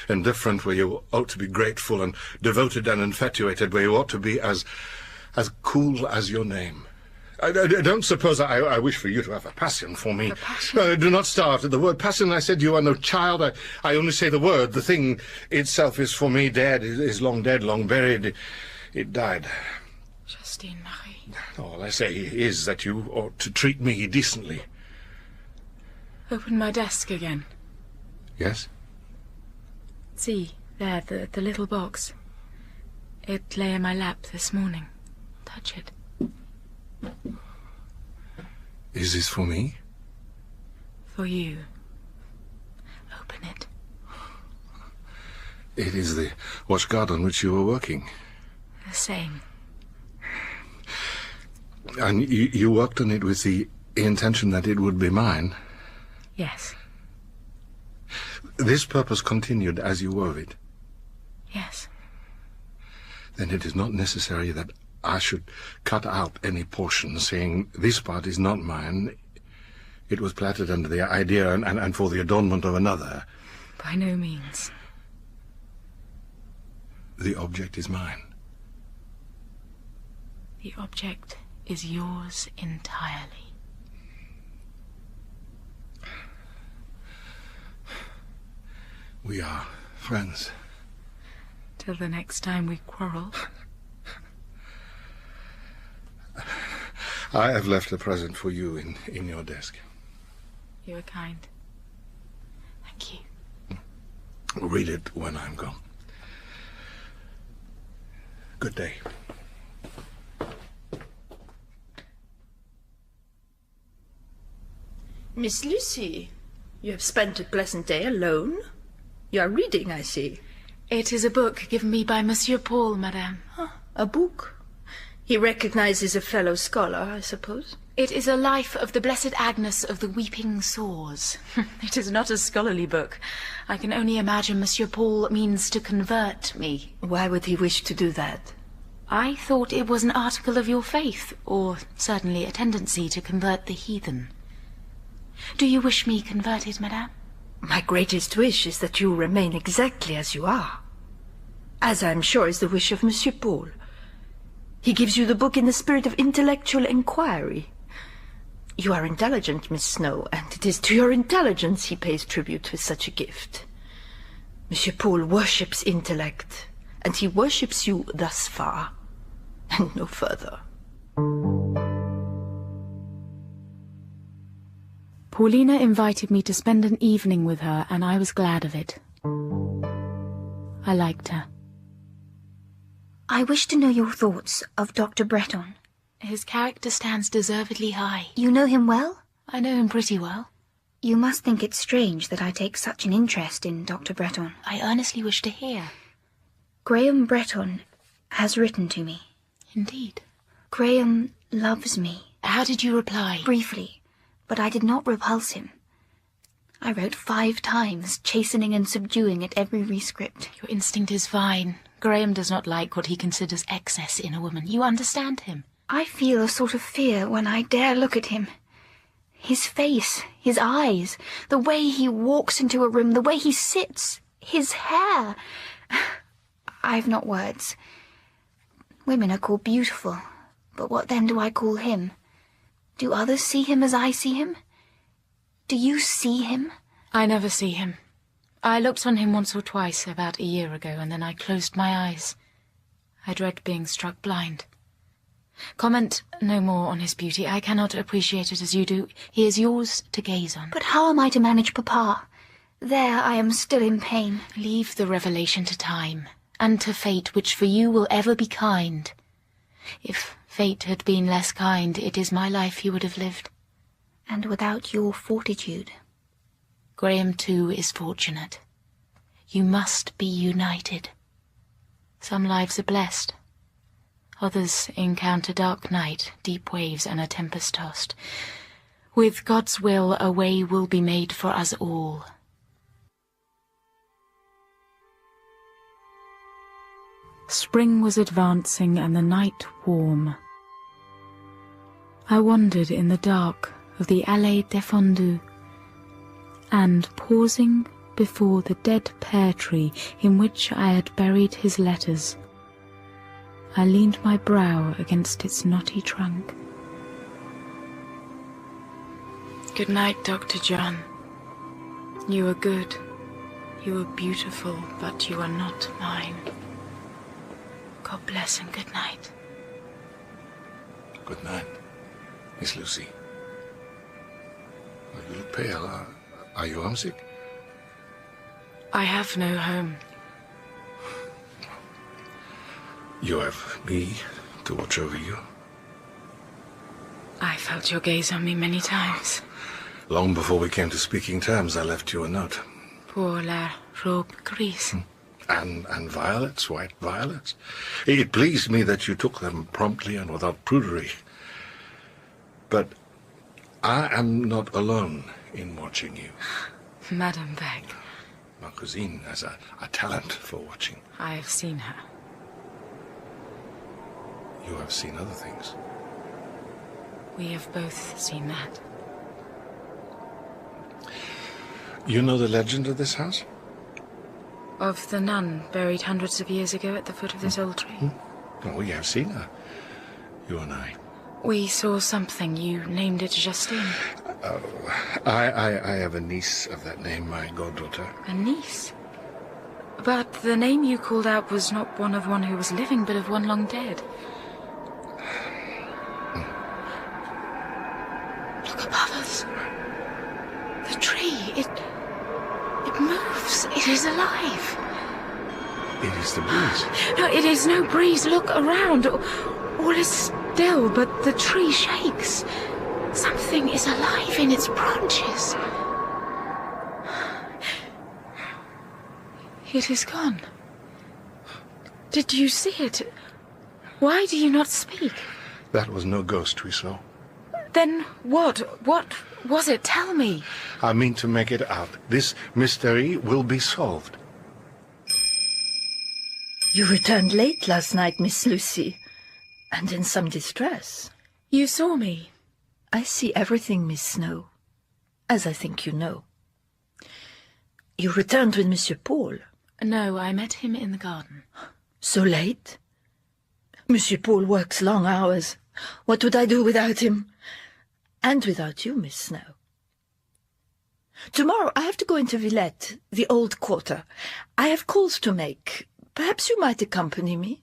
indifferent where you ought to be grateful, and devoted and infatuated where you ought to be as cool as your name. I don't suppose I wish for you to have a passion for me. Do not start at the word passion. I said you are no child. I only say the word. The thing itself is for me dead, is long dead, long buried. It died. Justine Marie. All I say is that you ought to treat me decently. Open my desk again. Yes? See, there, the little box. It lay in my lap this morning. Touch it. Is this for me? For you. Open it. It is the watchguard on which you were working. The same. And you worked on it with the intention that it would be mine? Yes. This purpose continued as you wove it? Yes. Then it is not necessary that I should cut out any portion, saying this part is not mine. It was platted under the idea and for the adornment of another. By no means. The object is mine. The object is yours entirely. We are friends. Till the next time we quarrel. I have left a present for you in your desk. You are kind. Thank you. Read it when I'm gone. Good day. Miss Lucy, you have spent a pleasant day alone. You are reading, I see. It is a book given me by Monsieur Paul, madame. A book? He recognizes a fellow scholar, I suppose? It is a life of the Blessed Agnes of the Weeping Sores. It is not a scholarly book. I can only imagine Monsieur Paul means to convert me. Why would he wish to do that? I thought it was an article of your faith, or certainly a tendency to convert the heathen. Do you wish me converted, madame? My greatest wish is that you remain exactly as you are. As I am sure is the wish of Monsieur Paul. He gives you the book in the spirit of intellectual inquiry. You are intelligent, Miss Snowe, and it is to your intelligence he pays tribute with such a gift. Monsieur Paul worships intellect, and he worships you thus far, and no further. Paulina invited me to spend an evening with her, and I was glad of it. I liked her. I wish to know your thoughts of Dr. Bretton. His character stands deservedly high. You know him well? I know him pretty well. You must think it strange that I take such an interest in Dr. Bretton. I earnestly wish to hear. Graham Bretton has written to me. Indeed. Graham loves me. How did you reply? Briefly, but I did not repulse him. I wrote 5 times, chastening and subduing at every rescript. Your instinct is fine. Graham does not like what he considers excess in a woman. You understand him. I feel a sort of fear when I dare look at him. His face, his eyes, the way he walks into a room, the way he sits, his hair. I've not words. Women are called beautiful, but what then do I call him? Do others see him as I see him? Do you see him? I never see him. I looked on him once or twice about a year ago, and then I closed my eyes. I dread being struck blind. Comment no more on his beauty. I cannot appreciate it as you do. He is yours to gaze on. But how am I to manage Papa? There I am still in pain. Leave the revelation to time, and to fate, which for you will ever be kind. If fate had been less kind, it is my life you would have lived. And without your fortitude. Graham, too, is fortunate. You must be united. Some lives are blessed. Others encounter dark night, deep waves, and a tempest tossed. With God's will, a way will be made for us all. Spring was advancing and the night warm. I wandered in the dark of the Allée Défendue, and pausing before the dead pear tree in which I had buried his letters, I leaned my brow against its knotty trunk. Good night, Dr. John. You are good, you are beautiful, but you are not mine. God bless and good night. Good night, Miss Lucy. You look pale. Are you homesick? I have no home. You have me to watch over you. I felt your gaze on me many times. Long before we came to speaking terms, I left you a note. Pour la robe grise. And violets, white violets. It pleased me that you took them promptly and without prudery. But I am not alone in watching you. Madame Beck. Ma cousine has a talent for watching. I have seen her. You have seen other things. We have both seen that. You know the legend of this house? Of the nun buried hundreds of years ago at the foot of this old tree? Oh, we have seen her. You and I. We saw something. You named it Justine. Oh, I have a niece of that name, my goddaughter. A niece? But the name you called out was not one of one who was living, but of one long dead. Look above us. The tree, it moves. It is alive. It is the breeze. No, it is no breeze. Look around. All is still, but the tree shakes. Something is alive in its branches. It is gone. Did you see it? Why do you not speak? That was no ghost we saw. Then what? What was it? Tell me. I mean to make it out. This mystery will be solved. You returned late last night, Miss Lucy, and in some distress. You saw me. I see everything, Miss Snowe, as I think you know. You returned with Monsieur Paul. No, I met him in the garden. So late? Monsieur Paul works long hours. What would I do without him? And without you, Miss Snowe. Tomorrow I have to go into Villette, the old quarter. I have calls to make. Perhaps you might accompany me.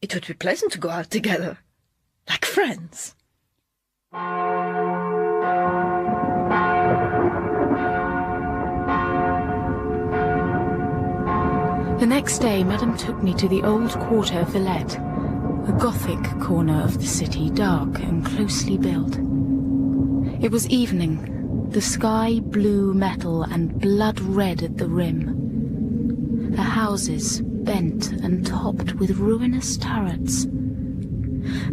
It would be pleasant to go out together, like friends. The next day, Madame took me to the old quarter of Villette, a Gothic corner of the city, dark and closely built. It was evening, the sky blue metal and blood red at the rim. The houses bent and topped with ruinous turrets.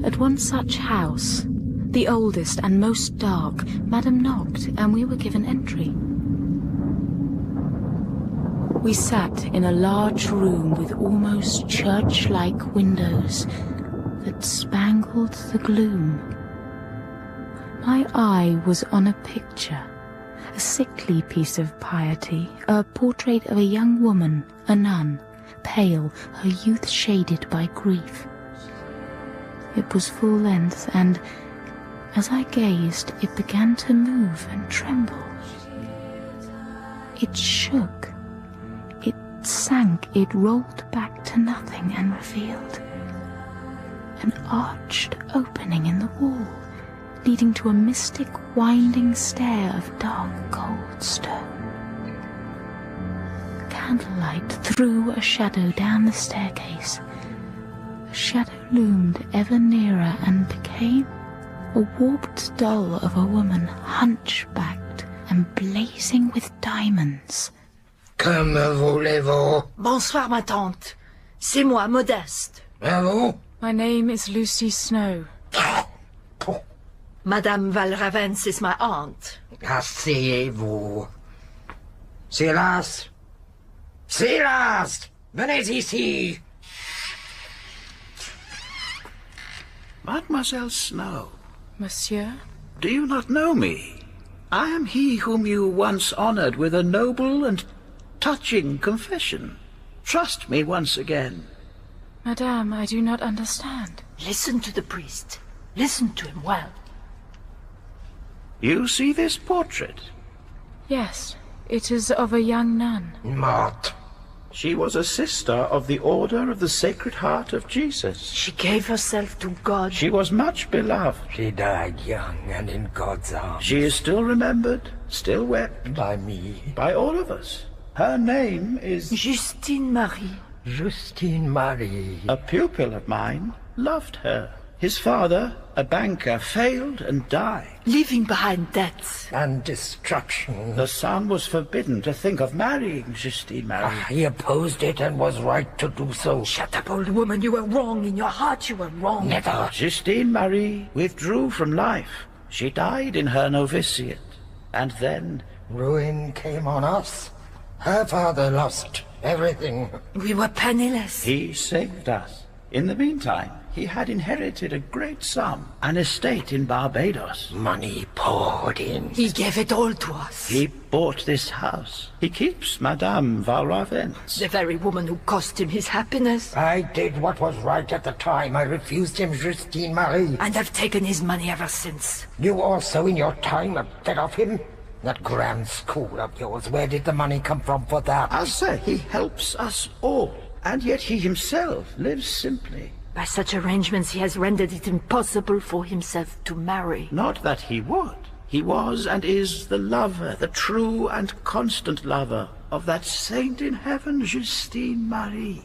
At one such house, the oldest and most dark, Madame knocked, and we were given entry. We sat in a large room with almost church-like windows that spangled the gloom. My eye was on a picture, a sickly piece of piety, a portrait of a young woman, a nun, pale, her youth shaded by grief. It was full length, and as I gazed, it began to move and tremble. It shook. It sank. It rolled back to nothing and revealed an arched opening in the wall, leading to a mystic winding stair of dark cold stone. Candlelight threw a shadow down the staircase. The shadow loomed ever nearer and became a warped doll of a woman, hunchbacked and blazing with diamonds. Comme voulez-vous? Bonsoir, ma tante. C'est moi, Modeste. Et vous? My name is Lucy Snowe. Madame Valravens is my aunt. Asseyez-vous. Silence! Silence! Venez ici! Mademoiselle Snowe. Monsieur? Do you not know me? I am he whom you once honored with a noble and touching confession. Trust me once again. Madame, I do not understand. Listen to the priest. Listen to him well. You see this portrait? Yes, it is of a young nun. Morte. She was a sister of the Order of the Sacred Heart of Jesus. She gave herself to God. She was much beloved. She died young and in God's arms. She is still remembered, still wept. By me. By all of us. Her name is... Justine Marie. Justine Marie. A pupil of mine loved her. His father, a banker, failed and died. Leaving behind debts. And destruction. The son was forbidden to think of marrying Justine Marie. He opposed it and was right to do so. Shut up, old woman. You were wrong. In your heart you were wrong. Never. Justine Marie withdrew from life. She died in her novitiate. And then... ruin came on us. Her father lost everything. We were penniless. He saved us. In the meantime, he had inherited a great sum, an estate in Barbados. Money poured in. He gave it all to us. He bought this house. He keeps Madame Valravens. The very woman who cost him his happiness. I did what was right at the time. I refused him Justine Marie. And I've taken his money ever since. You also, in your time, have fed off him? That grand school of yours, where did the money come from for that? I say, he helps us all. And yet he himself lives simply. By such arrangements he has rendered it impossible for himself to marry. Not that he would. He was and is the lover, the true and constant lover of that saint in heaven, Justine Marie.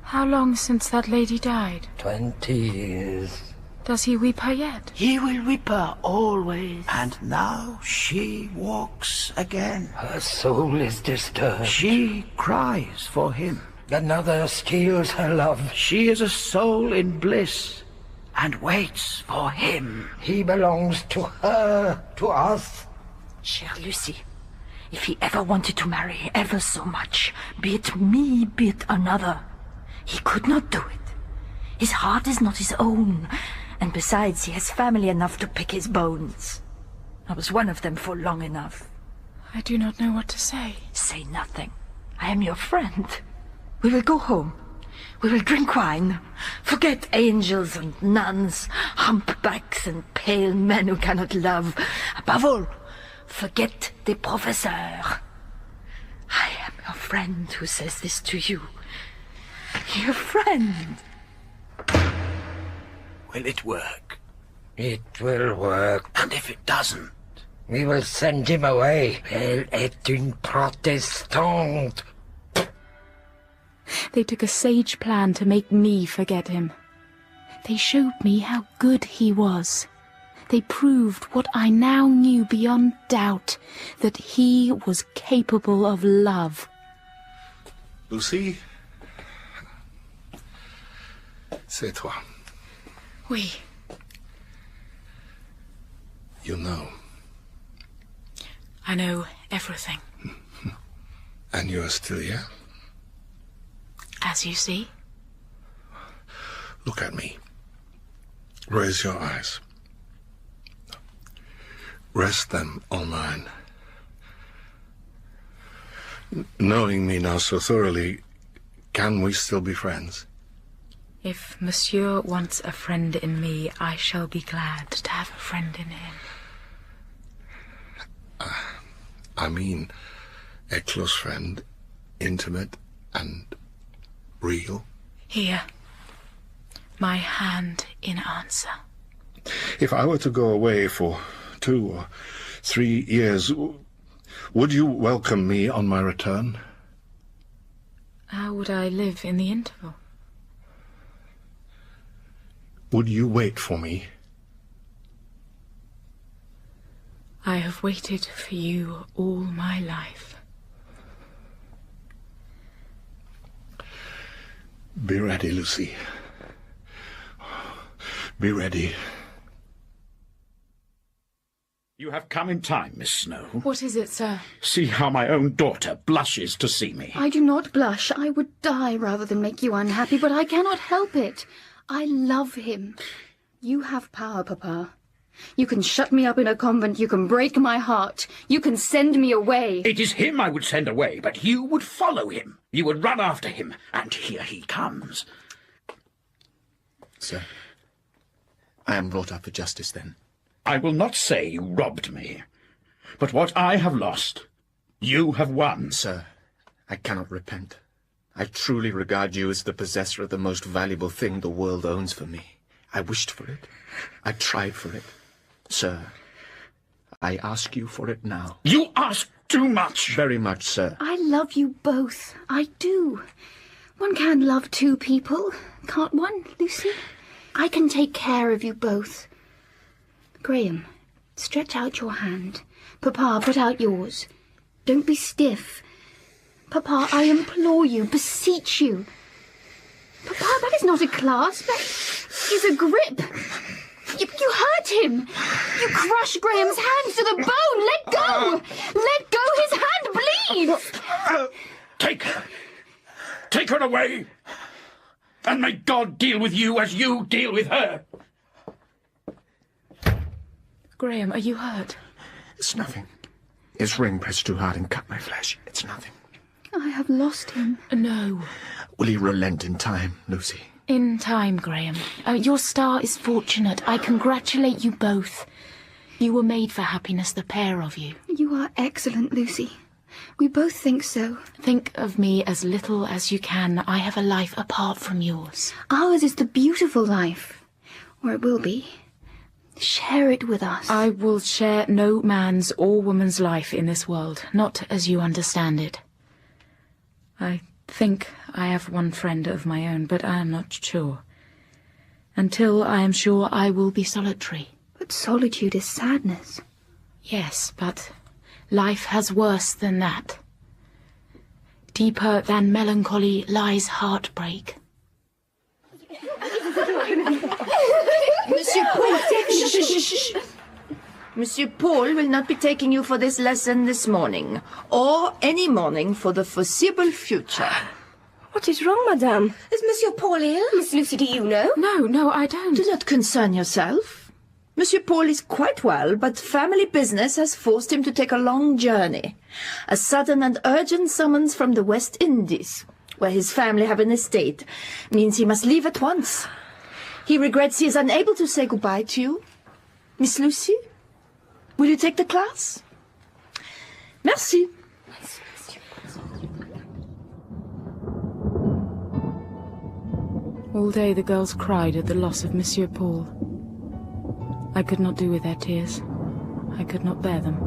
How long since that lady died? 20 years. Does he weep her yet? He will weep her always. And now she walks again. Her soul is disturbed. She cries for him. Another steals her love. She is a soul in bliss and waits for him. He belongs to her, to us. Chère Lucie, if he ever wanted to marry ever so much, be it me, be it another, he could not do it. His heart is not his own, and besides he has family enough to pick his bones. I was one of them for long enough. I do not know what to say. Say nothing. I am your friend. We will go home. We will drink wine. Forget angels and nuns, humpbacks and pale men who cannot love. Above all, forget the professeur. I am your friend who says this to you. Your friend. Will it work? It will work. And if it doesn't? We will send him away. Elle est une protestante. They took a sage plan to make me forget him. They showed me how good he was. They proved what I now knew beyond doubt, that he was capable of love. Lucie, c'est toi. Oui. You know. I know everything. And you are still here? As you see. Look at me. Raise your eyes. Rest them on mine. Knowing me now so thoroughly, can we still be friends? If Monsieur wants a friend in me, I shall be glad to have a friend in him. I mean, a close friend, intimate and real. Here, my hand in answer. If I were to go away for 2 or 3 years, would you welcome me on my return? How would I live in the interval? Would you wait for me? I have waited for you all my life. Be ready, Lucie. Be ready. You have come in time, Miss Snowe. What is it, sir? See how my own daughter blushes to see me. I do not blush. I would die rather than make you unhappy, but I cannot help it. I love him. You have power, Papa. You can shut me up in a convent, you can break my heart, you can send me away. It is him I would send away, but you would follow him. You would run after him, and here he comes. Sir, I am brought up for justice, then. I will not say you robbed me, but what I have lost, you have won. Sir, I cannot repent. I truly regard you as the possessor of the most valuable thing the world owns for me. I wished for it. I tried for it. Sir, I ask you for it now. You ask too much! Very much, sir. I love you both. I do. One can't love two people, can't one, Lucy? I can take care of you both. Graham, stretch out your hand. Papa, put out yours. Don't be stiff. Papa, I implore you, beseech you. Papa, that is not a clasp. That is a grip. You hurt him. You crush Graham's hands to the bone. Let go. Let go. His hand bleeds. Take her. Take her away. And may God deal with you as you deal with her. Graham, are you hurt? It's nothing. His ring pressed too hard and cut my flesh. It's nothing. I have lost him. No. Will he relent in time, Lucy? In time, Graham. Your star is fortunate. I congratulate you both. You were made for happiness, the pair of you. You are excellent, Lucy. We both think so. Think of me as little as you can. I have a life apart from yours. Ours is the beautiful life. Or it will be. Share it with us. I will share no man's or woman's life in this world, not as you understand it. I think I have one friend of my own, but I am not sure. Until I am sure, I will be solitary. But solitude is sadness. Yes, but life has worse than that. Deeper than melancholy lies heartbreak. Monsieur Paul, Monsieur Paul will not be taking you for this lesson this morning, or any morning for the foreseeable future. What is wrong, madame? Is Monsieur Paul ill? Miss Lucy, do you know? No, I don't. Do not concern yourself. Monsieur Paul is quite well, but family business has forced him to take a long journey. A sudden and urgent summons from the West Indies, where his family have an estate, means he must leave at once. He regrets he is unable to say goodbye to you. Miss Lucy, will you take the class? Merci. All day the girls cried at the loss of Monsieur Paul. I could not do with their tears. I could not bear them.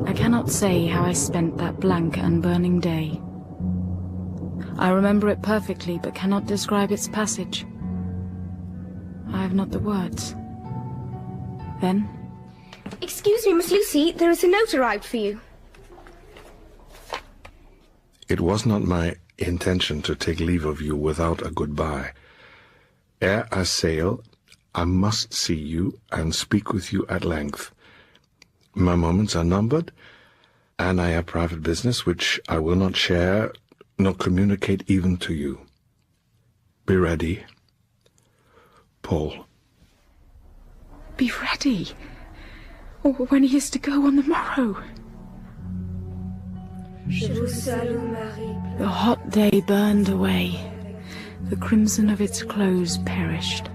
I cannot say how I spent that blank and burning day. I remember it perfectly, but cannot describe its passage. I have not the words. Then? Excuse me, Miss Lucy, there is a note arrived for you. It was not my intention to take leave of you without a goodbye. Ere I sail, I must see you and speak with you at length. My moments are numbered, and I have private business which I will not share nor communicate even to you. Be ready. Paul. Be ready? Or when he is to go on the morrow? The hot day burned away. The crimson of its close perished.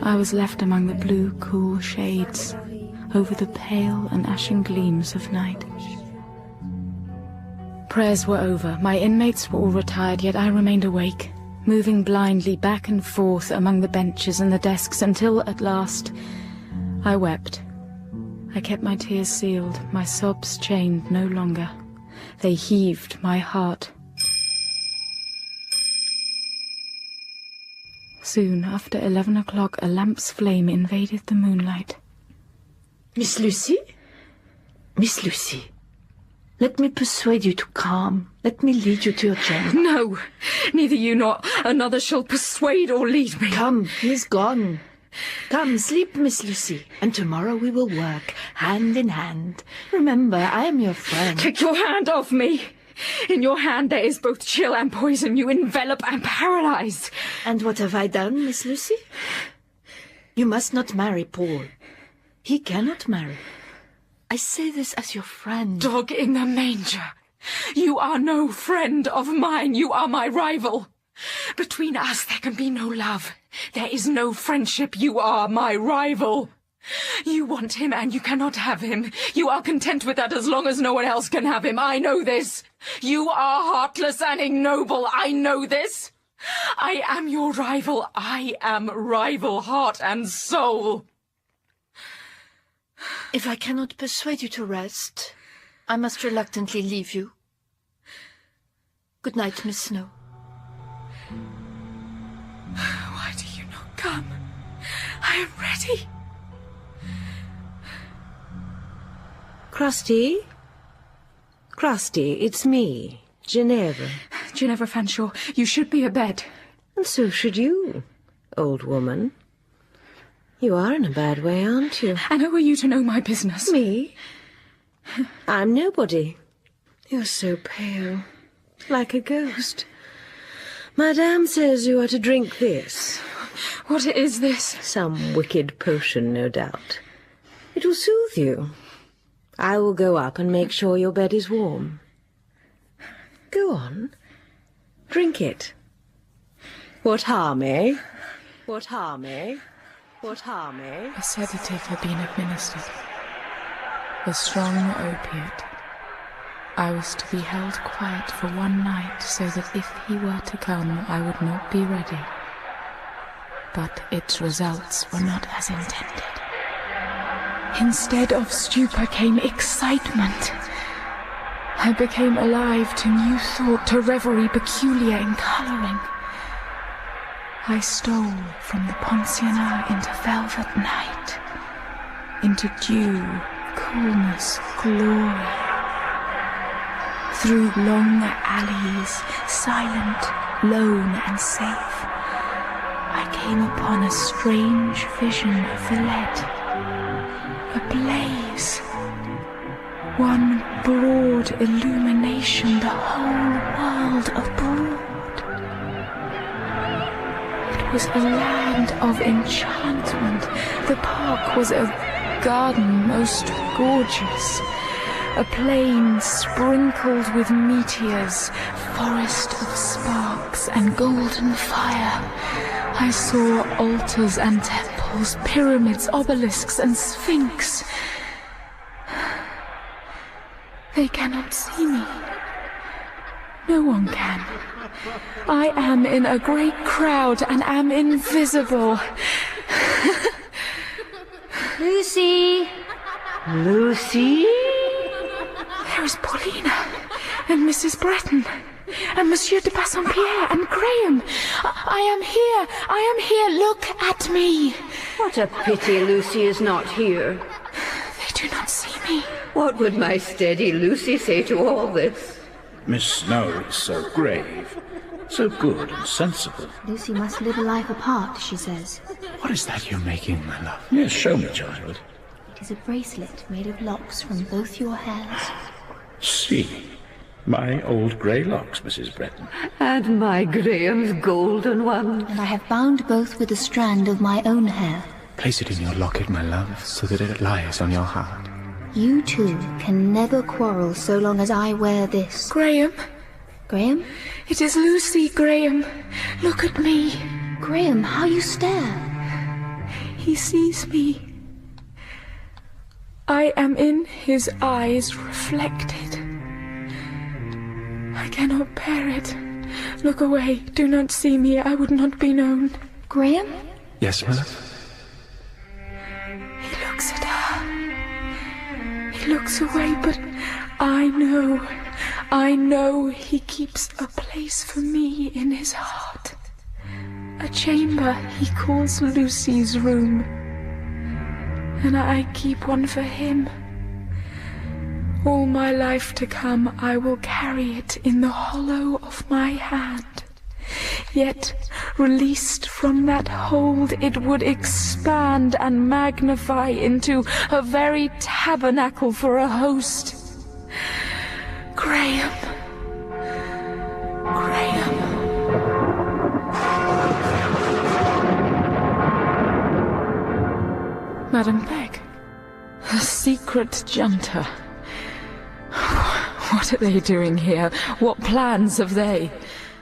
I was left among the blue, cool shades, over the pale and ashen gleams of night. Prayers were over. My inmates were all retired, yet I remained awake, moving blindly back and forth among the benches and the desks until, at last, I wept. I kept my tears sealed, my sobs chained no longer. They heaved my heart. Soon after 11 o'clock, a lamp's flame invaded the moonlight. Miss Lucy? Miss Lucy, let me persuade you to calm. Let me lead you to your chamber. No, neither you nor another shall persuade or lead me. Come, he is gone. Come, sleep, Miss Lucy, and tomorrow we will work, hand in hand. Remember, I am your friend. Take your hand off me. In your hand there is both chill and poison. You envelop and paralyze. And what have I done, Miss Lucy? You must not marry Paul. He cannot marry. I say this as your friend. Dog in the manger. You are no friend of mine. You are my rival. Between us there can be no love. There is no friendship. You are my rival. You want him and you cannot have him. You are content with that as long as no one else can have him. I know this. You are heartless and ignoble. I know this. I am your rival. I am rival heart and soul. If I cannot persuade you to rest, I must reluctantly leave you. Good night, Miss Snow. Why do you not come? I am ready. Krusty? Krusty, it's me, Ginevra. Ginevra Fanshawe, you should be abed. And so should you, old woman. You are in a bad way, aren't you? And who are you to know my business? Me? I'm nobody. You're so pale, like a ghost. Madame says you are to drink this. What is this? Some wicked potion, no doubt. It will soothe you. I will go up and make sure your bed is warm. Go on. Drink it. What harm, eh? What harm, eh? What harm, eh? A sedative had been administered. A strong opiate. I was to be held quiet for one night so that if he were to come, I would not be ready. But its results were not as intended. Instead of stupor came excitement. I became alive to new thought, to reverie peculiar in colouring. I stole from the pensionnat into velvet night, into dew, coolness, glory. Through long alleys, silent, lone and safe, I came upon a strange vision of Villette. A blaze, one broad illumination, the whole world abroad. It was a land of enchantment. The park was a garden most gorgeous, a plain sprinkled with meteors, forest of sparks and golden fire. I saw altars and temples, pyramids, obelisks, and sphinx. They cannot see me. No one can. I am in a great crowd and am invisible. Lucy! Lucy? There is Paulina and Mrs. Bretton and Monsieur de Bassompierre and Graham. I am here. Look at me. What a pity Lucy is not here. They do not see me. What would my steady Lucy say to all this? Miss Snow is so grave, so good and sensible. Lucy must live a life apart, she says. What is that you're making, my love? Yes, show me, child. It is a bracelet made of locks from both your hairs. See, my old grey locks, Mrs. Bretton. And my Graham's golden one. And I have bound both with a strand of my own hair. Place it in your locket, my love, so that it lies on your heart. You two can never quarrel so long as I wear this. Graham? Graham? It is Lucy, Graham. Look at me. Graham, how you stare. He sees me. I am in his eyes reflected. I cannot bear it. Look away. Do not see me. I would not be known. Graham? Yes, my love? He looks at her. He looks away, but I know he keeps a place for me in his heart. A chamber he calls Lucy's room. And I keep one for him. All my life to come I will carry it in the hollow of my hand. Yet, released from that hold, it would expand and magnify into a very tabernacle for a host. Graham. Graham. Madam Beck, a secret junta. What are they doing here? What plans have they?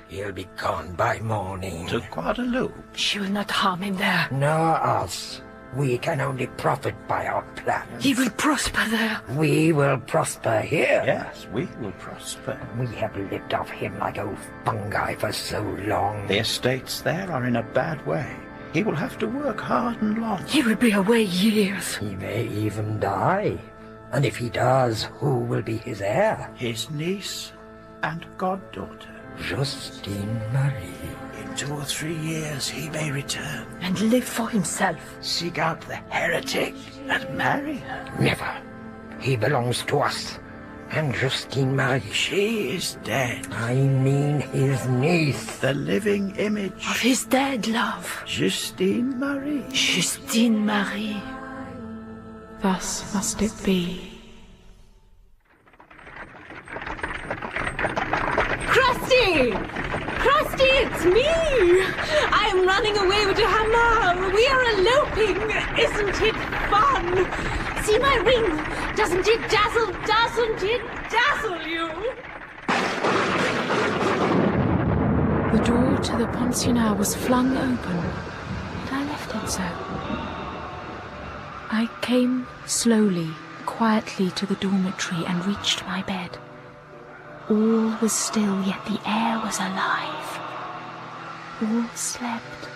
He'll be gone by morning. To Guadeloupe. She will not harm him there. Nor us. We can only profit by our plans. He will prosper there. We will prosper here. Yes, we will prosper. We have lived off him like old fungi for so long. The estates there are in a bad way. He will have to work hard and long. He will be away years. He may even die. And if he does, who will be his heir? His niece and goddaughter. Justine Marie. In 2 or 3 years he may return. And live for himself. Seek out the heretic and marry her. Never. He belongs to us. And Justine Marie. She is dead. I mean his niece. The living image. Of his dead love. Justine Marie. Justine Marie. Thus must it be. Krusty! Krusty, it's me! I am running away with your hammer. We are eloping. Isn't it fun? See my ring? Doesn't it dazzle? Doesn't it dazzle you? The door to the pensionnat was flung open, and I left it so. I came slowly, quietly to the dormitory and reached my bed. All was still, yet the air was alive. All slept.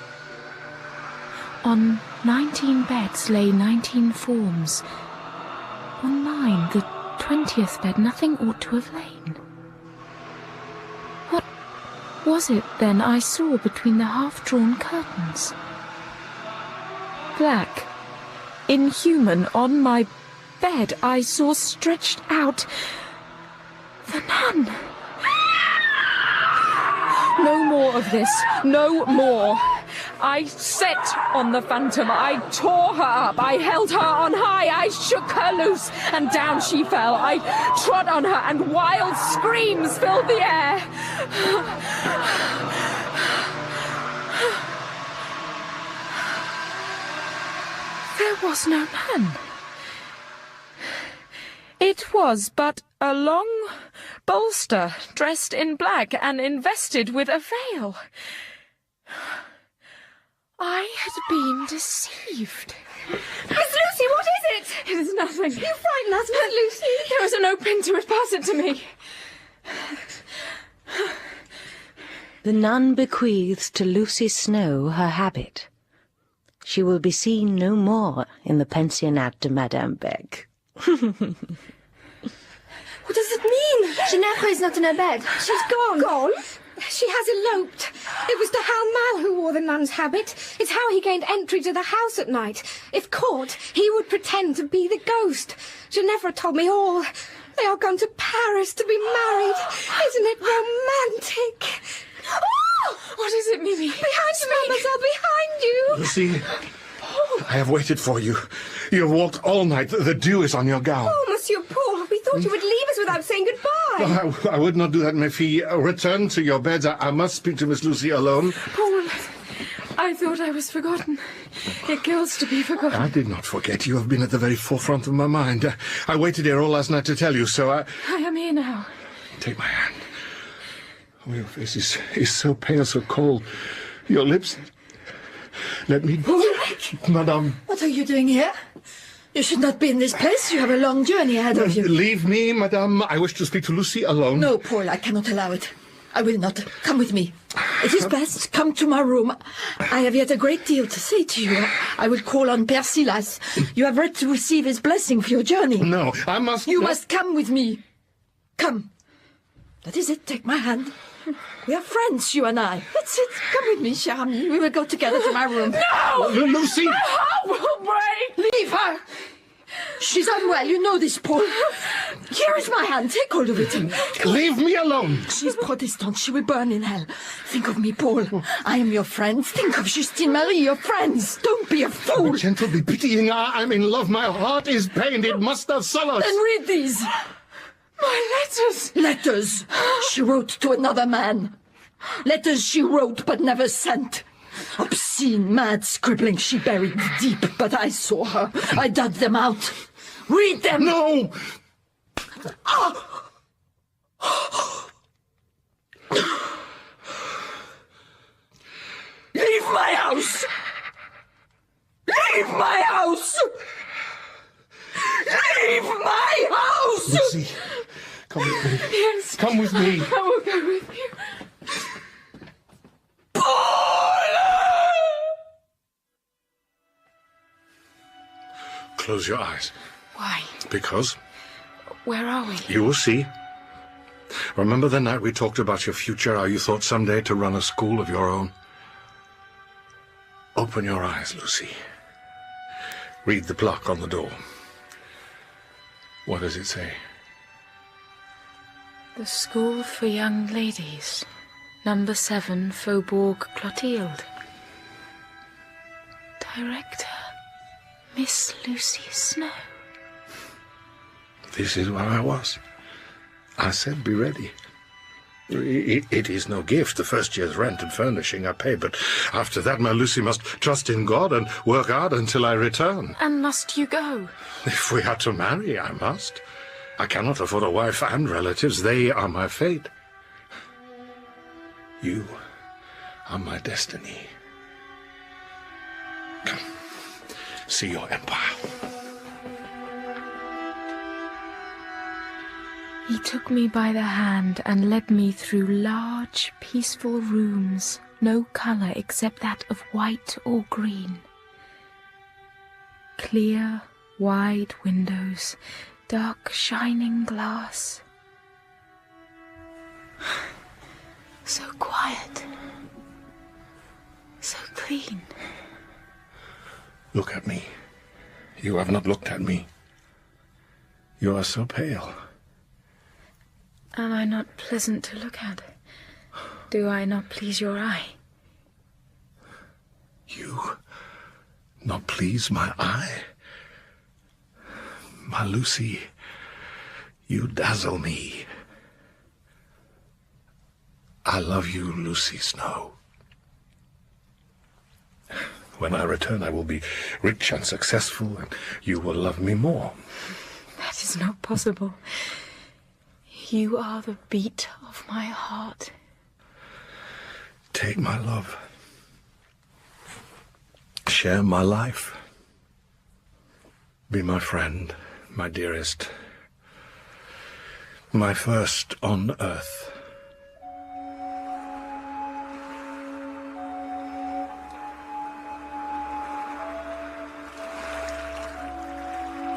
On 19 beds lay 19 forms. On mine, the 20th bed, nothing ought to have lain. What was it, then, I saw between the half-drawn curtains? Black, inhuman, on my bed I saw stretched out the nun. No more of this, no more. I set on the phantom, I tore her up, I held her on high, I shook her loose, and down she fell. I trod on her, and wild screams filled the air. There was no man. It was but a long bolster, dressed in black and invested with a veil. I had been deceived. Miss Lucy, what is it? It is nothing. You frighten us, Miss Lucy. There was an opening to it. Pass it to me. The nun bequeaths to Lucy Snowe her habit. She will be seen no more in the pensionnat de Madame Beck. What does it mean? Ginevra is not in her bed. She's gone. Gone? She has eloped. It was de Halmal who wore the nun's habit. It's how he gained entry to the house at night. If caught, he would pretend to be the ghost. Ginevra told me all. They are gone to Paris to be married. Isn't it romantic? Oh! What is it, Mimi? Behind you, mademoiselle, behind you. Lucy, I have waited for you. You have walked all night. The dew is on your gown. Oh, Monsieur Paul, we thought you would leave us without saying goodbye. I would not do that, mes filles. Return to your beds. I must speak to Miss Lucy alone. Paul, I thought I was forgotten. It kills to be forgotten. I did not forget. You have been at the very forefront of my mind. I waited here all last night to tell you, so I am here now. Take my hand. Oh, your face is so pale, so cold. Your lips... Let me... Madame... What are you doing here? You should not be in this place. You have a long journey ahead of you. Leave me, Madame. I wish to speak to Lucy alone. No, Paul, I cannot allow it. I will not. Come with me. It is best. Come to my room. I have yet a great deal to say to you. I will call on Père Silas. You have right to receive his blessing for your journey. No, I must... You must come with me. Come. That is it. Take my hand. We are friends, you and I. That's it. Come with me, cher ami. We will go together to my room. No! Lucy! My heart will break! Leave her! She's unwell, you know this, Paul. Here is my hand. Take hold of it. Leave me alone. She's Protestant. She will burn in hell. Think of me, Paul. I am your friend. Think of Justine Marie, your friends. Don't be a fool. Be gentle, be pitying. I'm in love. My heart is pained. It must have solace. Then read these. My letters. Letters. She wrote to another man. Letters she wrote but never sent. Obscene, mad scribbling she buried deep, but I saw her. I dug them out. Read them! No! Leave my house! Leave my Yes. Come with me. I will go with you. Close your eyes. Why? Because Where are we? you will see. Remember the night we talked about your future, how you thought someday to run a school of your own? Open your eyes, Lucy. Read the plaque on the door. What does it say? The School for Young Ladies, number 7, Faubourg Clotilde. Director, Miss Lucy Snowe. This is where I was. I said be ready. It is no gift. The first year's rent and furnishing I pay, but after that my Lucy must trust in God and work hard until I return. And must you go? If we are to marry, I must. I cannot afford a wife and relatives. They are my fate. You are my destiny. Come, see your empire. He took me by the hand and led me through large, peaceful rooms, no colour except that of white or green. Clear, wide windows, dark, shining glass. So quiet. So clean. Look at me. You have not looked at me. You are so pale. Am I not pleasant to look at? Do I not please your eye? You not please my eye? My Lucy, you dazzle me. I love you, Lucy Snowe. When I return, I will be rich and successful, and you will love me more. That is not possible. You are the beat of my heart. Take my love. Share my life. Be my friend, my dearest, my first on earth.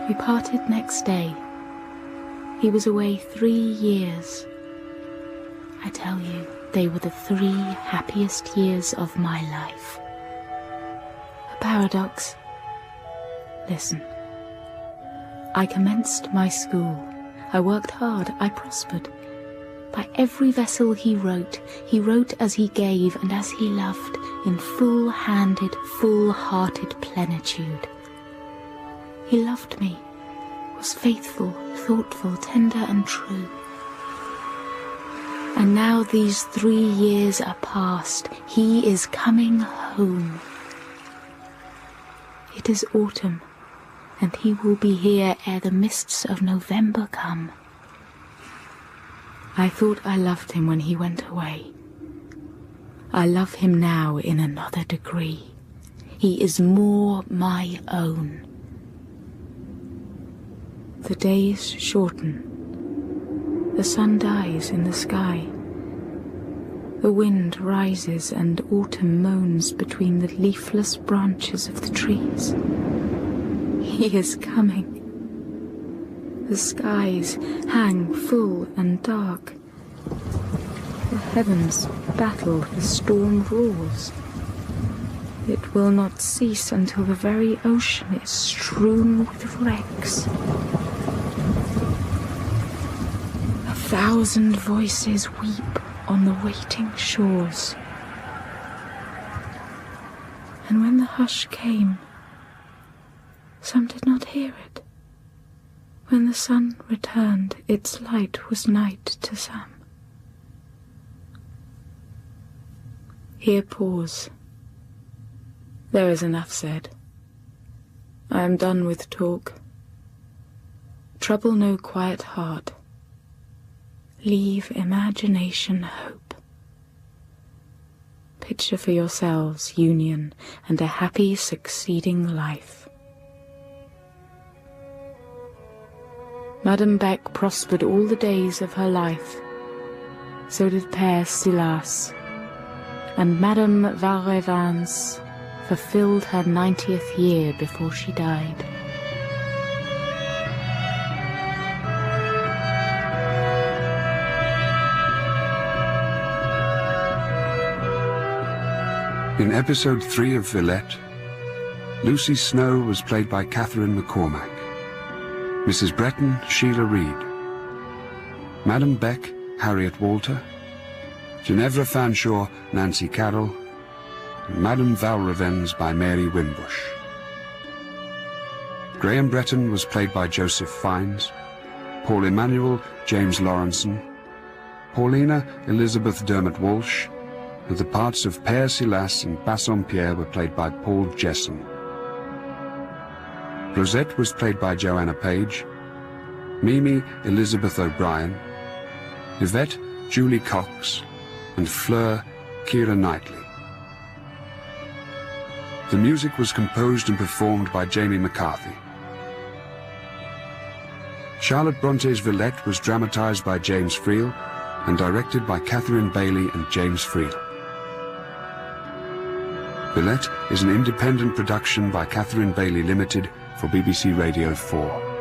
We parted next day. He was away 3 years. I tell you, they were the 3 happiest years of my life. A paradox. Listen. I commenced my school. I worked hard. I prospered. By every vessel he wrote as he gave and as he loved, in full-handed, full-hearted plenitude. He loved me, was faithful, thoughtful, tender and true. And now these 3 years are past. He is coming home. It is autumn, and he will be here ere the mists of November come. I thought I loved him when he went away. I love him now in another degree. He is more my own. The days shorten. The sun dies in the sky. The wind rises and autumn moans between the leafless branches of the trees. He is coming. The skies hang full and dark. The heavens battle, the storm roars. It will not cease until the very ocean is strewn with wrecks. 1,000 voices weep on the waiting shores. And when the hush came, some did not hear it. When the sun returned, its light was night to some. Here pause. There is enough said. I am done with talk. Trouble no quiet heart. Leave imagination hope. Picture for yourselves union and a happy succeeding life. Madame Beck prospered all the days of her life. So did Père Silas. And Madame Valrevans fulfilled her 90th year before she died. In episode 3 of Villette, Lucy Snowe was played by Catherine McCormack, Mrs. Bretton, Sheila Reid, Madame Beck, Harriet Walter, Ginevra Fanshawe, Nancy Carroll, and Madame Valrevens by Mary Wimbush. Graham Bretton was played by Joseph Fiennes, Paul Emanuel, James Laurenson, Paulina, Elizabeth Dermot Walsh, and the parts of Père Silas and Bassompierre were played by Paul Jesson. Rosette was played by Joanna Page, Mimi, Elizabeth O'Brien, Yvette, Julie Cox, and Fleur, Keira Knightley. The music was composed and performed by Jamie McCarthy. Charlotte Bronte's Villette was dramatized by James Friel and directed by Catherine Bailey and James Friel. Villette is an independent production by Catherine Bailey Limited for BBC Radio 4.